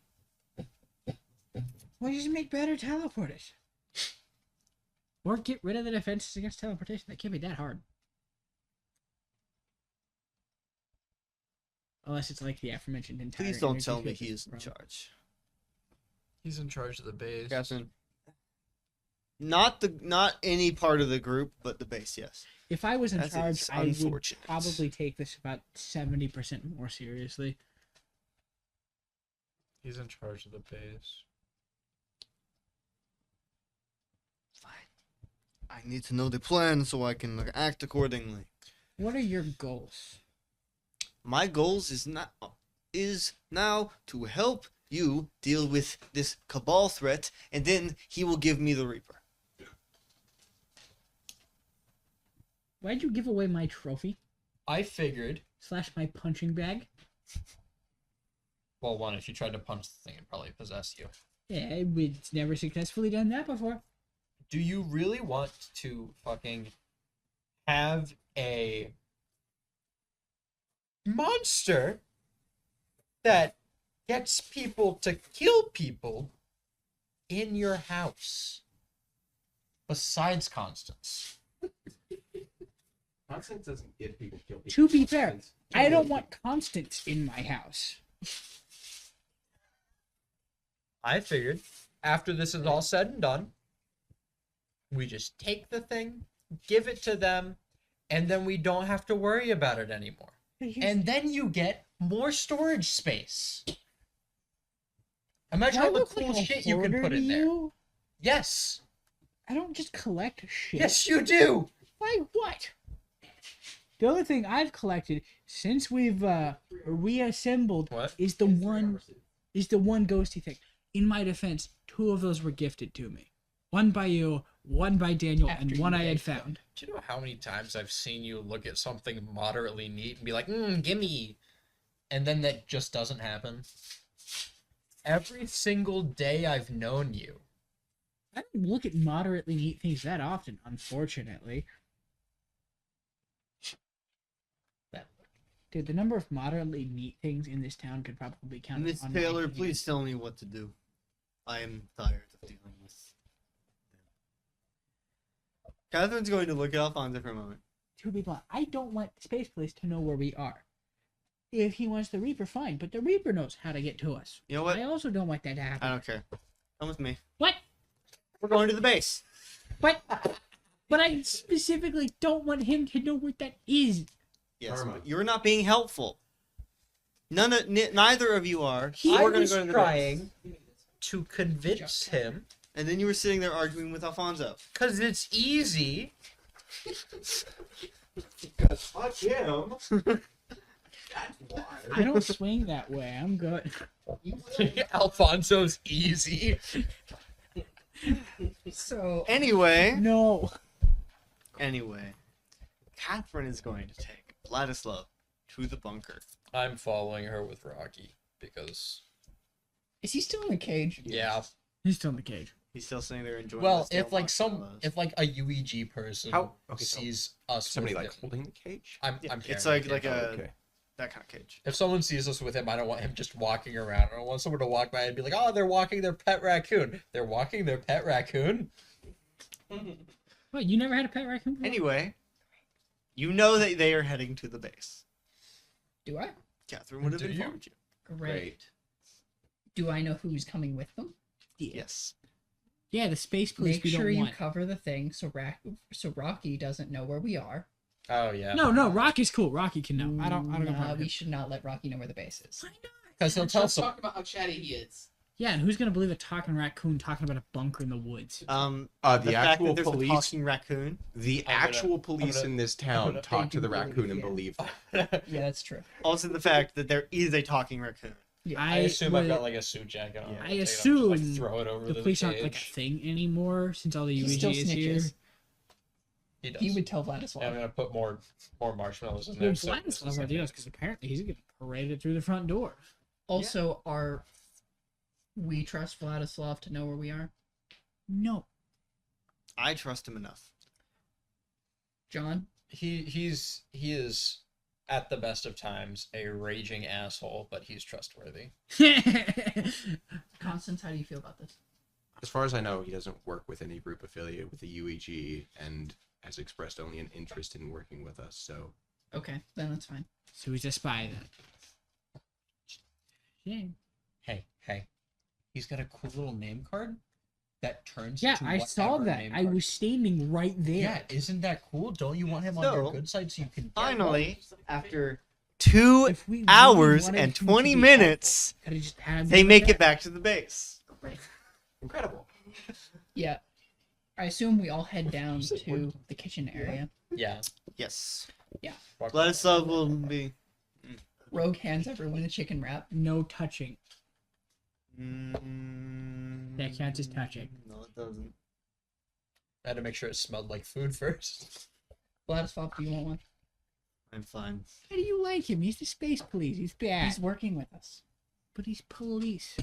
Well, just make better teleporters. Or get rid of the defenses against teleportation. That can't be that hard. Unless it's like the aforementioned entire. Please don't energy tell me field he is in drone. charge. He's in charge of the base. Kathryn. Not any part of the group, but the base, yes. If I was in That charge, is I would unfortunate. probably take this about 70% more seriously. He's in charge of the base. Fine. I need to know the plan so I can act accordingly. What are your goals? My goals is now to help you deal with this cabal threat, and then he will give me the Reaper. Why'd you give away my trophy I figured. / my punching bag? Well, one, if you tried to punch the thing, it'd probably possess you. Yeah, it's never successfully done that before. Do you really want to fucking have a monster that gets people to kill people in your house? Besides Constance. Constance doesn't get people killed. To be fair, I don't want Constance in my house. I figured after this is all said and done, we just take the thing, give it to them, and then we don't have to worry about it anymore. And then you get more storage space. Imagine all the cool shit you can put in there. Yes. I don't just collect shit. Yes, you do. Like what? The other thing I've collected since we've reassembled What? is the one ghosty thing. In my defense, 2 of those were gifted to me. One by you, one by Daniel, After and you one I had baked them. found. Do you know how many times I've seen you look at something moderately neat and be like, gimme. And then that just doesn't happen? Every single day I've known you. I don't look at moderately neat things that often, unfortunately. Dude, the number of moderately neat things in this town could probably count. Miss on my Taylor, hand. please tell me what to do. I am tired of dealing with them. Catherine's going to look at Alfonso for a moment. To be blunt, I don't want Space Police to know where we are. If he wants the Reaper, fine, but the Reaper knows how to get to us. You know what? I also don't want that to happen. I don't care. Come with me. What? We're going to the base. But I specifically don't want him to know what that is. Yes, Karma. but you're not being helpful. Neither of you are. I We're gonna was go to the trying to convince him base. And then you were sitting there arguing with Alfonso. because it's easy. Because fuck him. That's why. I don't swing that way. I'm good. Alfonso's easy. So Anyway, No. Kathryn is going to take Vladislav to the bunker. I'm following her with Rocky because, is he still in the cage? yeah. He's still in the cage. He's still sitting there enjoying. Well, the stale if like marshmallows. if like a UEG person How- okay, so sees us Somebody with like him, holding the cage? I'm Yeah, carrying it's like him. like a Okay. that kind of cage. If someone sees us with him, I don't want him just walking around. I don't want someone to walk by and be like, "Oh, they're walking their pet raccoon." They're walking their pet raccoon. What, you never had a pet raccoon before? Anyway, you know that they are heading to the base. Do I? Kathryn would have Do you? informed you. Great. Do I know who's coming with them? Yes. Yeah, the Space Police Make we sure don't you want. cover the thing so Rocky doesn't know where we are. Oh yeah. No, Rocky's cool. Rocky can know. I don't know. Nah, we should not let Rocky know where the base is. Because he'll tell Just some. talking about how chatty he is. Yeah, and who's gonna believe a talking raccoon talking about a bunker in the woods? The The fact actual that there's police, a talking raccoon. the I'm gonna- actual police gonna- in this town gonna- talk to the They do raccoon and believe, believe yeah. them. Yeah, that's true. Also, the fact that there is a talking raccoon. I assume I've would- got like a suit jacket on. Yeah. I'll I take it off, just, assume like, throw it over the the police aren't like a cage. thing anymore since all the He UEG still is here. snitches. He does. He would tell Yeah, I'm Vladislav. gonna put more marshmallows in Well, there. so Vladislav ideas because apparently he's getting paraded through the front door. Also, are we trust Vladislav to know where we are? No. I trust him enough. John? He is at the best of times a raging asshole, but he's trustworthy. Constance, how do you feel about this? As far as I know, he doesn't work with any group affiliated with the UEG and has expressed only an interest in working with us, so... Okay, then that's fine. So he's a spy then. Yeah. Hey. He's got a cool little name card that turns Yeah, into I saw whatever that. name I card. was standing right there. Yeah, isn't that cool? Don't you want him on So, your good side so you can get Finally, after 2 If we really hours wanted and him to 20 be minutes, helpful, could've just had him they do make that. it back to the base. Incredible. Yeah. I assume we all head down to the kitchen area. one? Yeah. Yes. Walk Vladislav will be... Rogue hands everyone a chicken wrap. No touching. That counts as touching. No, it doesn't. I had to make sure it smelled like food first. Vladislav, do you want one? I'm fine. How do you like him? He's the space police. He's bad. He's working with us. But he's police.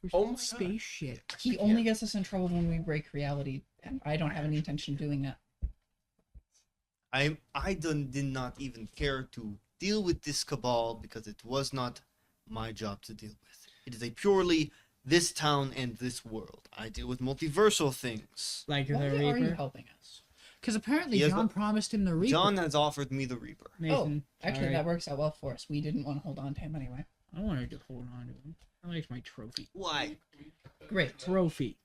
For Oh my God. space shit. He only gets us in trouble when we break reality, and I don't have any intention of doing that. Did not even care to deal with this cabal because it was not my job to deal with. It is a purely this town and this world. I deal with multiversal things. Like Why the are you Reaper. helping us? Because apparently He has John the- promised him the Reaper. John has offered me the Reaper. Mason, Actually, alright. that works out well for us. We didn't want to hold on to him anyway. I wanted to hold on to him. I like my trophy. Why? Great. Trophy.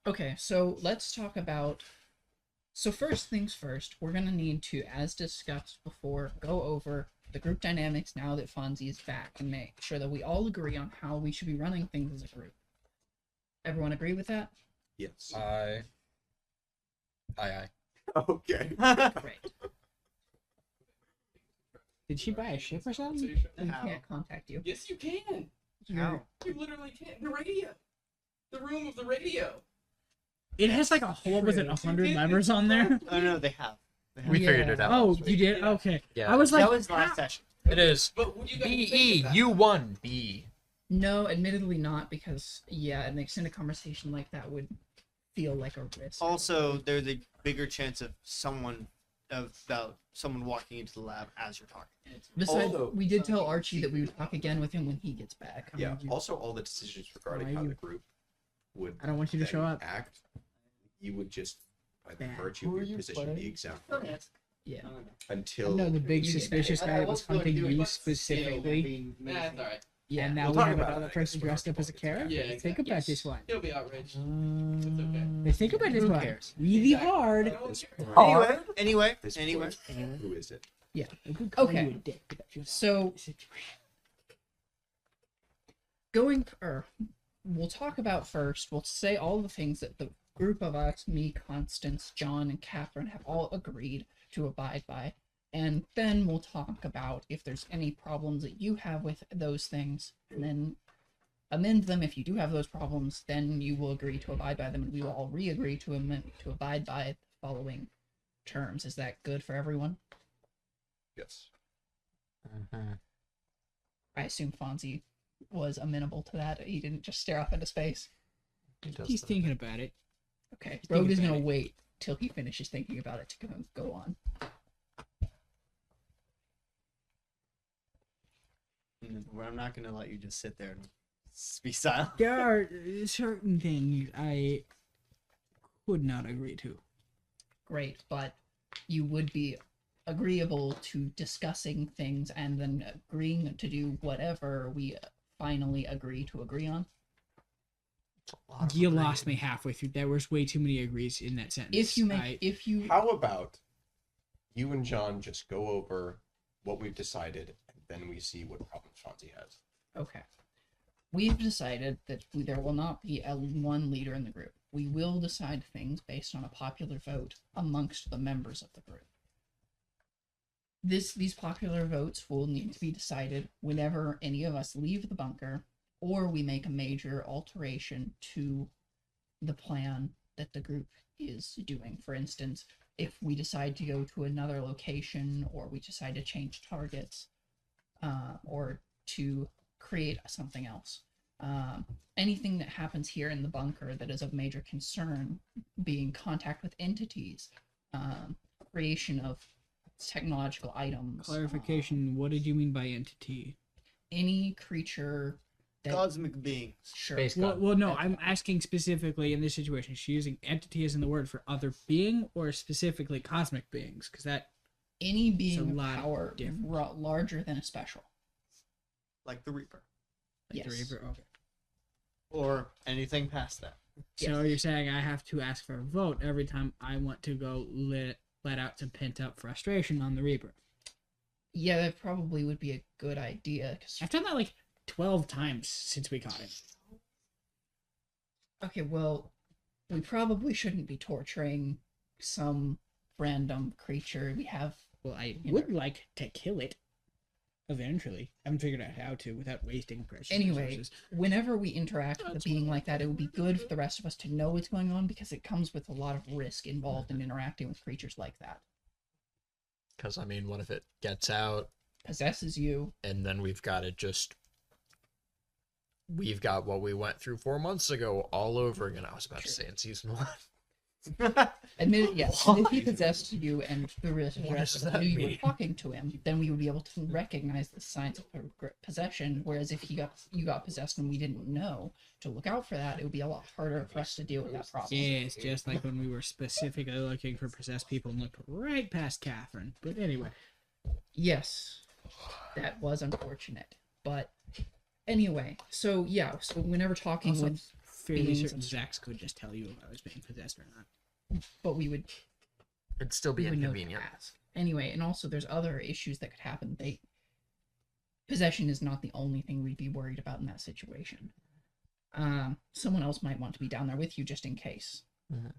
Okay, so let's talk about... So first things first, we're going to need to, as discussed before, go over the group dynamics now that Fonzie is back and make sure that we all agree on how we should be running things as a group. Everyone agree with that? Yes. Aye. Okay. Great. Did she buy a ship or something? We How? can't contact you. Yes, you can. How? You literally can. The radio. The room of the radio. It has like a whole, was it 100 levers on there? Oh no, they have. We figured it out. Oh, last you week. did? Okay. Yeah. I was like, That was last how? session. It is. But what you guys B think E. about You won. B. No, admittedly not, because, yeah, an extended conversation like that would feel like a risk. Also, there's a bigger chance of someone walking into the lab as you're talking. Besides, although- we did tell Archie that we would talk again with him when he gets back. Yeah. Also, all the decisions regarding Why how you- the group would I don't want you to then show up. act, you would just, by the Bad. virtue Who of are your you position, playing? be exempt Yeah. until. No, the big You get suspicious back. guy I was was going hunting to do it, you but specifically. Nah, that's alright. Yeah. And now We'll we talk have about another it, I person guess, when dressed our up as a topic gets carrot. back. Yeah, Think about this one. He'll be outraged. It's okay. Let's think about this Who one. cares? Really Exactly. hard. I don't This care. point- Anyway, this anyway. point, who is it? Yeah. I could call Okay. you a dick, but that's just So- the situation. We'll talk about first, we'll say all the things that the group of us, me, Constance, John, and Kathryn have all agreed to abide by. And then we'll talk about if there's any problems that you have with those things, and then amend them. If you do have those problems, then you will agree to abide by them, and we will all re-agree to abide by the following terms. Is that good for everyone? Yes. I assume Fonzie was amenable to that. He didn't just stare off into space. He's thinking about it. Okay, He's Rogue thinking is about gonna it. wait till he finishes thinking about it to go on. I'm not gonna let you just sit there and be silent. There are certain things I could not agree to. Great, but you would be agreeable to discussing things and then agreeing to do whatever we finally agree on. You lost me halfway through. There was way too many agrees in that sentence. If you make, How about you and John just go over what we've decided, and then we see what problems Fonzie has. okay, we've decided that there will not be one leader in the group. We will decide things based on a popular vote amongst the members of the group. These popular votes will need to be decided whenever any of us leave the bunker or we make a major alteration to the plan that the group is doing. For instance, if we decide to go to another location or we decide to change targets or to create something else. Anything that happens here in the bunker that is of major concern, being contact with entities, creation of technological items. Clarification, what did you mean by entity? Any creature that Cosmic beings. sure. Space Well, god. well, no, I'm asking specifically in this situation. Is she using entity as in the word for other being, or specifically cosmic beings? Because that Any It's a being of lot power different. larger than a special. Like the Reaper. like the Yes. Reaper. Okay. Or anything past that. So Yes. you're saying I have to ask for a vote every time I want to go let out some pent up frustration on the Reaper. Yeah, that probably would be a good idea. Cause, I've done that like 12 times since we caught him. okay, well, we probably shouldn't be torturing some random creature. We have Well, I You would like to kill it eventually. I haven't figured out how to without wasting precious Anyway, resources. whenever we interact with a being like that, it would be good for the rest of us to know what's going on because it comes with a lot of risk involved in interacting with creatures like that. Because I mean, what if it gets out Possesses you. and then we've got what we went through 4 months ago all over again. I was about to say in season 1. Admit it, yes. And if he possessed you and the rest What of does us that knew you were mean? talking to him, then we would be able to recognize the signs of possession. Whereas if you got possessed and we didn't know to look out for that, it would be a lot harder for us to deal with that problem. Yeah, it's just like when we were specifically looking for possessed people and looked right past Kathryn. But anyway, Yes, that was unfortunate. But anyway, so yeah, so whenever talking also with, fairly beings certain and- Zax could just tell you if I was being possessed or not. but we would It'd still be we would know to inconvenient. ask. Anyway, and also there's other issues that could happen. Possession is not the only thing we'd be worried about in that situation. Someone else might want to be down there with you just in case. Mhm.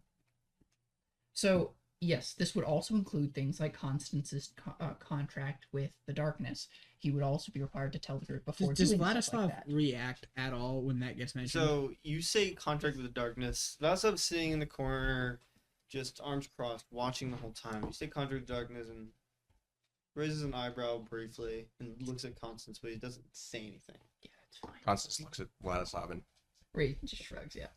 So yes, this would also include things like Constance's contract with the darkness. He would also be required to tell the group before Does doing Vladislav stuff like that. react at all when that gets mentioned? So you say contract with the darkness. Vasov's sitting in the corner, just arms crossed, watching the whole time. You say contract with the darkness and raises an eyebrow briefly and looks at Constance, but he doesn't say anything. Yeah, it's fine. Constance looks at Vladislav and Ray just shrugs, yeah.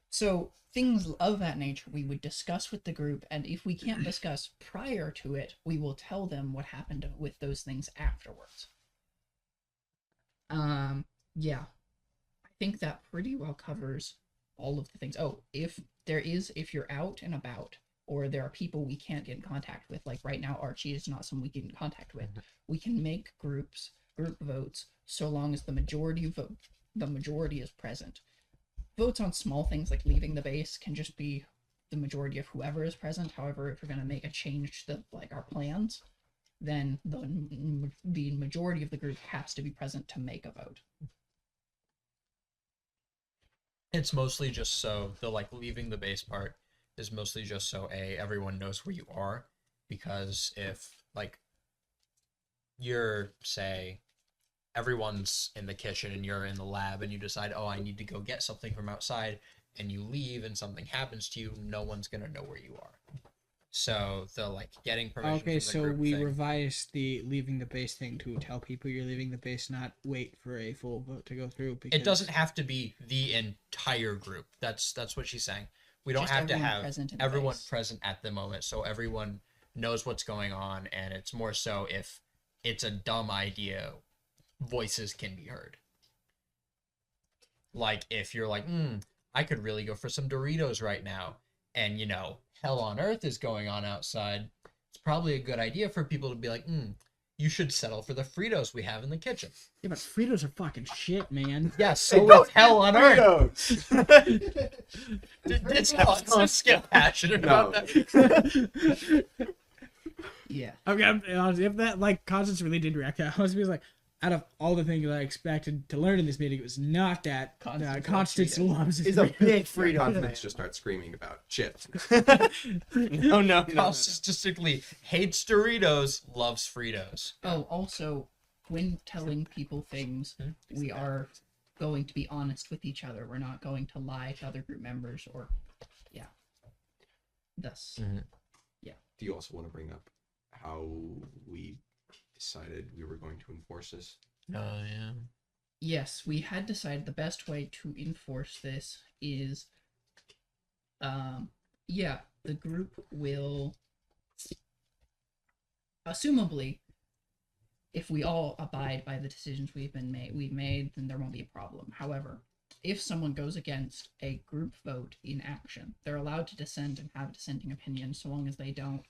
So things of that nature we would discuss with the group, and if we can't discuss prior to it, we will tell them what happened with those things afterwards. Yeah. I think that pretty well covers all of the things. Oh, if you're out and about, or there are people we can't get in contact with, like right now Archie is not someone we get in contact with, we can make group votes so long as the majority is present. Votes on small things like leaving the base can just be the majority of whoever is present. However, if we're going to make a change to like our plans, then the majority of the group has to be present to make a vote. It's mostly just so the like leaving the base part is mostly just so everyone knows where you are, because if like you're say everyone's in the kitchen and you're in the lab and you decide, oh, I need to go get something from outside, and you leave and something happens to you, no one's gonna know where you are. So the like getting permission. Okay, from the so group we thing, revised the leaving the base thing to tell people you're leaving the base, not wait for a full vote to go through. Because it doesn't have to be the entire group. That's what she's saying. We don't Just have to everyone have present in the everyone base. present at the moment, so everyone knows what's going on, and it's more so if it's a dumb idea, voices can be heard. Like if you're like, I could really go for some Doritos right now, and you know, hell on earth is going on outside, it's probably a good idea for people to be like, you should settle for the Fritos we have in the kitchen. Yeah, but Fritos are fucking shit, man. Yeah, so is hell on earth. Fritos! It's Constance get passionate No. about that. Yeah. Okay, honestly, if that like Constance really did react, I was like, out of all the things I expected to learn in this meeting, it was not that Constance loves Is a big Confidence freedom. just starts screaming about shit. No. Constance distinctly hates Doritos, loves Fritos. Oh, also, when telling people things, we are going to be honest with each other. We're not going to lie to other group members or, yeah. Thus, Do you also want to bring up how we decided we were going to enforce this? Oh, yeah. Yes, we had decided the best way to enforce this is, yeah, the group will, assumably, if we all abide by the decisions we've made, then there won't be a problem. However, if someone goes against a group vote in action, they're allowed to dissent and have dissenting opinions so long as they don't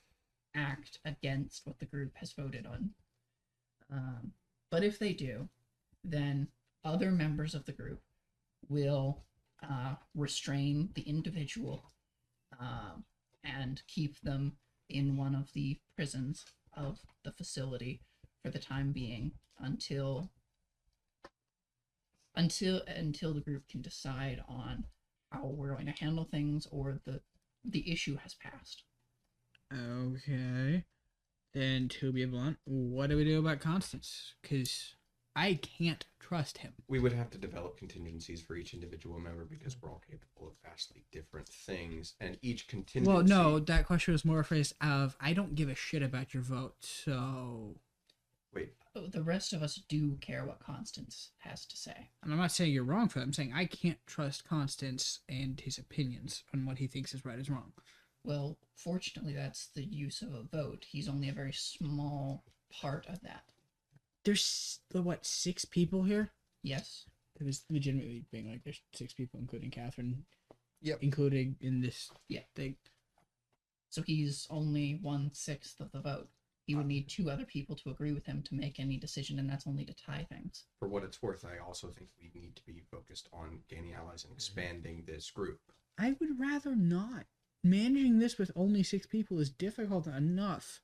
act against what the group has voted on. But if they do, then other members of the group will restrain the individual and keep them in one of the prisons of the facility for the time being until the group can decide on how we're going to handle things or the issue has passed. Okay. Then, to be blunt, what do we do about Constance? Because I can't trust him. We would have to develop contingencies for each individual member because we're all capable of vastly different things, and each contingency. Well, no, that question was more a phrase of, I don't give a shit about your vote, so... Wait. The rest of us do care what Constance has to say. And I'm not saying you're wrong for that. I'm saying I can't trust Constance and his opinions on what he thinks is right is wrong. Well, fortunately, that's the use of a vote. He's only a very small part of that. There's, what, 6 people here? Yes. It was legitimately being like, there's 6 people, including Kathryn. Yep. Including in this thing. So he's only 1/6 of the vote. He would need 2 other people to agree with him to make any decision, and that's only to tie things. For what it's worth, I also think we need to be focused on gaining allies and expanding this group. I would rather not. Managing this with only 6 people is difficult enough.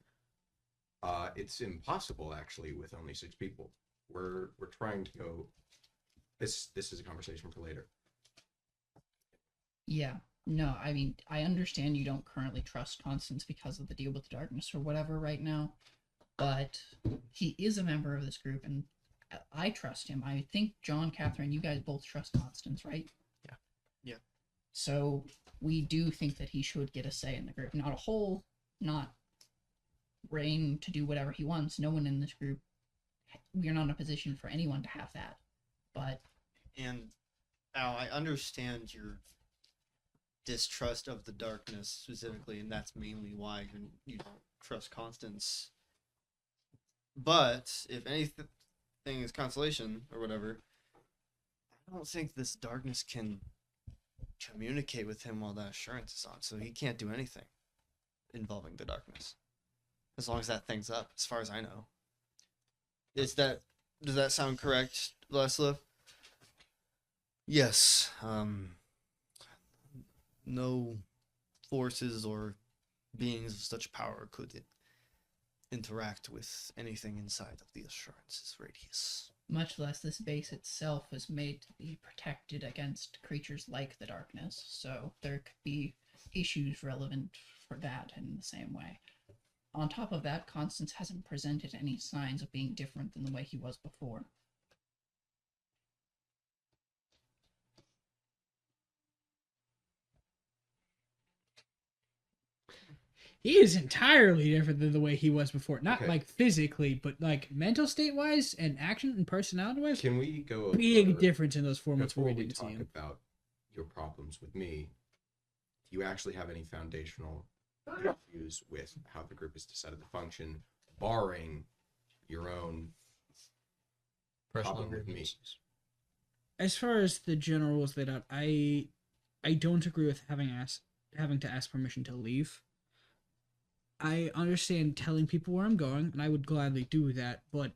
It's impossible actually with only 6 people. We're trying to go. This is a conversation for later. Yeah. No, I mean, I understand you don't currently trust Constance because of the deal with the darkness or whatever right now, but he is a member of this group, and I trust him. I think John, Kathryn, you guys both trust Constance, right? Yeah. Yeah. So we do think that he should get a say in the group. Not a whole, not reign to do whatever he wants. No one in this group, we're not in a position for anyone to have that. But... And, Al, I understand your distrust of the darkness specifically, and that's mainly why you don't trust Constance. But if anything is consolation or whatever, I don't think this darkness can communicate with him while that assurance is on, so he can't do anything involving the darkness as long as that thing's up, as far as I know. Does that sound correct, Leslie? Yes. No forces or beings of such power could interact with anything inside of the assurance's radius. much less this base itself was made to be protected against creatures like the darkness, so there could be issues relevant for that in the same way. On top of that, Constance hasn't presented any signs of being different than the way he was before. He is entirely different than the way he was before. Not Okay. like physically, but like mental state wise and action and personality wise. Can we go Big over, difference in those 4 months before where we we didn't see talk him. about your problems with me? Do you actually have any foundational issues with how the group is decided to function, barring your own Personal problem with me? grievances. As far as the general rules laid out, I don't agree with having to ask permission to leave. I understand telling people where I'm going, and I would gladly do that, but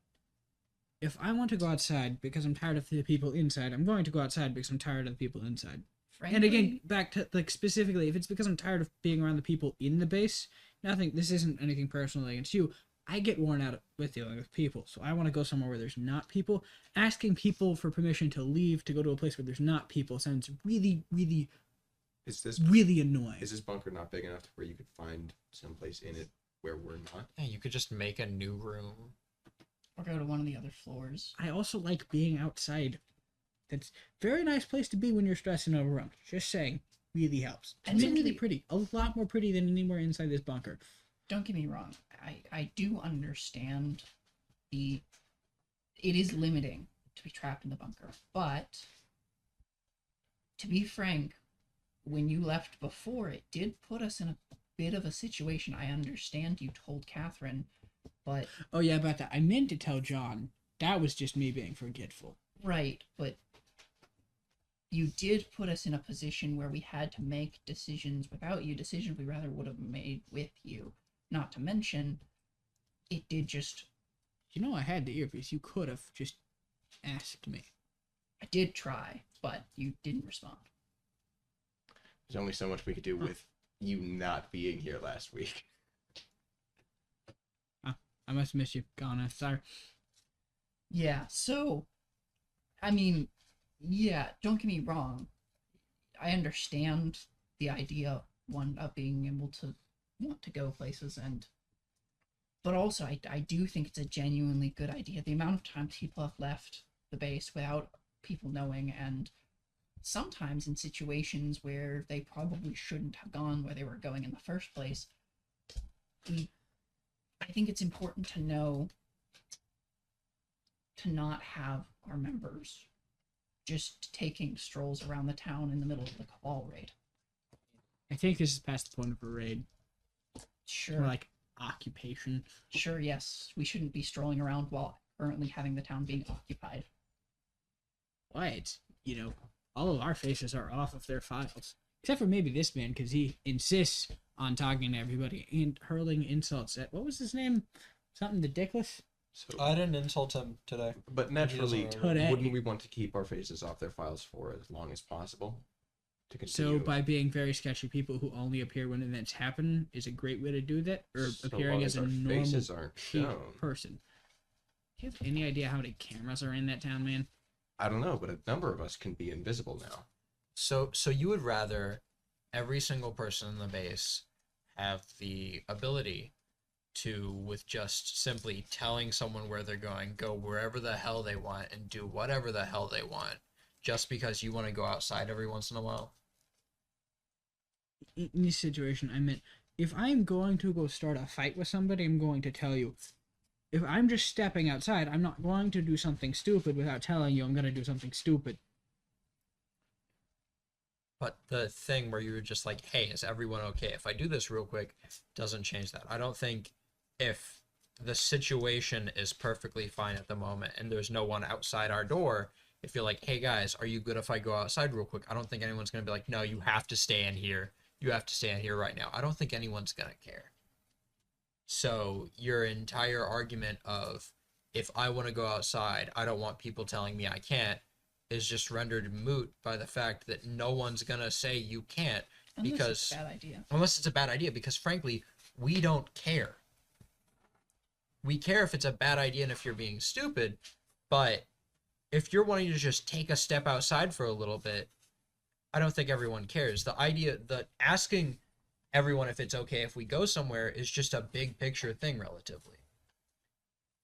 if I want to go outside because I'm tired of the people inside, I'm going to go outside because I'm tired of the people inside. Frankly, And again, back to, like, specifically, if it's because I'm tired of being around the people in the base, this isn't anything personal against you. I get worn out with dealing with people, so I want to go somewhere where there's not people. Asking people for permission to leave to go to a place where there's not people sounds really, really, Is this really annoying. is this bunker not big enough to where you could find someplace in it where we're not? Yeah, you could just make a new room. or go to one of the other floors. I also like being outside. That's a very nice place to be when you're stressed and overwhelmed. Just saying, really helps. And it's really Admittedly- pretty. A lot more pretty than anywhere inside this bunker. Don't get me wrong. I do understand it is limiting to be trapped in the bunker. But to be frank, when you left before, it did put us in a bit of a situation. I understand you told Kathryn, but Oh yeah, about that. I meant to tell John. That was just me being forgetful. right, but you did put us in a position where we had to make decisions without you, decisions we rather would have made with you. Not to mention, it did just... You know, I had the earpiece. You could have just asked me. I did try, but you didn't respond. There's only so much we could do with you not being here last week. I must have missed you. Gone. Sorry. Yeah, so, I mean, yeah, don't get me wrong. I understand the idea, one, of being able to want to go places, but also I do think it's a genuinely good idea. The amount of times people have left the base without people knowing, and sometimes in situations where they probably shouldn't have gone where they were going in the first place. I think it's important to know to not have our members just taking strolls around the town in the middle of the Cabal raid. I think this is past the point of a raid. Sure. More like occupation. Sure, yes. We shouldn't be strolling around while currently having the town being occupied. But, you know, all of our faces are off of their files. Except for maybe this man, because he insists on talking to everybody and hurling insults at, what was his name? Something ridiculous? So, I didn't insult him today. but naturally, Today. wouldn't we want to keep our faces off their files for as long as possible? To So continue. by being very sketchy people who only appear when events happen is a great way to do that, or So appearing long as a our normal faces aren't shown. person. Do you have any idea how many cameras are in that town, man? I don't know, but a number of us can be invisible now. So you would rather every single person in the base have the ability to, with just simply telling someone where they're going, go wherever the hell they want and do whatever the hell they want, just because you want to go outside every once in a while? In this situation, I meant, if I'm going to go start a fight with somebody, I'm going to tell you. If I'm just stepping outside, I'm not going to do something stupid without telling you I'm going to do something stupid. But the thing where you were just like, hey, is everyone okay? If I do this real quick, doesn't change that. I don't think if the situation is perfectly fine at the moment and there's no one outside our door, if you're like, hey guys, are you good if I go outside real quick? I don't think anyone's going to be like, no, you have to stay in here. You have to stay in here right now. I don't think anyone's going to care. So your entire argument of, if I want to go outside, I don't want people telling me I can't, is just rendered moot by the fact that no one's going to say you can't. Unless Because it's a bad idea. unless it's a bad idea, because frankly, we don't care. We care if it's a bad idea and if you're being stupid, but if you're wanting to just take a step outside for a little bit, I don't think everyone cares. The idea that asking everyone if it's okay if we go somewhere is just a big picture thing relatively.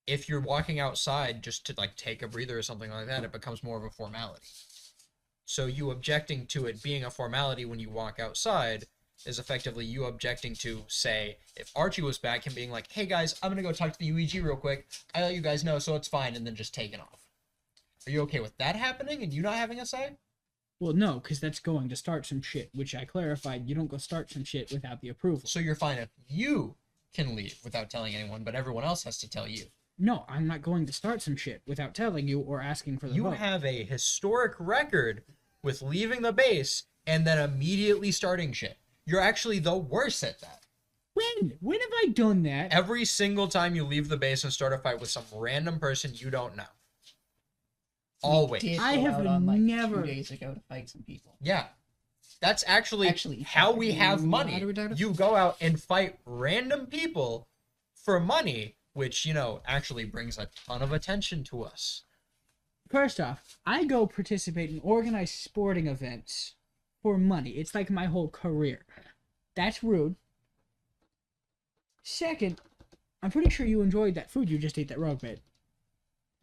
If you're walking outside just to like take a breather or something like that, it becomes more of a formality. So you objecting to it being a formality when you walk outside is effectively you objecting to, say, if Archie was back and being like, hey guys, I'm going to go talk to the UEG real quick. I let you guys know, so it's fine, and then just taking off. Are you okay with that happening and you not having a say? Well, no, because that's going to start some shit, which I clarified. You don't go start some shit without the approval. So you're fine if you can leave without telling anyone, but everyone else has to tell you. No, I'm not going to start some shit without telling you or asking for the You vote. have a historic record with leaving the base and then immediately starting shit. You're actually the worst at that. When? When have I done that? Every single time you leave the base and start a fight with some random person you don't know. Always. We did I go have out on, like, never- 2 days ago to fight some people. Yeah. That's actually how we have money. You go out and fight random people for money, which, you know, actually brings a ton of attention to us. First off, I go participate in organized sporting events for money. It's like my whole career. That's rude. Second, I'm pretty sure you enjoyed that food you just ate that Rogue made.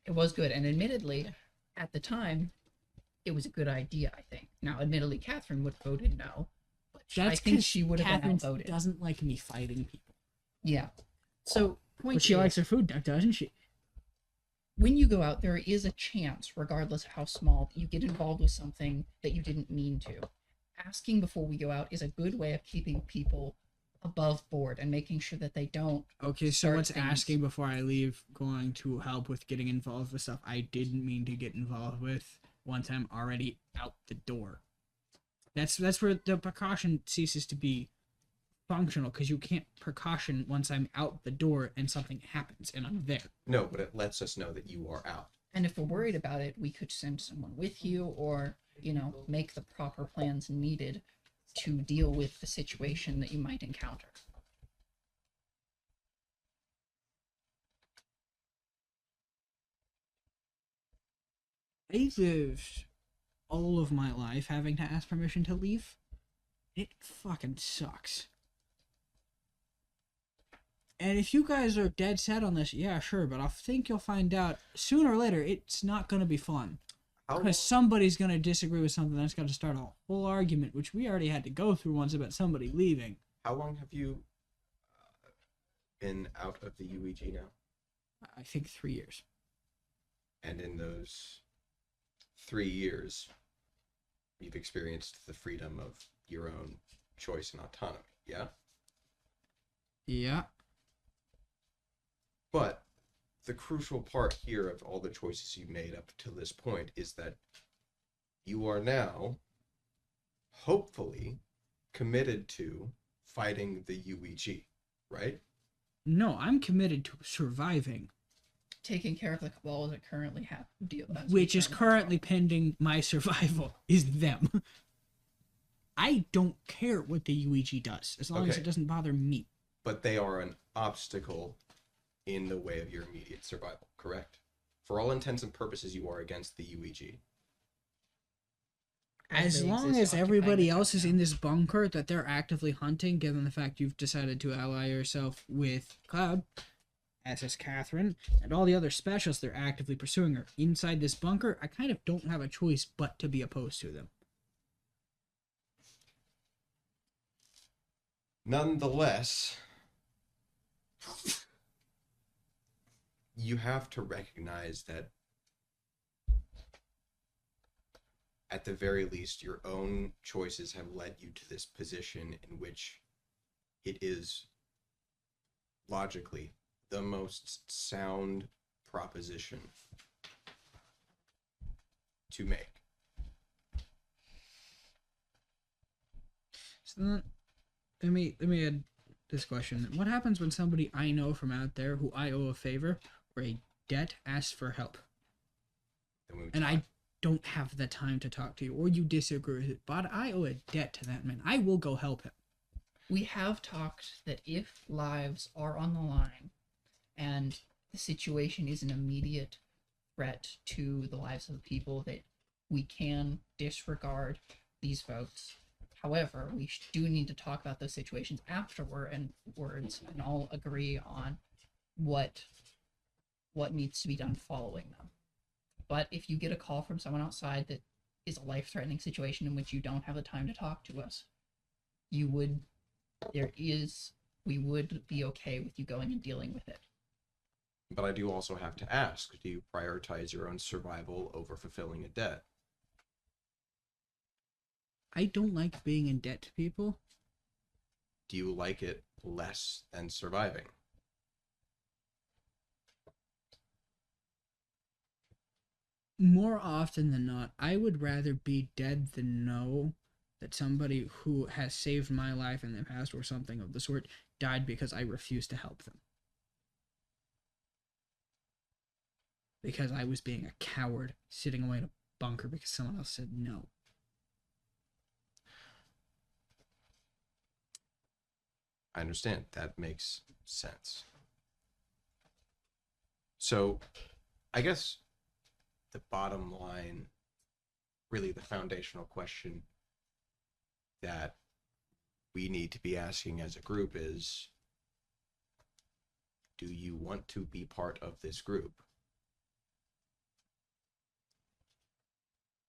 It was good, and admittedly, at the time, it was a good idea, I think. Now, admittedly, Kathryn would have voted no, but I That's think 'cause she would have been Kathryn outvoted. doesn't like me fighting people. Yeah. So, point But she is, likes her food, doesn't she? when you go out, there is a chance, regardless of how small, that you get involved with something that you didn't mean to. Asking before we go out is a good way of keeping people above board and making sure that they don't. Okay, so start what's things. asking before I leave going to help with getting involved with stuff I didn't mean to get involved with once I'm already out the door? That's where the precaution ceases to be functional, because you can't precaution once I'm out the door and something happens and I'm there. No, but it lets us know that you are out. And if we're worried about it, we could send someone with you, or make the proper plans needed to deal with the situation that you might encounter. I lived all of my life having to ask permission to leave. It fucking sucks. And if you guys are dead set on this, yeah, sure, but I think you'll find out sooner or later it's not going to be fun. Because somebody's going to disagree with something that's going to start a whole argument, which we already had to go through once about somebody leaving. How long have you been out of the UEG now? I think 3 years. And in those 3 years, you've experienced the freedom of your own choice and autonomy, yeah? Yeah. But the crucial part here of all the choices you've made up to this point is that you are now, hopefully, committed to fighting the UEG, right? No, I'm committed to surviving. Taking care of the cabal that currently have deal. Which is currently pending my survival, is them. I don't care what the UEG does, as long as Okay. it doesn't bother me. But they are an obstacle in the way of your immediate survival, correct? For all intents and purposes, you are against the UEG. As they long exist as everybody occupying the else is town in now. this bunker that they're actively hunting, given the fact you've decided to ally yourself with Cloud, as is Kathryn, and all the other specials they're actively pursuing are inside this bunker, I kind of don't have a choice but to be opposed to them. Nonetheless, you have to recognize that at the very least, your own choices have led you to this position in which it is logically the most sound proposition to make. So then, let me add this question. What happens when somebody I know from out there who I owe a favor or a debt asks for help? Then we would And talk. I don't have the time to talk to you, or you disagree with it, but I owe a debt to that man. I will go help him. We have talked that if lives are on the line and the situation is an immediate threat to the lives of the people, that we can disregard these votes. However, we do need to talk about those situations afterwards and all agree on what needs to be done following them. But if you get a call from someone outside that is a life-threatening situation in which you don't have the time to talk to us, we would be okay with you going and dealing with it. But I do also have to ask, do you prioritize your own survival over fulfilling a debt? I don't like being in debt to people. Do you like it less than surviving? More often than not, I would rather be dead than know that somebody who has saved my life in the past or something of the sort died because I refused to help them. Because I was being a coward, sitting away in a bunker because someone else said no. I understand. That makes sense. So, I guess the bottom line, really the foundational question that we need to be asking as a group is, do you want to be part of this group?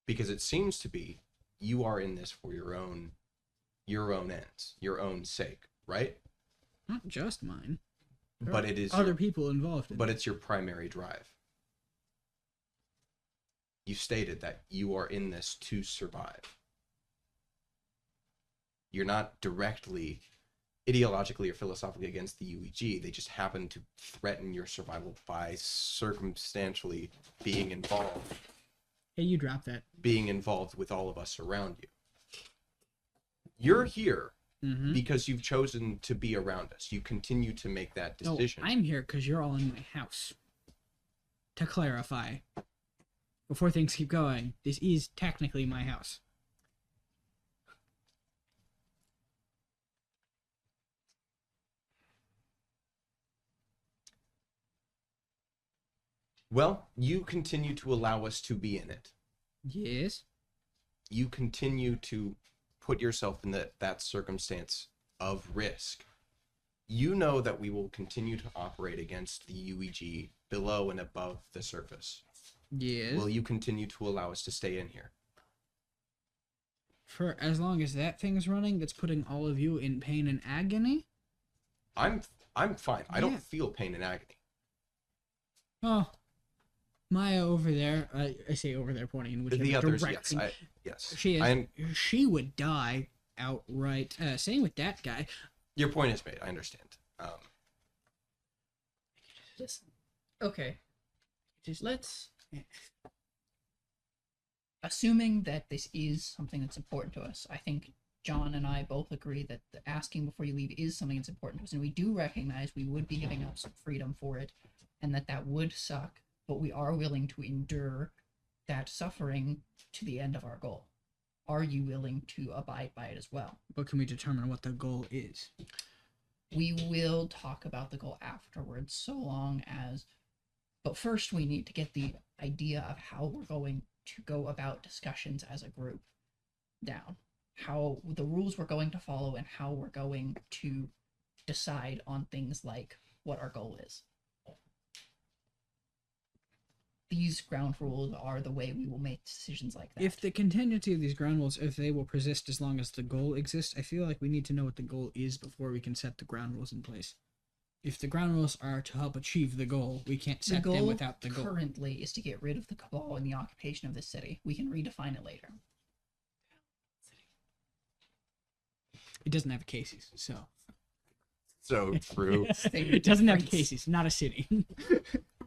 Because it seems to be you are in this for your own ends, your own sake, right? Not just mine. There But are it is other people involved in but it. it's your primary drive. you stated that you are in this to survive. You're not directly, ideologically or philosophically against the UEG. They just happen to threaten your survival by circumstantially being involved you drop that. with all of us around you. You're here Mm-hmm. because you've chosen to be around us. You continue to make that No, decision. I'm here because you're all in my house. To clarify, before things keep going, this is technically my house. Well, you continue to allow us to be in it. Yes. You continue to put yourself in that circumstance of risk. You know that we will continue to operate against the UEG below and above the surface. Yes. Will you continue to allow us to stay in here? For as long as that thing's running, that's putting all of you in pain and agony. I'm fine. I Yeah. don't feel pain and agony. Oh, Maya over there. I say over there, pointing in whichever The others, direction. yes. She is. I'm, She would die outright. Same with that guy. your point is made. I understand. Just okay. Let's assuming that this is something that's important to us. I think John and I both agree that the asking before you leave is something that's important to us, and we do recognize we would be giving up some freedom for it, and that would suck. But we are willing to endure that suffering to the end of our goal. Are you willing to abide by it as well? But can we determine what the goal is? We will talk about the goal afterwards, so long as... But first we need to get the idea of how we're going to go about discussions as a group down. How the rules we're going to follow and how we're going to decide on things like what our goal is. These ground rules are the way we will make decisions like that. If the contingency of these ground rules, if they will persist as long as the goal exists, I feel like we need to know what the goal is before we can set the ground rules in place. If the ground rules are to help achieve the goal, we can't the set them goal without the goal. currently is to get rid of the cabal and the occupation of the city. We can redefine it later. It doesn't have Casey's, so So true. it doesn't have Casey's. Not a city.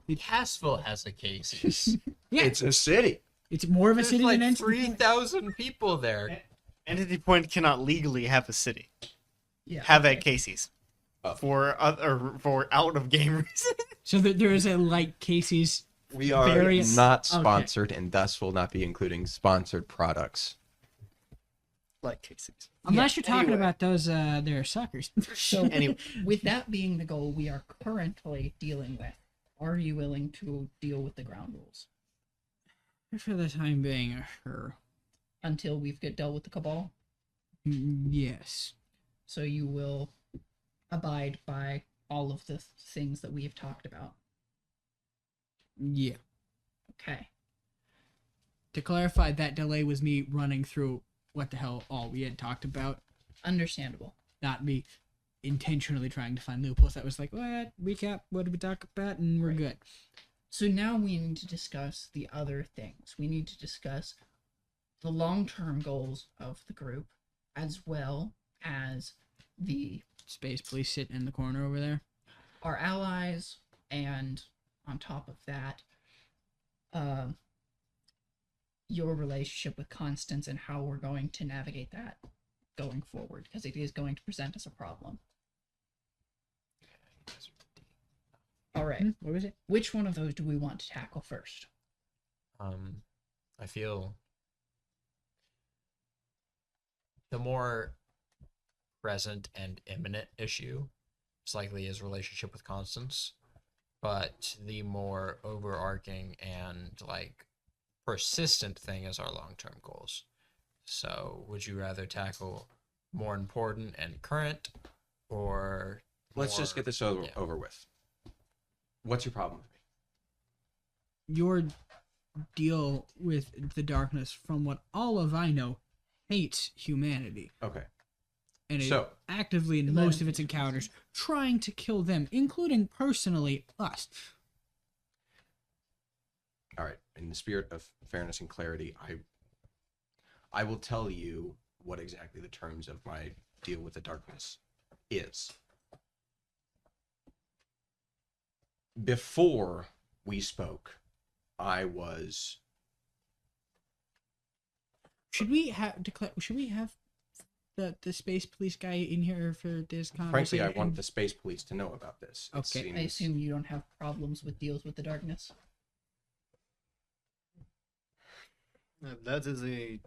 Cassville has a Casey's. Yeah, It's a city. it's more of a There's city like than Entity Point. 3,000 people there. Entity Point cannot legally have a city. Yeah. Have okay. at Casey's. Oh. For out of game reasons. So there is a like Casey's. We are Various- not okay. sponsored and thus will not be including sponsored products. Like Casey's. Unless you're talking anyway. about those, they're suckers. So Anyway. with that being the goal we are currently dealing with, are you willing to deal with the ground rules For the time being, sure. until we've dealt with the cabal? Yes. So you will abide by all of the things that we have talked about. Yeah. Okay. To clarify, that delay was me running through what the hell all we had talked about, Understandable. not me intentionally trying to find loopholes. That was like, what? Recap, what did we talk about? And we're Right. good. So now we need to discuss the other things. We need to discuss the long-term goals of the group, as well as the Space police sitting in the corner over there. our allies, and on top of that, your relationship with Constance and how we're going to navigate that going forward, because it is going to present us a problem. All right. What was it? Which one of those do we want to tackle first? I feel the more present and imminent issue is likely his relationship with Constance, but the more overarching and like persistent thing is our long-term goals. So would you rather tackle more important and current, or Let's just get this over, yeah. over with. What's your problem with me? Your deal with the darkness, from what all of I know, hates humanity. Okay. And it So- actively, in Let most him of its finish. encounters, trying to kill them, including personally us. All right. in the spirit of fairness and clarity, I will tell you what exactly the terms of my deal with the darkness is. Before we spoke, I was... Should we have the space police guy in here for this conversation? Frankly, I want the space police to know about this. It Okay. I assume you don't have problems with deals with the darkness. That is a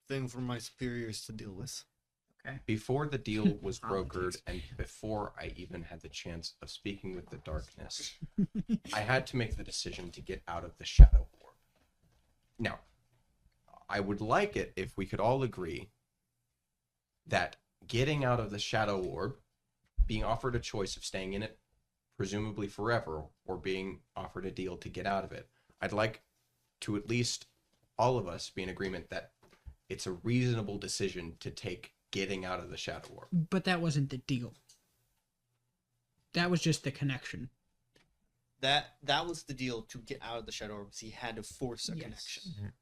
thing for my superiors to deal with. Before the deal was Politics. brokered and before I even had the chance of speaking with the darkness, I had to make the decision to get out of the shadow orb. Now, I would like it if we could all agree that getting out of the shadow orb, being offered a choice of staying in it presumably forever or being offered a deal to get out of it, I'd like to at least all of us be in agreement that it's a reasonable decision to take getting out of the shadow orb. But that wasn't the deal. That was just the connection. That was the deal to get out of the shadow orb. He had to force a connection.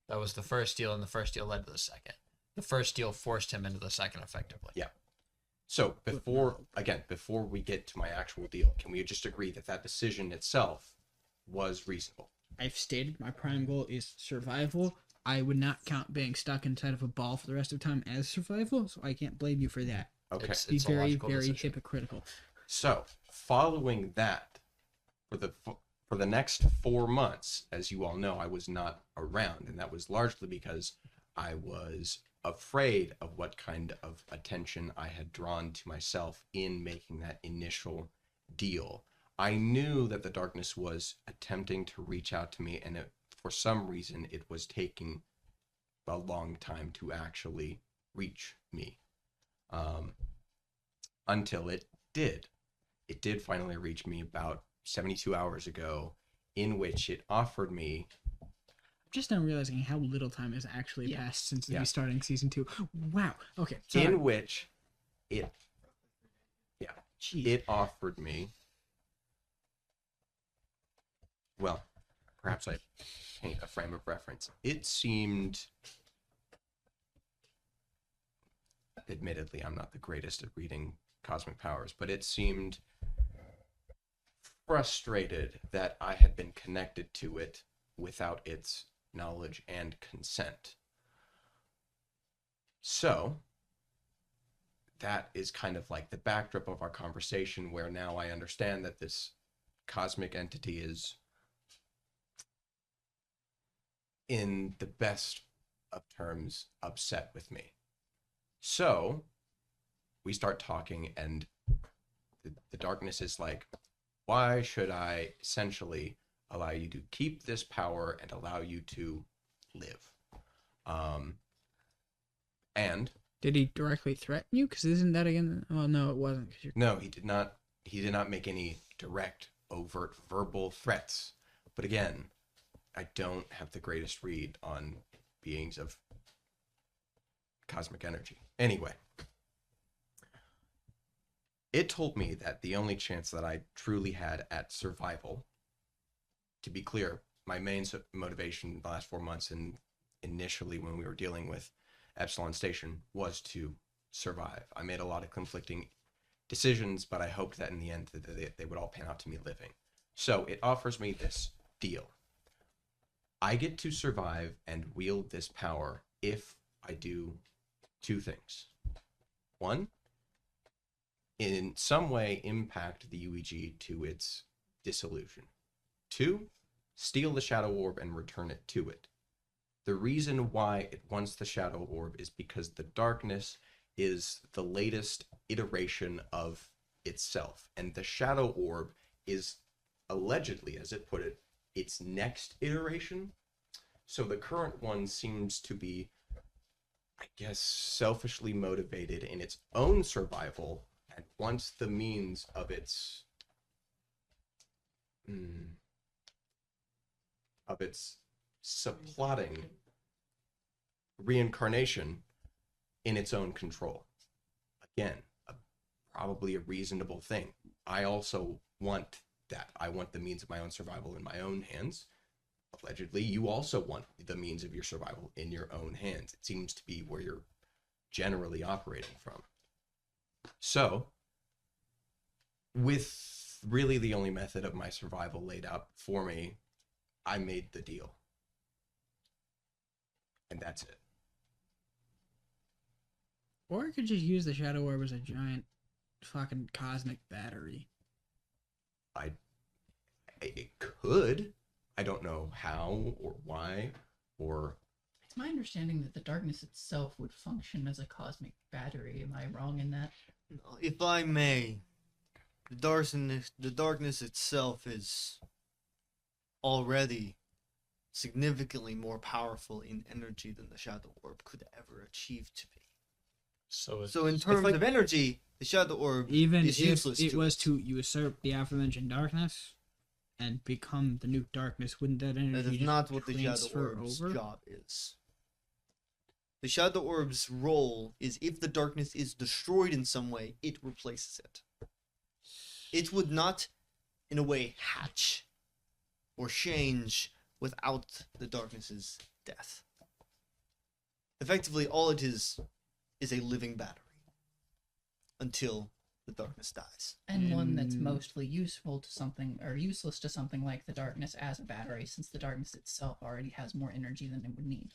That was the first deal, and the first deal led to the second. The first deal forced him into the second, effectively. Yeah. So before we get to my actual deal, can we just agree that that decision itself was reasonable? I've stated my prime goal is survival. I would not count being stuck inside of a ball for the rest of the time as survival, so I can't blame you for that. Okay. Be It's a very, logical very decision. hypocritical. So following that, for the next 4 months, as you all know, I was not around, and that was largely because I was afraid of what kind of attention I had drawn to myself in making that initial deal. I knew that the darkness was attempting to reach out to me, and for some reason it was taking a long time to actually reach me. Until it did. It did finally reach me about 72 hours ago, in which it offered me... I'm just now realizing how little time has actually passed since Yeah. we starting season 2. Wow. Okay. Sorry. in which it Jeez. it offered me, well, perhaps I paint a frame of reference. It seemed, admittedly, I'm not the greatest at reading cosmic powers, but it seemed frustrated that I had been connected to it without its knowledge and consent. So that is kind of like the backdrop of our conversation, where now I understand that this cosmic entity is, in the best of terms, upset with me. So we start talking, and the darkness is like, why should I essentially allow you to keep this power and allow you to live? And Did he directly threaten you? Because isn't that again? Well, no, it wasn't. 'Cause you're... no, he did not. He did not make any direct, overt, verbal threats. But again, I don't have the greatest read on beings of cosmic energy. Anyway, it told me that the only chance that I truly had at survival, to be clear, my main motivation the last 4 months and initially when we were dealing with Epsilon Station was to survive. I made a lot of conflicting decisions, but I hoped that in the end that they would all pan out to me living. So it offers me this deal. I get to survive and wield this power if I do 2 things. 1, in some way impact the UEG to its dissolution. 2, steal the shadow orb and return it to it. The reason why it wants the shadow orb is because the darkness is the latest iteration of itself, and the shadow orb is allegedly, as it put it, its next iteration. So the current one seems to be, I guess, selfishly motivated in its own survival and wants the means of its subplotting reincarnation in its own control. Again, probably a reasonable thing. I also want that. I want the means of my own survival in my own hands. allegedly you also want the means of your survival in your own hands. It seems to be where you're generally operating from. So, with really the only method of my survival laid out for me, I made the deal. And that's it. Or I could just use the Shadow Orb as a giant fucking cosmic battery. It could. I don't know how or why or... It's my understanding that the darkness itself would function as a cosmic battery. Am I wrong in that? If I may, the darkness itself is already significantly more powerful in energy than the Shadow Orb could ever achieve to be. So it's, So in terms of energy, the Shadow Orb Even is if useless it to was it. to usurp the aforementioned darkness and become the new darkness, wouldn't that energy That is just not what the Shadow transfer Orb's over? job is. The Shadow Orb's role is if the darkness is destroyed in some way, it replaces it. It would not, in a way, hatch or change without the darkness's death. Effectively, all it is a living battery until the darkness dies. And one that's mostly useful to something, or useless to something like the darkness as a battery, since the darkness itself already has more energy than it would need.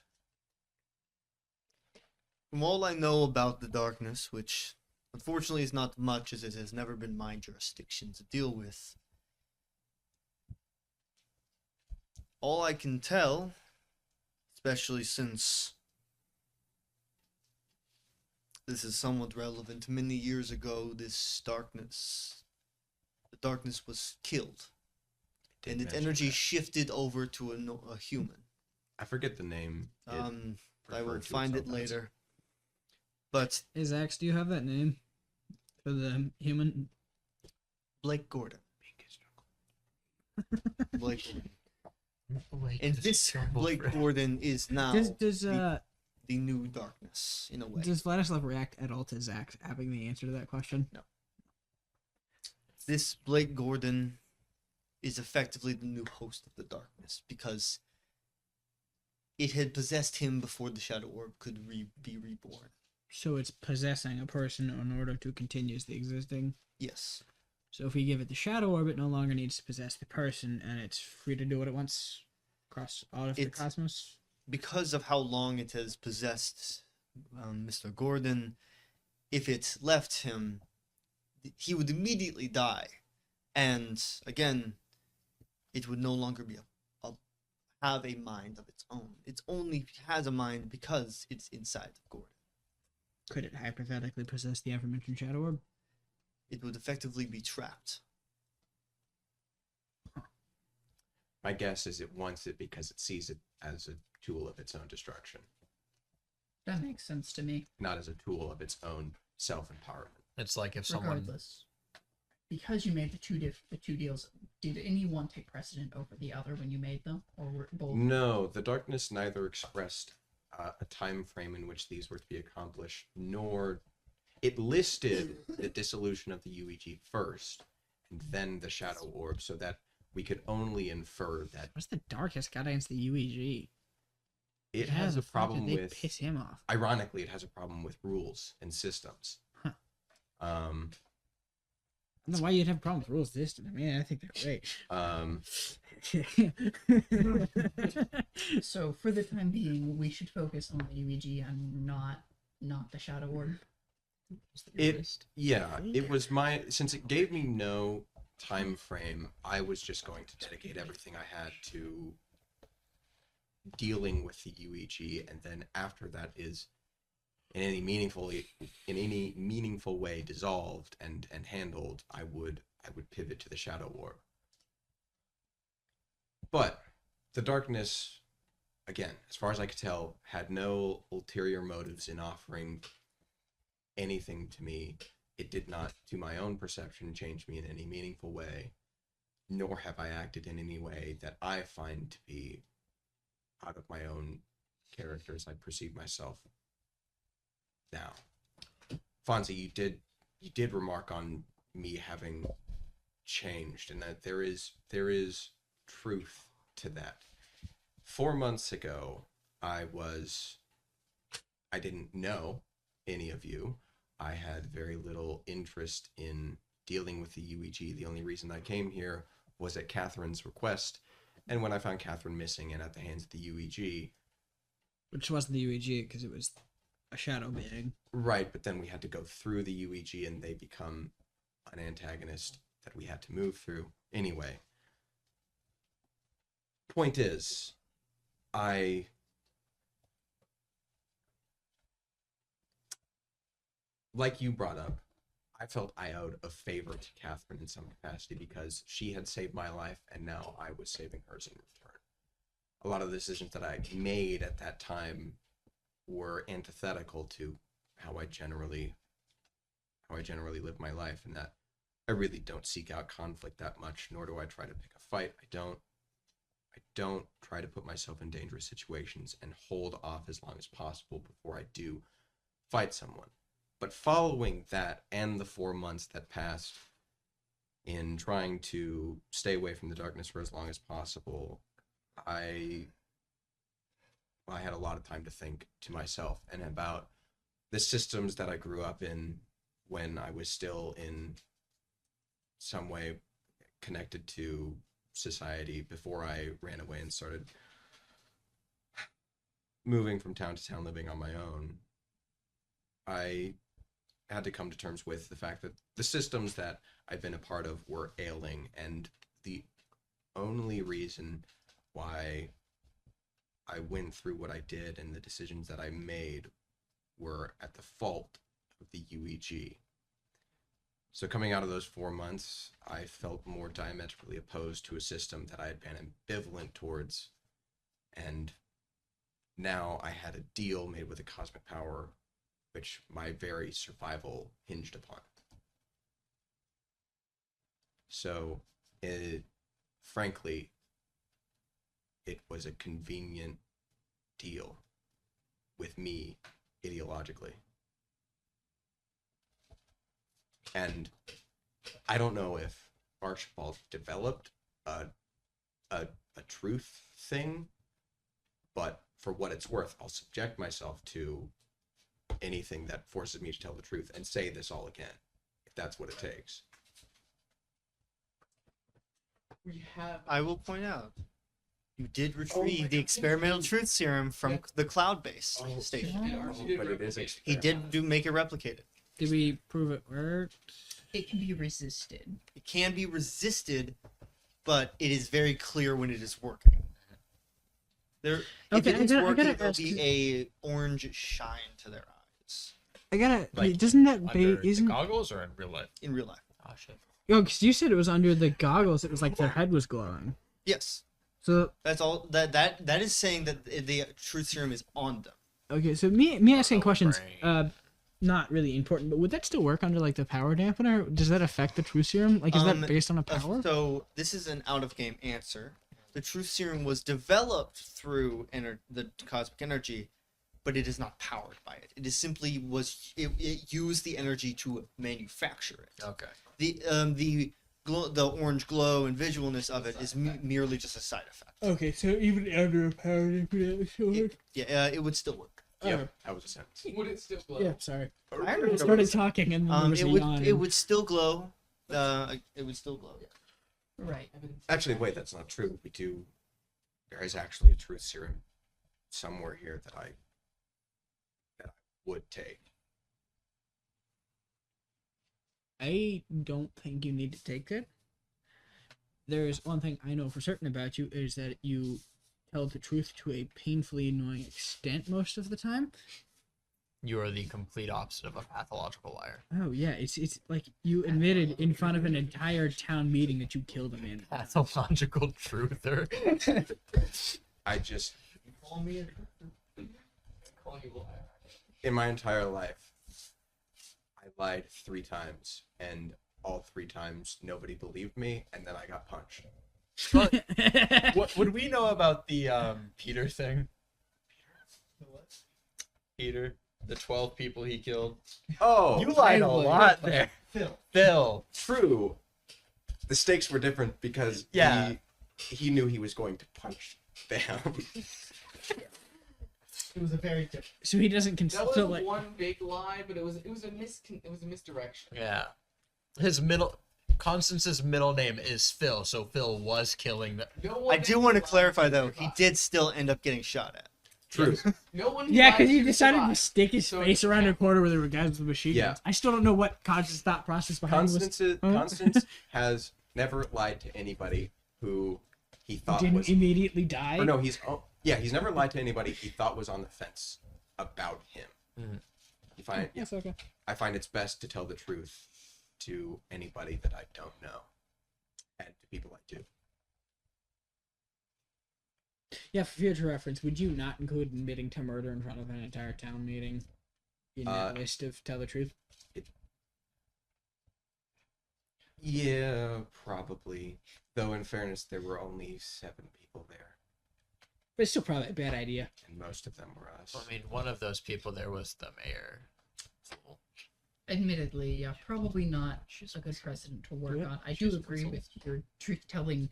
From all I know about the darkness, which unfortunately is not much as it has never been my jurisdiction to deal with, all I can tell, especially since this is somewhat relevant, many years ago the darkness was killed, Did and its mention energy that. shifted over to a human. I forget the name. it I will referred to find it itself as. later. But Hey, Zax, do you have that name for the human? Blake Gordon. Blake Gordon. And this Blake Gordon is now Does the new darkness, in a way. does Vladislav react at all to Zax having the answer to that question? No. This Blake Gordon is effectively the new host of the darkness because it had possessed him before the Shadow Orb could be reborn. So it's possessing a person in order to continue the existing. Yes. So if we give it the Shadow Orb, it no longer needs to possess the person, and it's free to do what it wants across all of the It's- cosmos. Because of how long it has possessed Mr. Gordon, if it left him, he would immediately die. And again, it would no longer be have a mind of its own. It only has a mind because it's inside of Gordon. Could it hypothetically possess the aforementioned Shadow Orb? It would effectively be trapped. My guess is it wants it because it sees it as a tool of its own destruction, That makes sense to me. not as a tool of its own self-empowerment. It's like if someone Regardless, because you made the two deals, did any one take precedent over the other when you made them, or were both? No, the darkness neither expressed a time frame in which these were to be accomplished, nor it listed the dissolution of the UEG first, and then the Shadow Orb, so that we could only infer that What's the darkest got against the UEG? it How has the a fuck problem did they with. piss him off. Ironically, it has a problem with rules and systems. Huh. Um, I don't know why you'd have a problem with rules this time. I mean, I think they're great. um, So for the time being, we should focus on the UEG and not the Shadow Orb. it was my, since it gave me no time frame, I was just going to dedicate everything I had to dealing with the UEG, and then after that is in any meaningful way dissolved and handled, I would pivot to the Shadow Orb. But the darkness, again, as far as I could tell, had no ulterior motives in offering anything to me. It did not, to my own perception, change me in any meaningful way, nor have I acted in any way that I find to be out of my own character as I perceive myself now. Fonzie, you did remark on me having changed, and that there is truth to that. 4 months ago, I didn't know any of you. I had very little interest in dealing with the UEG. The only reason I came here was at Kathryn's request. And when I found Kathryn missing and at the hands of the UEG. Which wasn't the UEG because it was a shadow being. Right, but then we had to go through the UEG and they become an antagonist that we had to move through. Anyway. Point is, like you brought up, I felt I owed a favor to Kathryn in some capacity because she had saved my life and now I was saving hers in return. A lot of the decisions that I made at that time were antithetical to how I generally live my life, and that I really don't seek out conflict that much, nor do I try to pick a fight. I don't try to put myself in dangerous situations and hold off as long as possible before I do fight someone. But following that and the 4 months that passed in trying to stay away from the darkness for as long as possible, I had a lot of time to think to myself and about the systems that I grew up in when I was still in some way connected to society before I ran away and started moving from town to town, living on my own. I had to come to terms with the fact that the systems that I've been a part of were ailing, and the only reason why I went through what I did and the decisions that I made were at the fault of the UEG. So coming out of those 4 months, I felt more diametrically opposed to a system that I had been ambivalent towards, and now I had a deal made with a cosmic power which my very survival hinged upon. So, frankly, it was a convenient deal with me ideologically. And I don't know if Archibald developed a truth thing, but for what it's worth, I'll subject myself to anything that forces me to tell the truth and say this all again, if that's what it takes. I will point out, you did retrieve the experimental truth serum from the cloud-based station. But it is He did make it replicated. Did we prove it worked? It can be resisted. It can be resisted, but it is very clear when it is working. If Okay, it is I gotta working, there'll ask be a orange shine to their eyes I gotta. Like, doesn't that Under the isn't? goggles or in real life? in real life. Oh shit. Yo, because you said it was under the goggles. It was like their head was glowing. Yes, So that's all. That is saying that the truth serum is on them. okay, so me asking questions, not really important, but would that still work under like the power dampener? Does that affect the truth serum? Like, is that based on a power? So this is an out-of-game answer. The truth serum was developed through the cosmic energy, but it is not powered by it. It is simply it used the energy to manufacture it. Okay. The orange glow and visualness of it is merely just a side effect. Okay, so even under a power dampener, it would still work. Yeah, it would still work. Yep, that was a sentence. Would it still glow? Yeah, sorry. I I started talking and then there was a yawn. it would still glow. It would still glow. Right. Actually, wait, that's not true. There is actually a truth serum somewhere here that I would take. I don't think you need to take it. There's one thing I know for certain about you is that you tell the truth to a painfully annoying extent most of the time. You are the complete opposite of a pathological liar. Oh yeah, it's like you admitted in front of an entire town meeting that you killed a man. Pathological truther. I just, Call me a call you a liar. in my entire life, I lied 3 times, and all 3 times nobody believed me, and then I got punched. What would we know about the Peter thing? Peter, the 12 people he killed. Oh, You lied a lot there. Phil. true. The stakes were different because Yeah. he knew he was going to punch Bam. It was a very different. So he doesn't That consider wasn't like one big lie, but it was a misdirection. Yeah. Constance's middle name is Phil, so Phil was killing the. No one I do want to lied clarify to though, survive. he did still end up getting shot at. True. No one. yeah, lied because he to decided to survive. stick his So face it around a can't- corner where there were guys with machine Yeah. guns. I still don't know what Constance's thought process behind it was. Constance has never lied to anybody who he thought Didn't was. immediately die. Or no, he's never lied to anybody he thought was on the fence about him. Mhm. That's okay. I find it's best to tell the truth to anybody that I don't know, and to people I do. Yeah, for future reference, would you not include admitting to murder in front of an entire town meeting in that list of tell the truth? Yeah, probably. Though in fairness, there were only 7 people there, But it's still probably a bad idea. and most of them were us. I mean, one of those people there was the mayor. Fool. Admittedly, yeah, probably not a good precedent to work on. I do agree with your truth-telling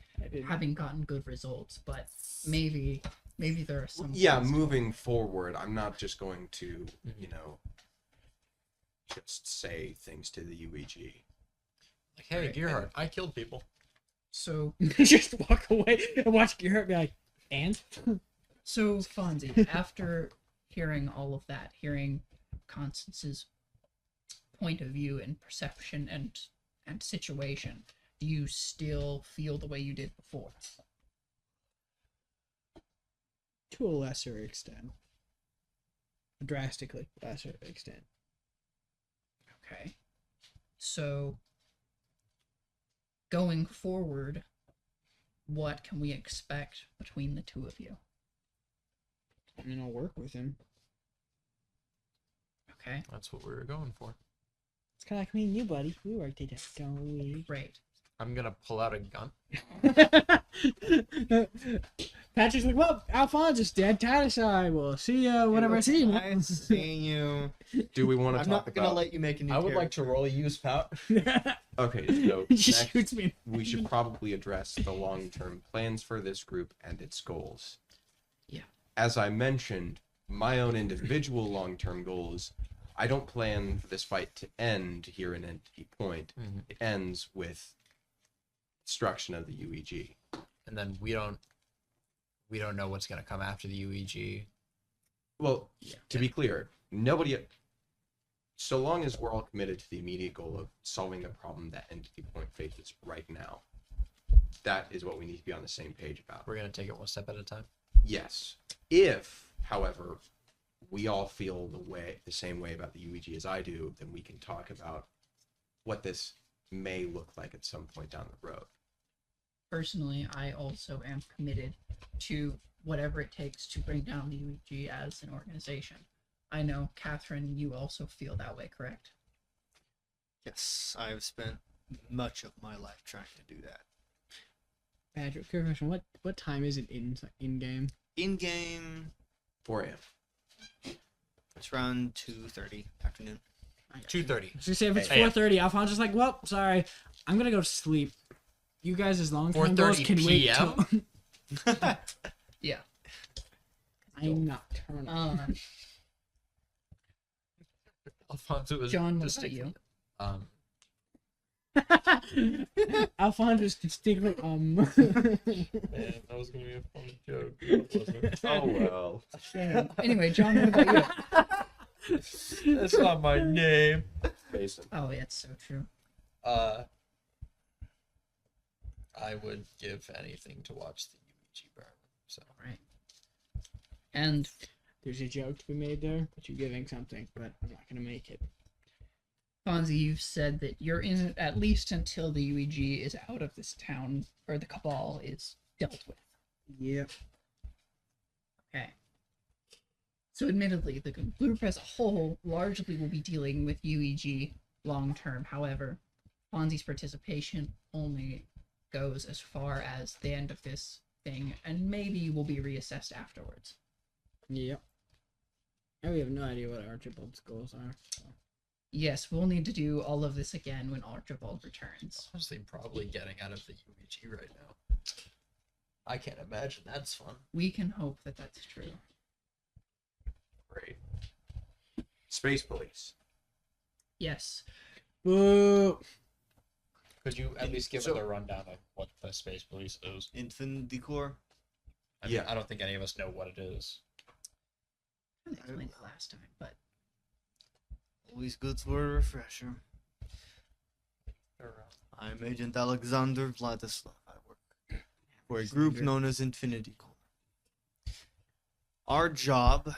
having gotten good results, but maybe there are some. Yeah, things- moving forward, I'm not just going to, just say things to the UEG. Like, hey, Right. Gearhart, I killed people. So, Just walk away and watch Gearhart be like, and? so Fonzie, after hearing all of that, hearing Constance's point of view and perception and situation, do you still feel the way you did before? To a lesser extent. A drastically lesser extent. Okay. So, going forward, what can we expect between the two of you? I mean, I'll work with him. Okay, That's what we were going for. It's kind of like me and you, buddy. We work together, don't we? great. I'm gonna pull out a gun. Patrick's like, well, Alfonso's dead. Titus, I will see you whenever I see you. Nice seeing you. Do we want to I'm talk not gonna about? let you make a new I would like character. to roll a use pout. Okay, so He just next, shoots me. we should probably address the long-term plans for this group and its goals. Yeah. As I mentioned, my own individual long-term goals, I don't plan for this fight to end here in Entity Point. Mhm. It ends with destruction of the UEG. And then we don't know what's gonna come after the UEG. Well, to be clear, nobody. So long as we're all committed to the immediate goal of solving the problem that Entity Point faces right now, that is what we need to be on the same page about. We're gonna take it one step at a time. Yes. If, however, we all feel the same way about the UEG as I do, then we can talk about what this may look like at some point down the road. Personally, I also am committed to whatever it takes to bring down the UEG as an organization. I know, Kathryn, you also feel that way, correct? Yes, I've spent much of my life trying to do that. Patrick, quick question. What time is it in game? In game, 4 a.m. it's around 2:30 afternoon. 2:30. So say if it's Hey. 4:30, Alfonso's like, well, sorry, I'm gonna go to sleep. You guys, as long term goals 4:30 can wait PM? till Yeah. I'm nocturnal. Alfonso was John, what distinctly- about Alfonso's distinctly Man, that was gonna be a funny joke. Oh, well. Anyway, John, what about you? That's not my name. Mason. Oh, yeah, it's so true. I would give anything to watch the UEG burn. So Right. And There's a joke to be made there, but you're giving something, but I'm not gonna make it. Fonzie, you've said that you're in it at least until the UEG is out of this town, or the Cabal is dealt with. Yep. Okay. So admittedly, the group as a whole largely will be dealing with UEG long term. However, Fonzie's participation only goes as far as the end of this thing, and maybe will be reassessed afterwards. Yep. And we have no idea what Archibald's goals are. So. Yes, we'll need to do all of this again when Archibald returns. honestly, probably getting out of the UEG right now. I can't imagine that's fun. We can hope that that's true. Great. Space police. Yes. Boo. Could you at least give So- us a rundown of what the space police is? Infinity Corps. I mean, Yeah. I don't think any of us know what it is. I explained it last time, but Always good for a refresher. I'm Agent Alexander Vladislav. I work for a group known as Infinity Corps. Our job.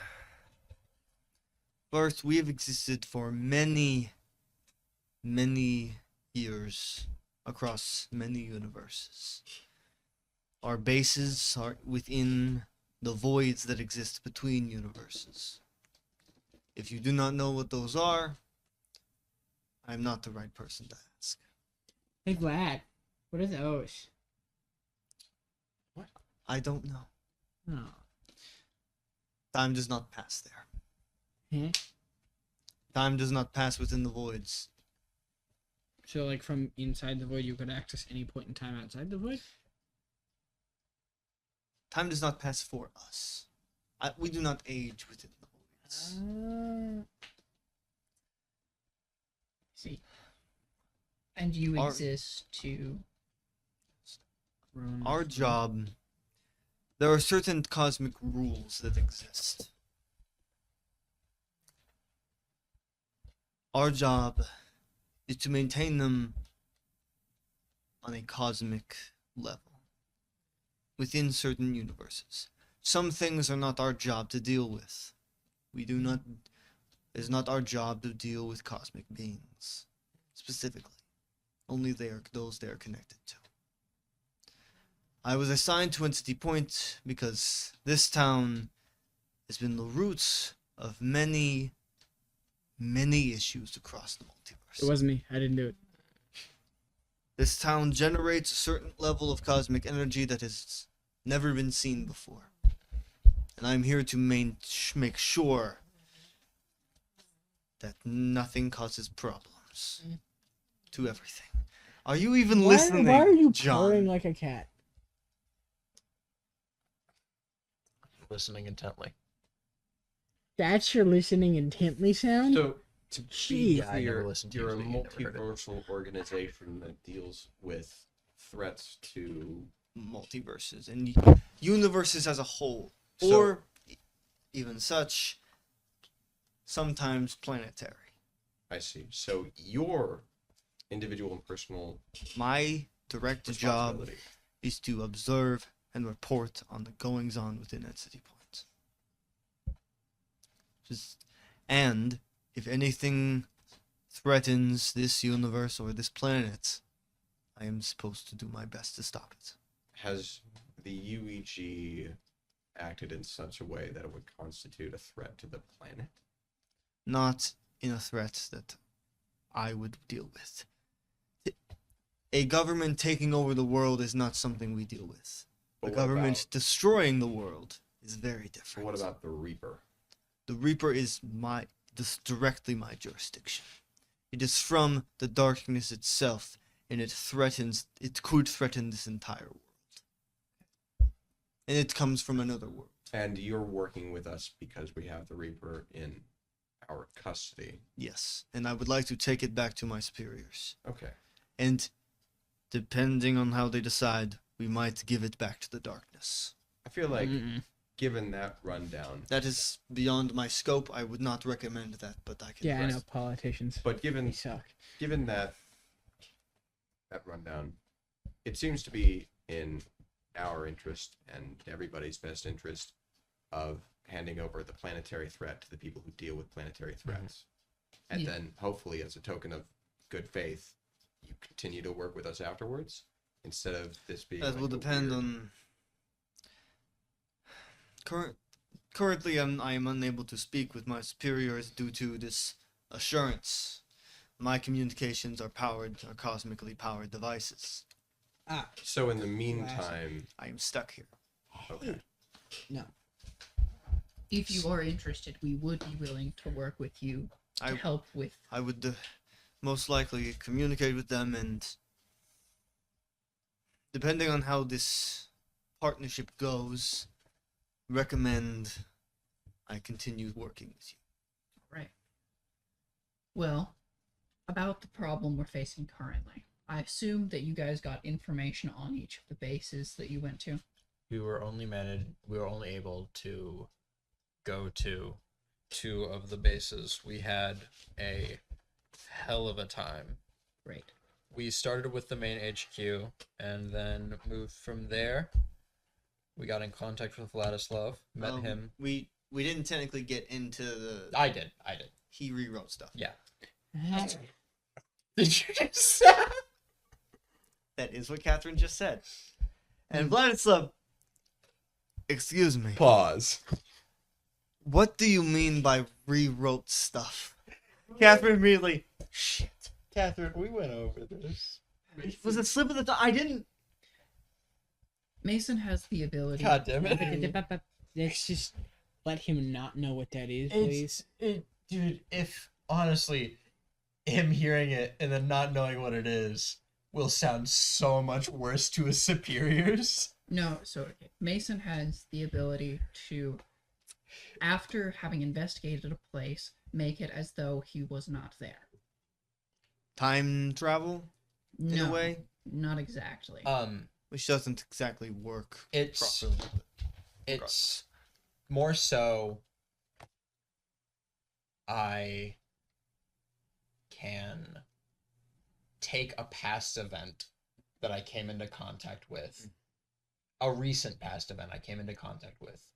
First, we have existed for many, many years across many universes. Our bases are within the voids that exist between universes. If you do not know what those are, I'm not the right person to ask. Hey, Vlad. What are those? I don't know. Oh. Time does not pass there. Hmm? Time does not pass within the voids. So, like, from inside the void, you could access any point in time outside the void? Time does not pass for us. We do not age within the voids. see. And you Our- exist to Ruin Our my job, there are certain cosmic rules that exist. Our job is to maintain them on a cosmic level within certain universes. Some things are not our job to deal with. We do not, it is not our job to deal with cosmic beings specifically. Only those they are connected to. I was assigned to Entity Point because this town has been the roots of many, many issues across the multiverse. It wasn't me. I didn't do it. This town generates a certain level of cosmic energy that has never been seen before. And I'm here to make sure that nothing causes problems to everything. Are you even listening, Why are you John? purring like a cat? Listening intently. That's your listening intently sound? So, to Jeez. be Yeah, I never clear, listened to you're a music, I never heard it. multiversal organization that deals with threats to. Multiverses and universes as a whole, So- or even such, sometimes planetary. I see. So your individual and personal My direct job responsibility. is to observe and report on the goings on within Entity Point. And if anything threatens this universe or this planet, I am supposed to do my best to stop it. Has the UEG acted in such a way that it would constitute a threat to the planet? Not in a threat that I would deal with. A government taking over the world is not something we deal with. But The what government about- destroying the world is very But different. what about the Reaper? The Reaper is directly my jurisdiction. It is from the darkness itself, and it could threaten this entire world. And it comes from another world. And you're working with us because we have the Reaper in our custody. Yes, and I would like to take it back to my superiors. Okay. And depending on how they decide, we might give it back to the darkness. I feel like, Mm-mm. given that rundown, That is beyond my scope. I would not recommend that, but I can. Yeah, I know politicians. but They given suck. that rundown, it seems to be in our interest and everybody's best interest of handing over the planetary threat to the people who deal with planetary threats. And Yeah. then hopefully as a token of good faith, you continue to work with us afterwards instead of this being That like will a depend weird- on. Currently, I am unable to speak with my superiors due to this assurance. My communications are cosmically powered devices. So in the meantime, I am stuck here. okay. No. if you are interested, we would be willing to work with you to I help with I would most likely communicate with them, and depending on how this partnership goes, recommend I continue working with you. Right. Well, about the problem we're facing currently. I assume that you guys got information on each of the bases that you went to. We were only able to go to 2 of the bases. We had a hell of a time. Great. We started with the main HQ and then moved from there. We got in contact with Vladislav, met him. We didn't technically get into the. I did. He rewrote stuff. Yeah. Did you just say? That is what Kathryn just said. And Vladislav, excuse me. Pause. What do you mean by rewrote stuff? Kathryn immediately. Shit. Kathryn, we went over this. Was it slip of the tongue? I didn't. Mason has the ability. God damn it. Let's just let him not know what that is, please. Dude, if honestly, him hearing it and then not knowing what it is will sound so much worse to his superiors. No, so Mason has the ability to, after having investigated a place, make it as though he was not there. Time travel? In No, a way? not exactly. Which doesn't exactly work It's properly. it's more so I can take a past event that I came into contact with, a recent past event I came into contact with,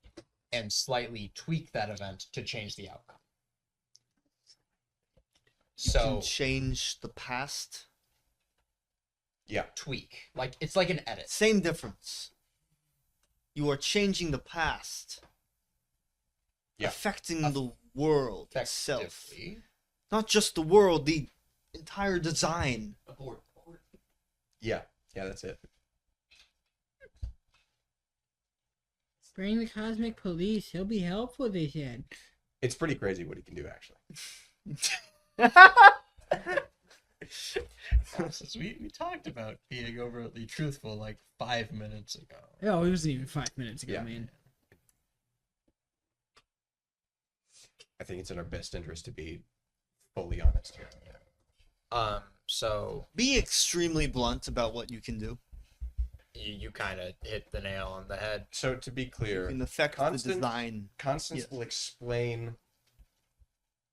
and slightly tweak that event to change the outcome. You So can change the past. tweak. Like it's like an edit. Same difference. You are changing the past. Yeah. Affecting the world itself. Effectively. Not just the world, the entire design. Abort. Yeah, that's it. Bring the cosmic police. He'll be helpful, they said. It's pretty crazy what he can do, actually. Since we talked about being overtly truthful like 5 minutes ago. Oh, it wasn't even 5 minutes ago, Yeah. man. I think it's in our best interest to be fully honest here. So Be extremely blunt about what you can do. you kind of hit the nail on the head. So to be clear, In affect the Constant- design. Constance Yes. will explain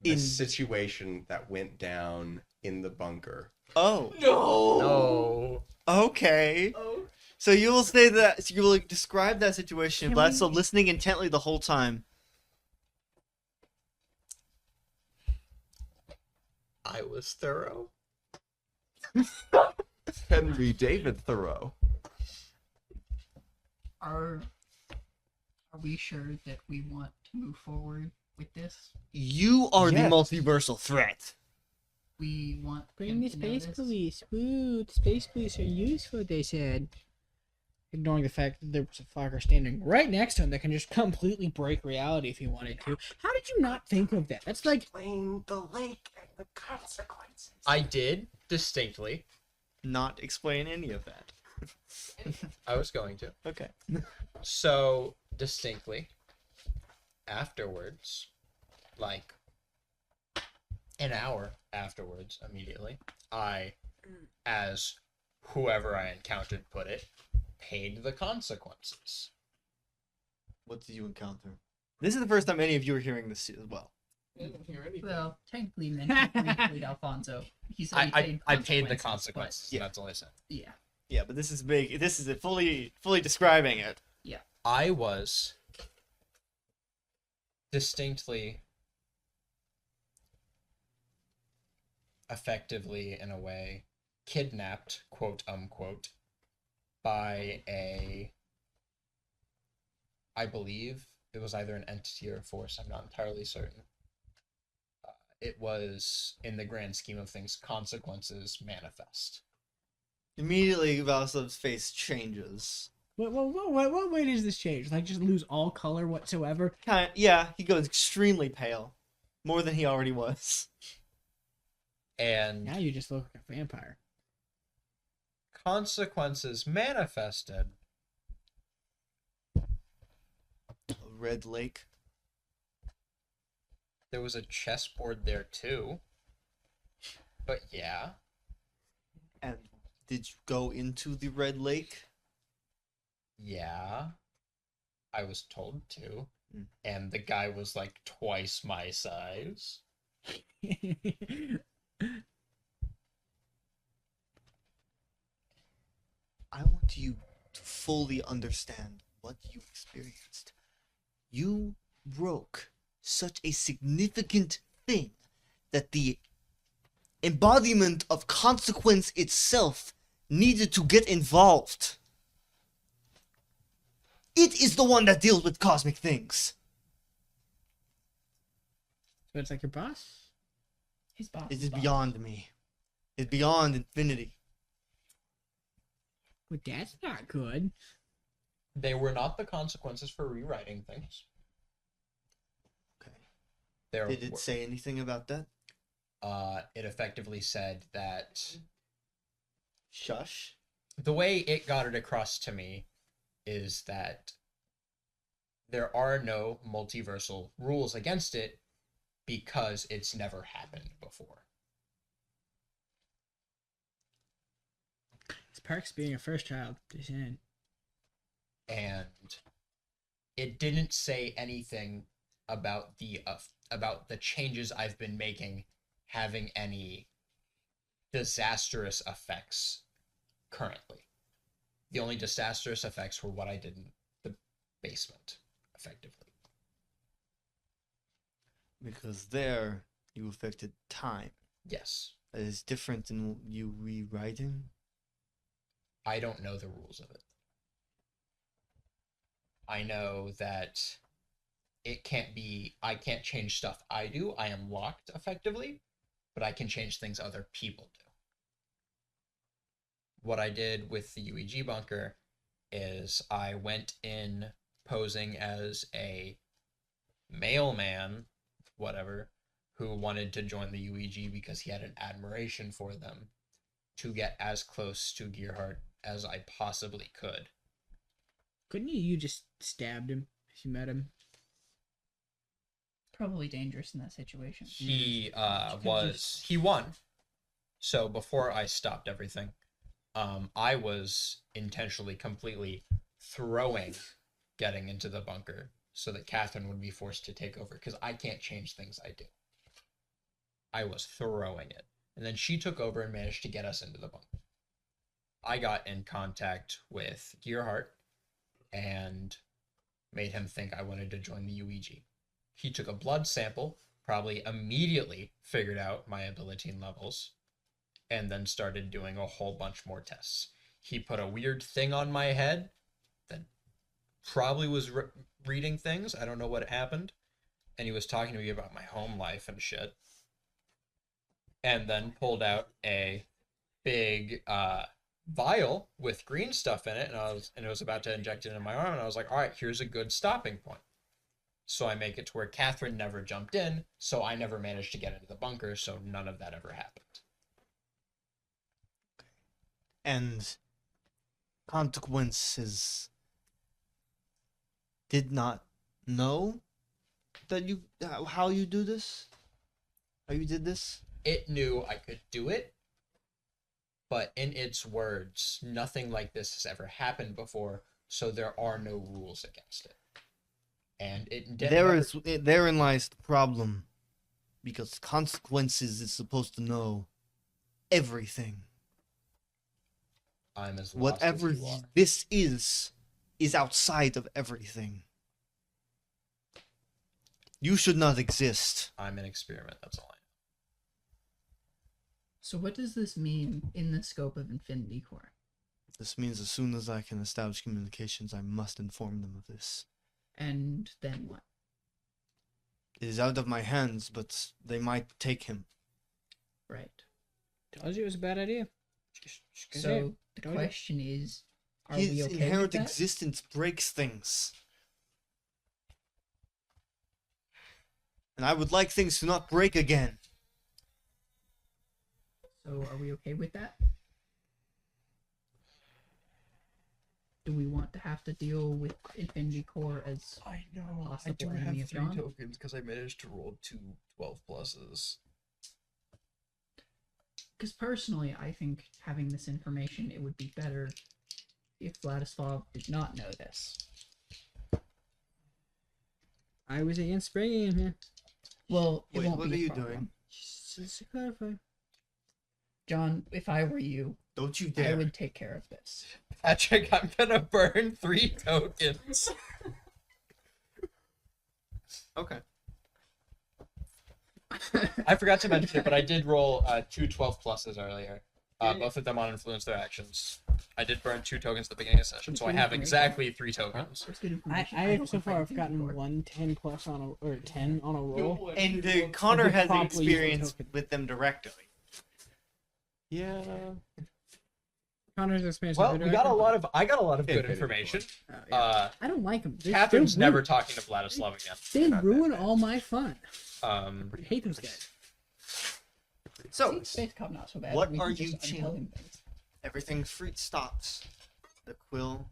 the In- situation that went down in the bunker. Oh. No. Okay. So you will say that you will describe that situation, Can but so we- listening intently the whole time. I was thorough. Henry David Thoreau. Are we sure that we want to move forward with this? You are Yes. the multiversal threat. We want Bring him the to know space this? police. Woo, the space police are useful, they said. Ignoring the fact that there was a fucker standing right next to him that can just completely break reality if he wanted to. How did you not think of that? That's like, Explain the lake and the consequences. I did distinctly. Not explain any of that. I was going to. Okay. So distinctly afterwards, like an hour afterwards, immediately, I, as whoever I encountered put it, paid the consequences. What did you encounter? This is the first time any of you are hearing this as well. I didn't hear anything. Well, technically mentioned briefly to Alfonso. He said I paid the consequences. Yeah. That's all I said. But, yeah. Yeah, but this is big. This is it fully describing it. I was distinctly, effectively, in a way, kidnapped, quote unquote, by I believe it was either an entity or a force. I'm not entirely certain. It was, in the grand scheme of things, consequences manifest. Immediately, Valslav's face changes. what way does this change? Like, just lose all color whatsoever? Yeah, he goes extremely pale, more than he already was. And Now you just look like a vampire. consequences manifested Red Lake? There was a chessboard there too. But yeah. And did you go into the Red Lake? Yeah. I was told to. Mm. And the guy was like twice my size. I want you to fully understand what you experienced. You broke such a significant thing that the embodiment of consequence itself needed to get involved. It is the one that deals with cosmic things. So it's like your boss? His boss. It his is boss. beyond me. It's beyond infinity. Well, that's not good. They were not the consequences for rewriting things. Okay. There Did it were- say anything about that? It effectively said that Shush. the way it got it across to me is that there are no multiversal rules against it because it's never happened before. It's perks being a first child. Just saying. And it didn't say anything about the changes I've been making having any disastrous effects currently. The only disastrous effects were what I did in the basement, effectively. Because there, you affected time. Yes. That is different than you rewriting. I don't know the rules of it. I know that I can't change stuff I do. I am locked effectively, but I can change things other people do. What I did with the UEG bunker is I went in posing as a mailman, whatever, who wanted to join the UEG because he had an admiration for them, to get as close to Gearhart as I possibly could. Couldn't you just stabbed him if you met him? Probably dangerous in that situation. He Could just- he won. So before I stopped everything, I was intentionally completely throwing getting into the bunker so that Kathryn would be forced to take over because I can't change things I do. I was throwing it. And then she took over and managed to get us into the bunker. I got in contact with Gearhart and made him think I wanted to join the UEG. He took a blood sample, probably immediately figured out my ability levels, and then started doing a whole bunch more tests. He put a weird thing on my head that probably was reading things. I don't know what happened. And he was talking to me about my home life and shit. And then pulled out a big vial with green stuff in it, and it was about to inject it in my arm, and I was like, all right, here's a good stopping point. So I make it to where Kathryn never jumped in, so I never managed to get into the bunker, so none of that ever happened. And consequences did not know that you how you do this? How you did this? It knew I could do it, but in its words, nothing like this has ever happened before, so there are no rules against it. And Therein lies the problem, because consequences is supposed to know everything. I'm as lost Whatever as you are. this is outside of everything. You should not exist. I'm an experiment, that's all I know. So what does this mean in the scope of Infinity Core? This means as soon as I can establish communications, I must inform them of this. And then what? It is out of my hands, but they might take him. Right. Told you it was a bad idea. Just gonna say So it. the Told you. question is, are His we okay inherent with that? existence breaks things. And I would like things to not break again. So are we okay with that? Do we want to have have to deal with Infinity Core as I know. I possible do enemy have of 3 John? tokens because I managed to roll 2 12 pluses. Because personally, I think having this information, it would be better if Vladislav did not know this. I was against bringing him here. Well, it Wait, won't what be are a you problem. doing? Just to clarify. John, if I were you, Don't you I dare. would take care of this. Patrick, I'm gonna burn 3 tokens. Okay. I forgot to mention it, but I did roll 2 12 pluses earlier. Both of them on influence their actions. I did burn 2 tokens at the beginning of the session, so I have exactly 3 tokens. That's good I information. don't know so if I far can have take gotten it for it. 110 plus on a or 10 on a roll. And Connor has Properly use the experience token. with them directly. Yeah. Connor's experience. Well, with we got a lot of. I got a lot of good Infinity information. Oh, yeah. I don't like them. Catherine's never talking to Vladislav again. They Not that ruin bad. all my fun. I hate those Pretty guys. So, See, Space Cop not so bad. what we are can just you untell channeling? him things. everything free stops. The quill,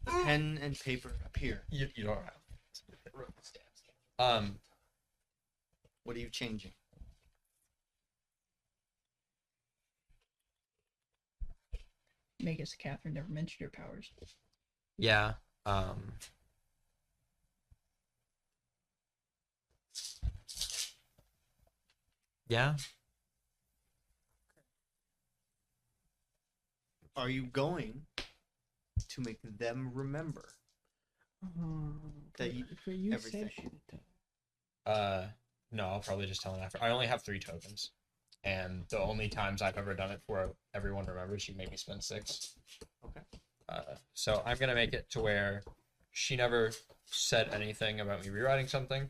the pen, and paper appear. You don't have. What are you changing? Magus, Kathryn never mentioned your powers. Yeah. Yeah. Are you going to make them remember? That you- for you everything. said shit. No, I'll probably just tell him after. I only have 3 tokens, and the only times I've ever done it where everyone remembers, she made me spend 6. Okay. So I'm gonna make it to where she never said anything about me rewriting something.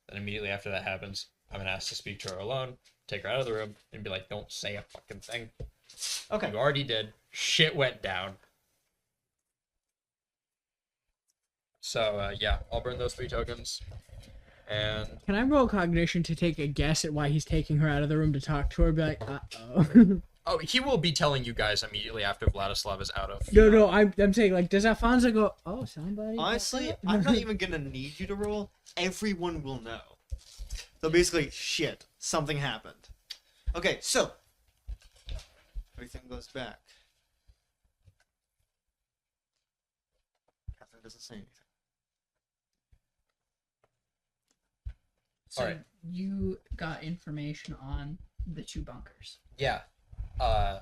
Then immediately after that happens, I'm gonna ask to speak to her alone, take her out of the room, and be like, "Don't say a fucking thing." Okay. You already did. Shit went down. So yeah, I'll burn those 3 tokens, and Can I roll cognition to take a guess at why he's taking her out of the room to talk to her? Be like, uh-oh. oh, he will be telling you guys immediately after Vladislav is out of. No, I'm saying, like, does Alfonso go, oh, somebody? got Honestly, that?" I'm not even gonna need you to roll. Everyone will know. So basically, shit, something happened. Okay, so everything goes back. Kathryn doesn't say anything. So Alright. you got information on the 2 bunkers. Yeah. I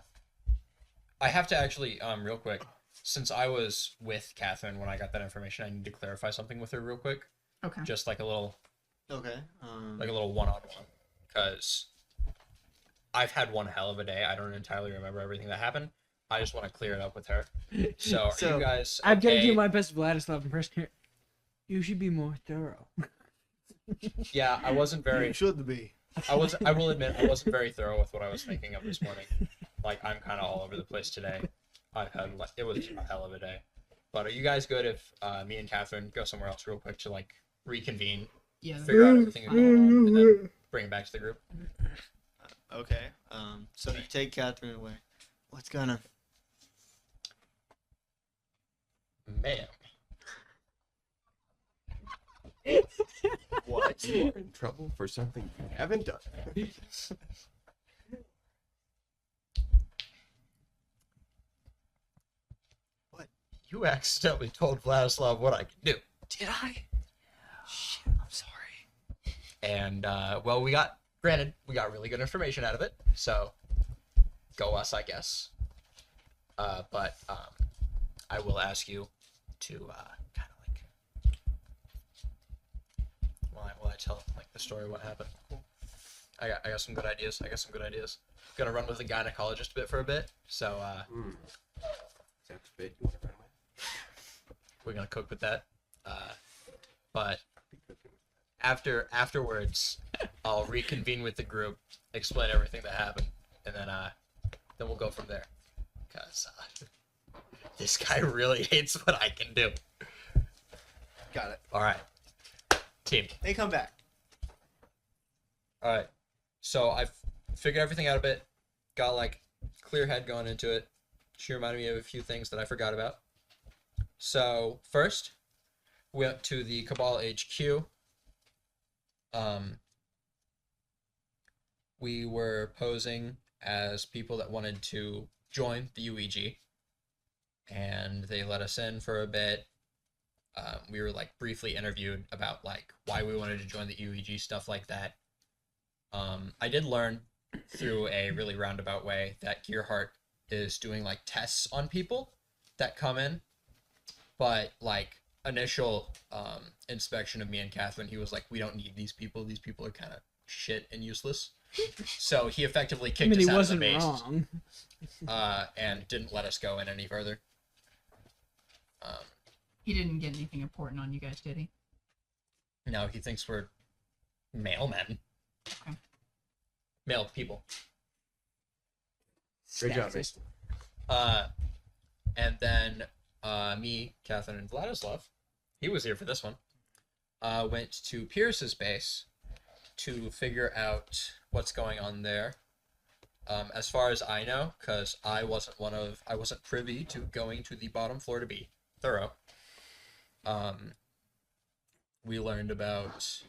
have to actually, real quick, since I was with Kathryn when I got that information, I need to clarify something with her real quick. Okay. Just like a little Okay. one-on-one. Because I've had one hell of a day. I don't entirely remember everything that happened. I just want to clear it up with her. So, are So, you guys I'm gonna okay? do my best Vladislav impression here. You should be more thorough. Yeah, I wasn't very... should be. I will admit, I wasn't very thorough with what I was thinking of this morning. Like, I'm kind of all over the place today. It was a hell of a day. But are you guys good if me and Kathryn go somewhere else real quick to, like, reconvene, Yeah. figure out everything that's going on, and then bring it back to the group? Okay. So you take Kathryn away. What's gonna? Ma'am. What? You're in trouble for something you haven't done. You accidentally told Vladislav what I could do. Did I? Shit, I'm sorry. And, well, we got really good information out of it. So, go us, I guess. But I will ask you to kind of like, will I tell like the story of what happened? Cool. I got some good ideas. Gonna run with the gynecologist for a bit. So Sounds fit. You want to run away? we're gonna cook with that. But afterwards, I'll reconvene with the group, explain everything that happened, and then we'll go from there. Cause this guy really hates what I can do. Got it. All right, team. They come back. All right. So I've figured everything out a bit. Got like clear head going into it. She reminded me of a few things that I forgot about. So first, we went to the Cabal HQ. We were posing as people that wanted to join the UEG, and they let us in for a bit. We were like briefly interviewed about like why we wanted to join the UEG, stuff like that. I did learn through a really roundabout way that Gearhart is doing like tests on people that come in, but like initial inspection of me and Kathryn, he was like, we don't need these people. These people are kind of shit and useless. So he effectively kicked us he out wasn't of the base, wrong. and didn't let us go in any further. He didn't get anything important on you guys, did he? No, he thinks we're mailmen. Okay. Male people. Great job, Mason. And then me, Kathryn, and Vladislav, he was here for this one, went to Pierce's base to figure out what's going on there. As far as I know, because I wasn't privy to going to the bottom floor to be thorough. We learned about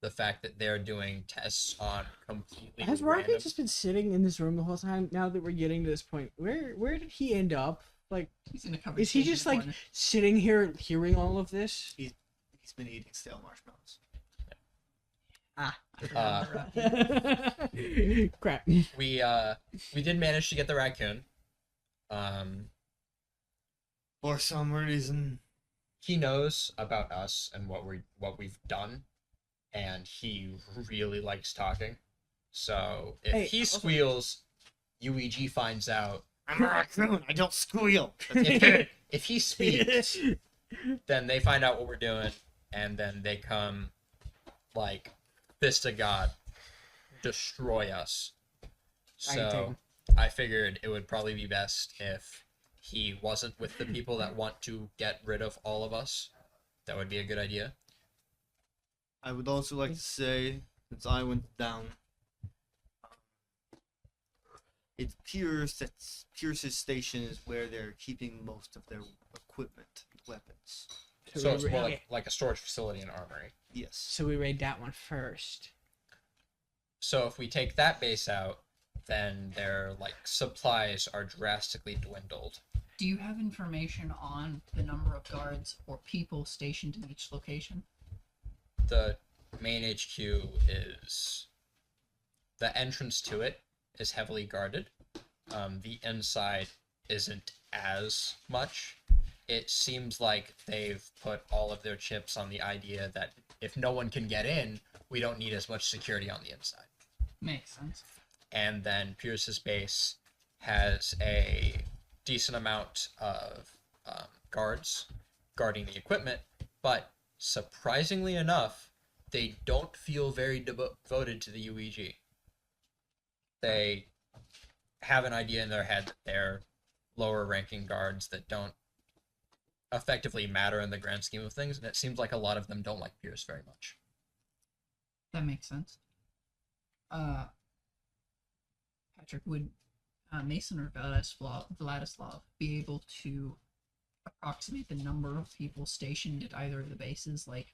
the fact that they're doing tests on completely Has random... Rocket just been sitting in this room the whole time? Now that we're getting to this point, where did he end up? Like, He's in a covered is he cage in just the like corner. sitting here hearing all of this? He's been eating stale marshmallows. Ah, I forgot about Rocky. crap. We did manage to get the raccoon. For some reason. He knows about us and what we've done, and he really likes talking. So if Hey, he also- squeals, UEG finds out. I'm a raccoon. I don't squeal. If he speaks, then they find out what we're doing, and then they come, like, fist of God, destroy us. I can take So him. I figured it would probably be best if he wasn't with the people that want to get rid of all of us. That would be a good idea. I would also like to say, since I went down, it appears that Pierce's station is where they're keeping most of their equipment and weapons. So it's more like a storage facility and armory. Yes. So we raid that one first. So if we take that base out, then their like supplies are drastically dwindled. Do you have information on the number of guards or people stationed in each location? The main HQ is the entrance to it is heavily guarded. The inside isn't as much. It seems like they've put all of their chips on the idea that if no one can get in, we don't need as much security on the inside. Makes sense. And then Pierce's base has a decent amount of guards guarding the equipment, but surprisingly enough, they don't feel very devoted to the UEG. They have an idea in their head that they're lower ranking guards that don't effectively matter in the grand scheme of things, and it seems like a lot of them don't like Pierce very much. That makes sense. Patrick, would Mason or Vladislav be able to approximate the number of people stationed at either of the bases? Like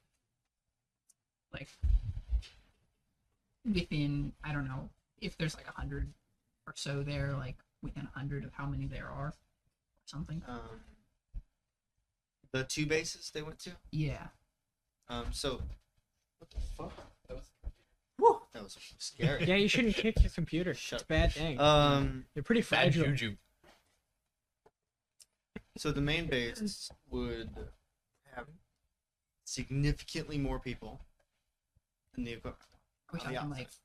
within, I don't know, if there's like 100 or so there, like within 100 of how many there are, or something. The two bases they went to. Yeah. So. What the fuck? Whew. That was scary. Yeah, you shouldn't kick your computer. Shut It's a bad thing. They're pretty Bad fragile. juju. So the main base would have significantly more people than the equipment. Are we On the talking like outside.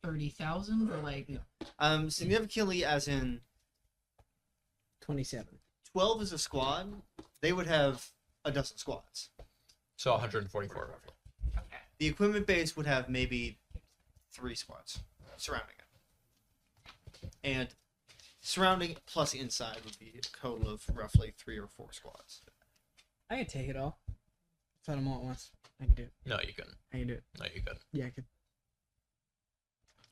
30,000 or like? Significantly as in 27. 12 is a squad. They would have a dozen squads. So 144 roughly. Okay. The equipment base would have maybe 3 squads surrounding it. And surrounding plus inside would be a total of roughly 3 or 4 squads. I can take it all. Fight them all at once. I can do it. No, you couldn't. I can do it. No, you couldn't. Yeah, I could.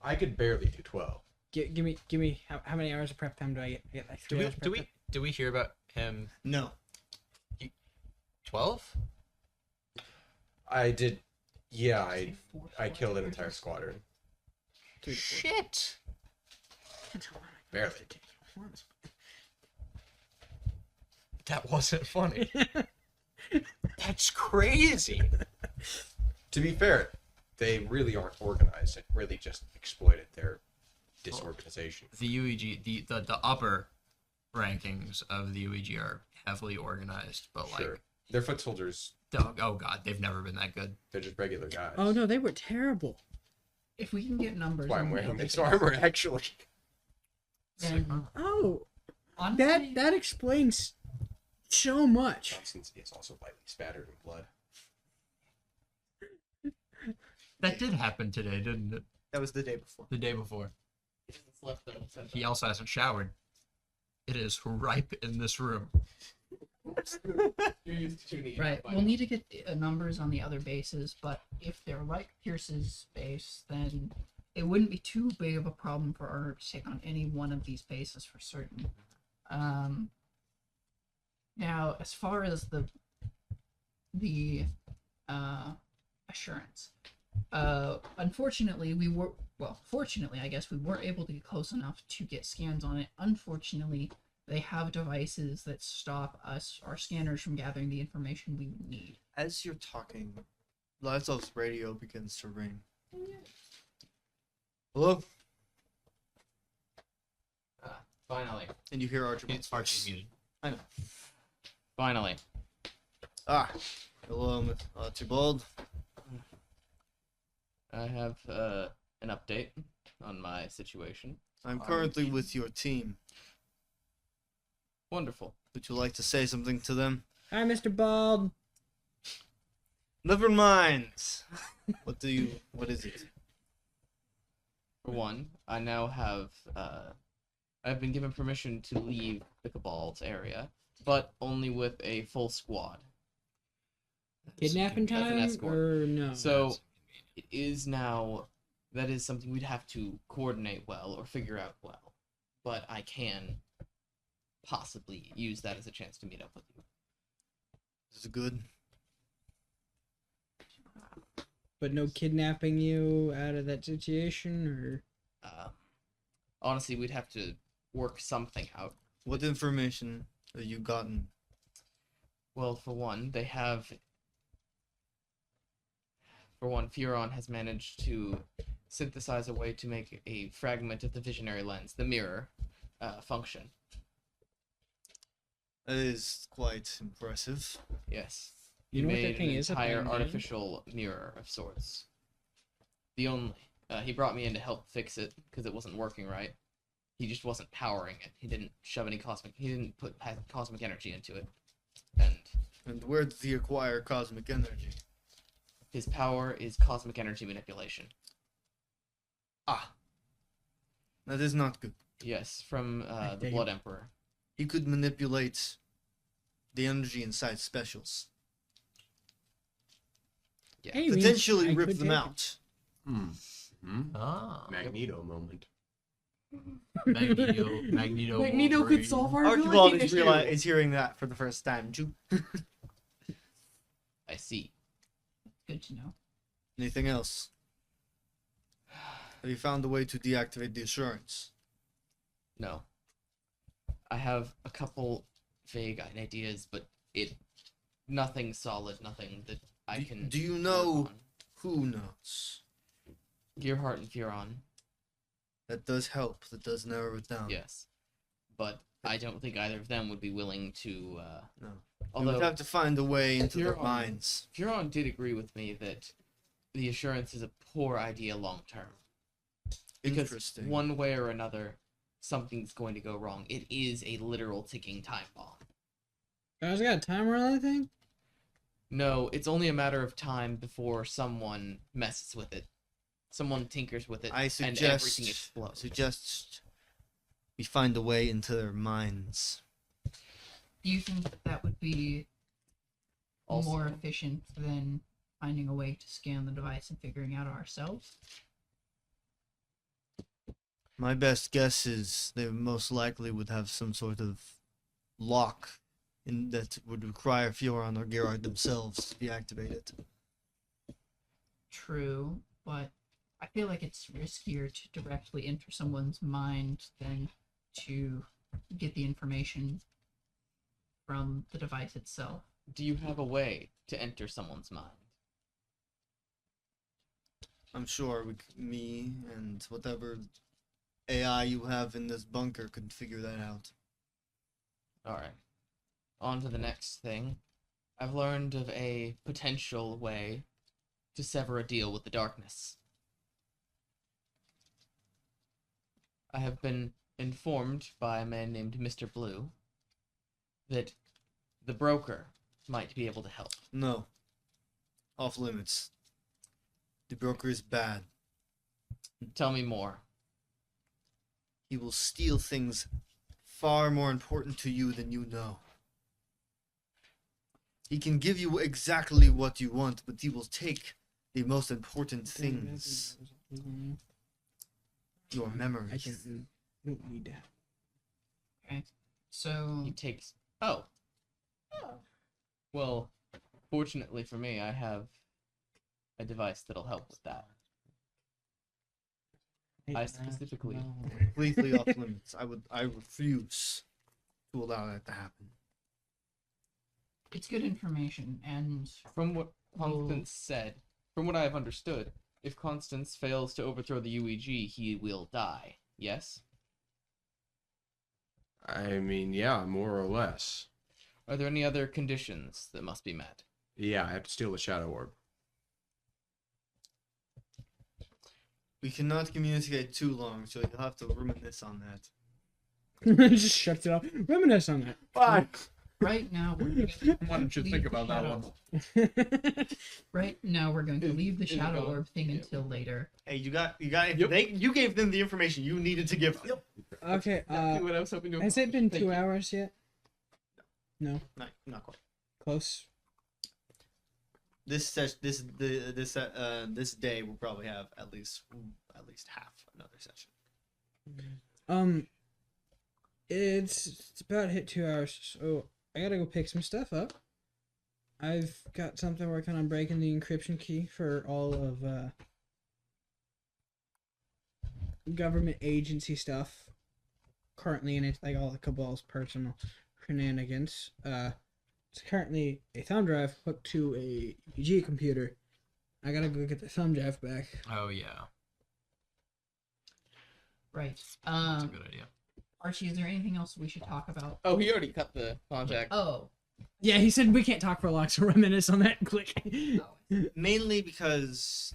I could barely do 12. Give me how many hours of prep time do I get? I get like 3 hours of prep time? Did we hear about him? No. 12? I did. Yeah, Say four I squads killed an or entire just- squadron. Shit! Barely. That wasn't funny. That's crazy. To be fair, they really aren't organized. It really just exploited their disorganization. The UEG, the upper rankings of the UEG are heavily organized, but like, Sure. They're foot soldiers. oh god, they've never been that good. They're just regular guys. Oh no, they were terrible. If we can get numbers, That's why I'm on the wearing other this base, armor, actually. then Oh, honestly, that explains so much. Since it's also lightly spattered in blood. That did happen today, didn't it? That was the day before. The day before. It's left though, so He also hasn't showered. It is ripe in this room. you're used to tuning in right, by we'll now. need to get numbers on the other bases, but if they're like Pierce's base, then it wouldn't be too big of a problem for her to take on any one of these bases for certain. Now, as far as the assurance, unfortunately, fortunately, I guess we weren't able to get close enough to get scans on it. Unfortunately, they have devices that stop our scanners, from gathering the information we would need. As you're talking, Lazov's radio begins to ring. Hello? Finally. And you hear Archibald's It's Archie's voice. muted. I know. Finally. Ah, hello, Miss Archibald. I have an update on my situation. I'm currently with your team. Wonderful. Would you like to say something to them? Hi, Mr. Bald. Never mind. What is it? For one, I now have I've been given permission to leave the Cabal's area, but only with a full squad. Kidnapping That's an time escort. or no? So it is now, that is something we'd have to coordinate well or figure out well. But I can possibly use that as a chance to meet up with you. This is good. But no kidnapping you out of that situation, or Honestly, we'd have to work something out. What information have you gotten? Well, for one, Furon has managed to synthesize a way to make a fragment of the visionary lens, the mirror, function. That is quite impressive. Yes. You know what that made thing an is up entire there, man? artificial mirror of sorts. He brought me in to help fix it because it wasn't working right. He just wasn't powering it. He didn't put cosmic energy into it. And where did he acquire cosmic energy? His power is cosmic energy manipulation. Ah. That is not good. Yes, from the think- Blood Emperor. He could manipulate the energy inside specials. Yeah. Hey, Potentially I rip could them take it. out. Ah, Magneto moment. Magneto could solve our Archibald ability is hearing that for the first time too. I see. Good to know. Anything else? Have you found a way to deactivate the assurance? No. I have a couple vague ideas, but nothing solid, nothing that I can. Do you work know on. who knows? Gearhart and Furon? That does help. That does narrow it down. Yes, but I don't think either of them would be willing to. No. We Although would have to find a way into their Furon- minds. Furon did agree with me that the assurance is a poor idea long term. Because Interesting. one way or another, something's going to go wrong. It is a literal ticking time bomb. Guys, got a timer on anything? No, it's only a matter of time before someone messes with it. Someone tinkers with it, I and everything explodes. suggest we find a way into their minds. Do you think that would be Also- more efficient than finding a way to scan the device and figuring out ourselves? My best guess is they most likely would have some sort of lock and that would require Fioran or Gerard themselves to be activated. True, but I feel like it's riskier to directly enter someone's mind than to get the information from the device itself. Do you have a way to enter someone's mind? I'm sure me and whatever AI you have in this bunker could figure that out. Alright. On to the next thing. I've learned of a potential way to sever a deal with the darkness. I have been informed by a man named Mr. Blue that the broker might be able to help. No. Off limits. The broker is bad. Tell me more. He will steal things far more important to you than you know. He can give you exactly what you want, but he will take the most important things. Your I memories. don't need that. Okay. So He takes... Oh. Well, fortunately for me, I have a device that'll help with that. I specifically... Completely off limits. I refuse to allow that to happen. it's good information, and From what Constance said, from what I have understood, if Constance fails to overthrow the UEG, he will die. Yes? I mean, yeah, more or less. Are there any other conditions that must be met? Yeah, I have to steal the shadow orb. We cannot communicate too long, so you'll have to reminisce on that. Just shuts it off. Reminisce on that. Fine. right now we're going to Why don't you leave think the about that shadow- one? Right now we're going to leave the Is it shadow gone? orb thing Yeah. until later. Hey, you got Yep. you gave them the information you needed to give them. Okay, Exactly what I was hoping to has it been accomplish. 2 Thank you. hours yet? No. Not quite. Close. This day will probably have at least half another session. It's about to hit 2 hours, so I gotta go pick some stuff up. I've got something working on breaking the encryption key for all of government agency stuff currently, and it's like all the Cabal's personal shenanigans. It's currently a thumb drive hooked to a UPG computer. I gotta go get the thumb drive back. Oh yeah, Right. that's a good idea. Archie, is there anything else we should talk about? Oh, he already cut the contract. Oh. Yeah, he said we can't talk for long, so reminisce on that. Click. Mainly because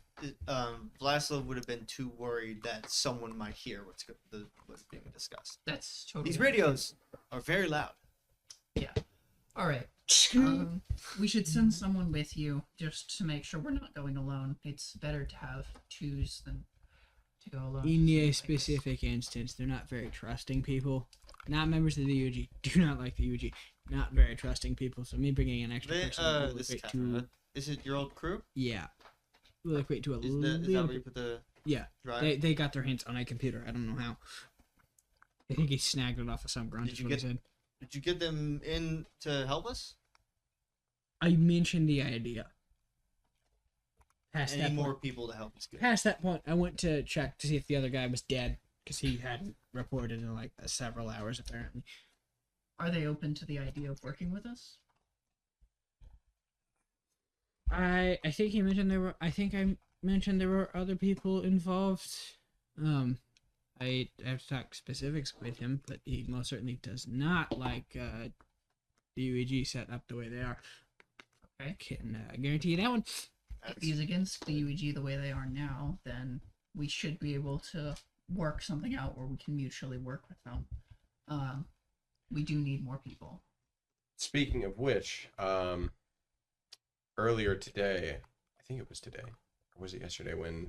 Vlaslov would have been too worried that someone might hear what's being discussed. That's totally. These radios are very loud. All right. We should send someone with you just to make sure we're not going alone. It's better to have twos than to go alone. In a Like this. specific instance, they're not very trusting people. Not members of the UG. Do not like the UG. Not very trusting people. So me bringing an extra person will This equate Kathryn, to is it your old crew? yeah, will equate to a Is that little. where you put the Yeah, drive? they got their hints on a computer. I don't know how. I think he snagged it off of some grunt. Did Is you what he said. Did you get them in to help us? I mentioned the idea. Past Any that more point, people to help us get? past that point, I went to check to see if the other guy was dead because he hadn't reported in like several hours apparently. Are they open to the idea of working with us? I think he mentioned there were. I think I mentioned there were other people involved. I have to talk specifics with him, but he most certainly does not like the UEG set up the way they are. Okay. Can guarantee you that one. If he's against the UEG the way they are now, then we should be able to work something out where we can mutually work with them. We do need more people. Speaking of which, earlier today, I think it was today, or was it yesterday when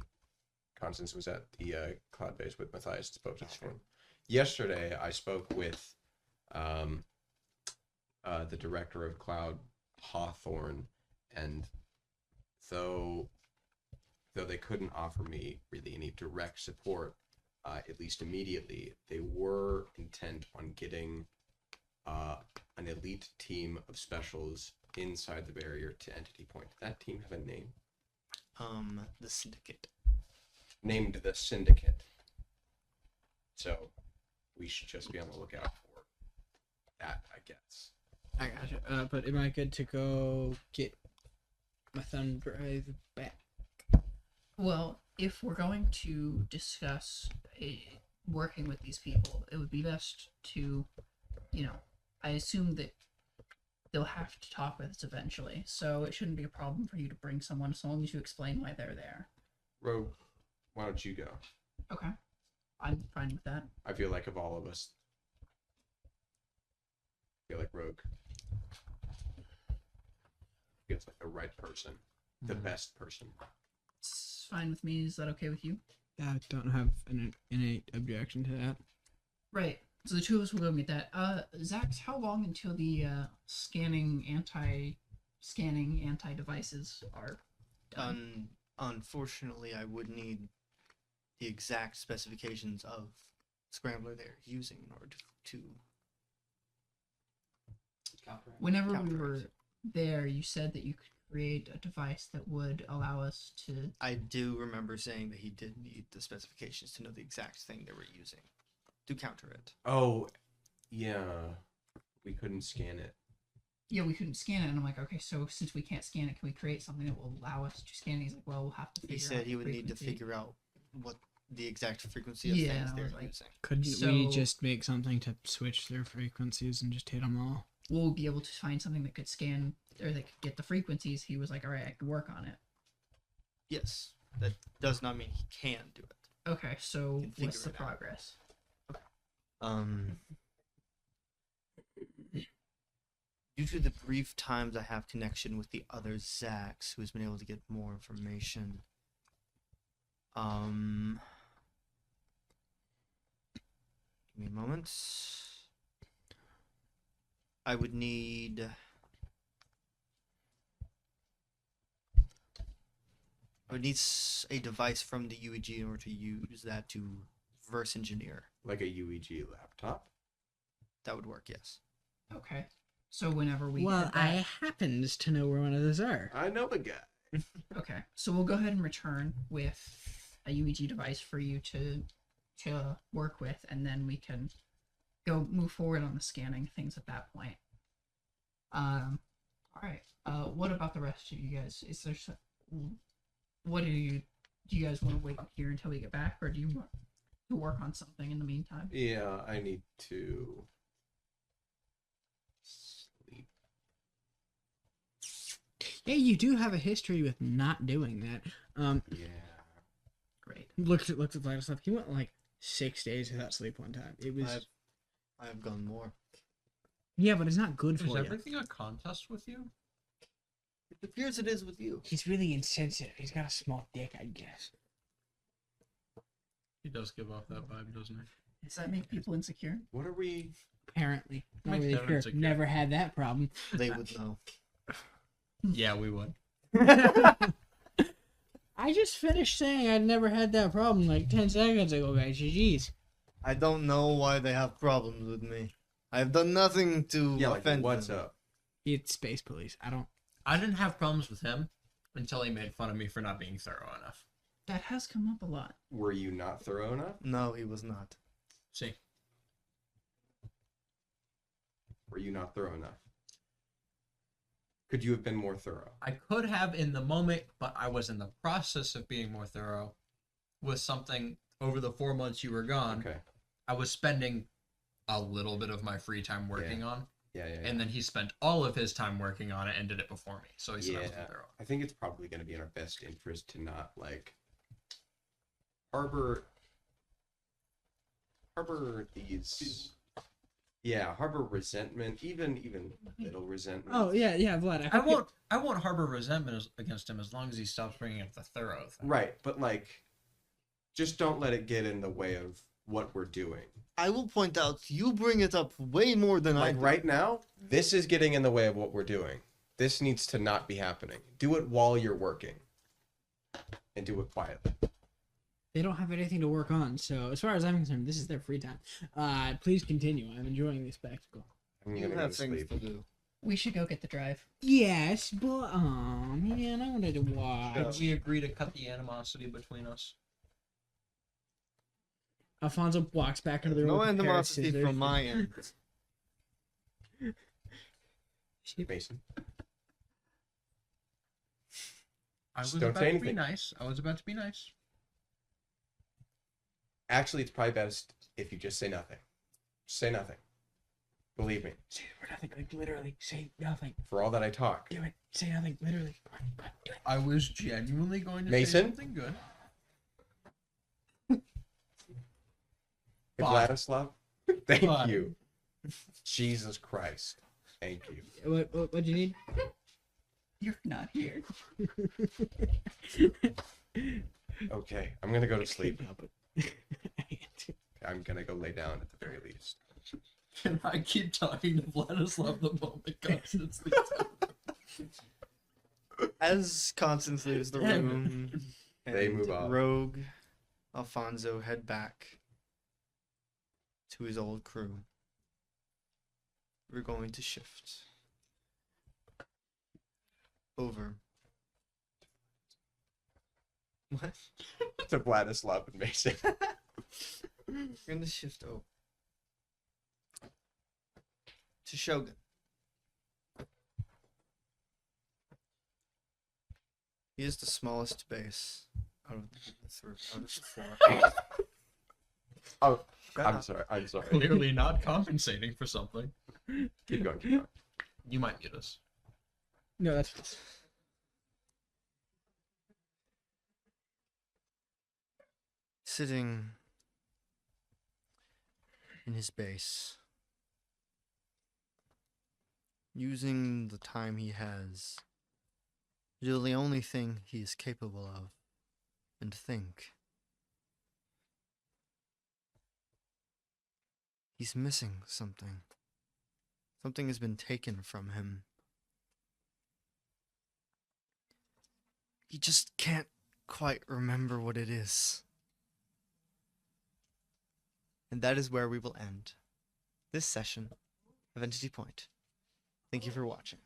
Constance was at the cloud base with Matthias and spoke to him. Yesterday, I spoke with the director of cloud, Hawthorne, and though they couldn't offer me really any direct support, at least immediately, they were intent on getting an elite team of specials inside the barrier to entity point. Did that team have a name? The Syndicate. Named the Syndicate. So we should just be on the lookout for that, I guess. I gotcha. But am I good to go get my thumb drive back? Well, if we're going to discuss working with these people, it would be best to, I assume that they'll have to talk with us eventually, so it shouldn't be a problem for you to bring someone as long as you explain why they're there. Rogue, why don't you go? Okay. I'm fine with that. I feel like of all of us, I feel like Rogue feels like the right person, the best person. It's fine with me. Is that okay with you? I don't have an innate objection to that. Right. So the two of us will go meet that. Zach, how long until the anti-scanning anti-devices are done? Unfortunately, I would need the exact specifications of scrambler they're using in order to Whenever we counteract. were there, you said that you could create a device that would allow us to. I do remember saying that he did need the specifications to know the exact thing they were using to counter it. Oh, yeah. We couldn't scan it. Yeah, we couldn't scan it, and I'm like, okay, so since we can't scan it, can we create something that will allow us to scan it? He's like, well, we'll have to figure He out said the he would need to frequency. figure out what the exact frequency of Yeah, things I they're was like- using. Couldn't So- we just make something to switch their frequencies and just hit them all? We'll be able to find something that could scan or that could get the frequencies. He was like, all right, I could work on it. Yes, that does not mean he can do it. Okay, so Can figure what's the it out. progress? Due to the brief times I have connection with the other Zacks, who's been able to get more information, give me a moment. I would need a device from the UEG in order to use that to reverse engineer. Like a UEG laptop. That would work, yes. Okay, so whenever we Well, get that, I happens to know where one of those are. I know a guy. okay, so we'll go ahead and return with a UEG device for you to work with, and then we can go move forward on the scanning things at that point. All right. What about the rest of you guys? Is there do you guys want to wait here until we get back, or do you want to work on something in the meantime? Yeah, I need to sleep. Yeah, you do have a history with not doing that. Yeah. Great. Looked at the vital stuff. He went like 6 days without sleep one time. It was I have gone more. yeah, but it's not good Is for you. everything a contest with you? It appears it is with you. He's really insensitive. He's got a small dick, I guess. He does give off that vibe, doesn't he? Does that make people insecure? What are we? Apparently, not Makes really sense, sure. it's a good- Never had that problem. They would know. Yeah, we would. I just finished saying I'd never had that problem like 10 seconds ago, guys. Jeez. I don't know why they have problems with me. I have done nothing to Yeah, like offend what's them. up? It's space police. I didn't have problems with him until he made fun of me for not being thorough enough. That has come up a lot. Were you not thorough enough? No, he was not. See, Were you not thorough enough? Could you have been more thorough? I could have in the moment, but I was in the process of being more thorough with something over the 4 months you were gone. Okay. I was spending a little bit of my free time working on, Yeah, yeah. and then he spent all of his time working on it and did it before me. So he said I Yeah. wasn't thorough. I think it's probably going to be in our best interest to not like harbor these. Yeah, harbor resentment, even little resentment. Oh yeah, Vlad. I won't harbor resentment against him as long as he stops bringing up the thorough thing. Right, but like, just don't let it get in the way of what we're doing. I will point out, you bring it up way more than I Like do. right now, this is getting in the way of what we're doing. This needs to not be happening. Do it while you're working, and do it quietly. They don't have anything to work on, so as far as I'm concerned, this is their free time. Please continue. I'm enjoying the spectacle. I'm You gonna go have to things sleep. to do. We should go get the drive. Yes, but oh man, I wanted to watch. Did we agree to cut the animosity between us? Alfonso walks back into the room. No with a pair of animosity scissors. from my end. Mason. I was Just don't about say to be anything. nice. I was about to be nice. Actually, it's probably best if you just say nothing. Say nothing. Believe me. Say nothing. Like literally, say nothing. For all that I talk. Do it. Say nothing. Literally. Come on, do it. I was genuinely going to say Mason? something good. Hey, Fine. Vladislav. Thank Fine. you. Jesus Christ. Thank you. What do you need? You're not here. Okay, I'm gonna go to sleep. Couldn't help it. I'm gonna go lay down at the very least. Can I keep talking to Vladislav the moment Constance leaves? As Constance leaves the Damn it. room, They and move off. Rogue, Alfonso head back to his old crew. We're going to shift over. What? To Vladislav and Mason. We're going to shift over to Shogun. He is the smallest base out of the four. Oh, Shut I'm up. sorry. I'm sorry. Clearly not compensating for something. Keep going. Keep going. You might mute us. No, that's Sitting in his base, using the time he has to do the only thing he is capable of, and think. He's missing something. Something has been taken from him. He just can't quite remember what it is. And that is where we will end this session of Entity Point. Thank you for watching.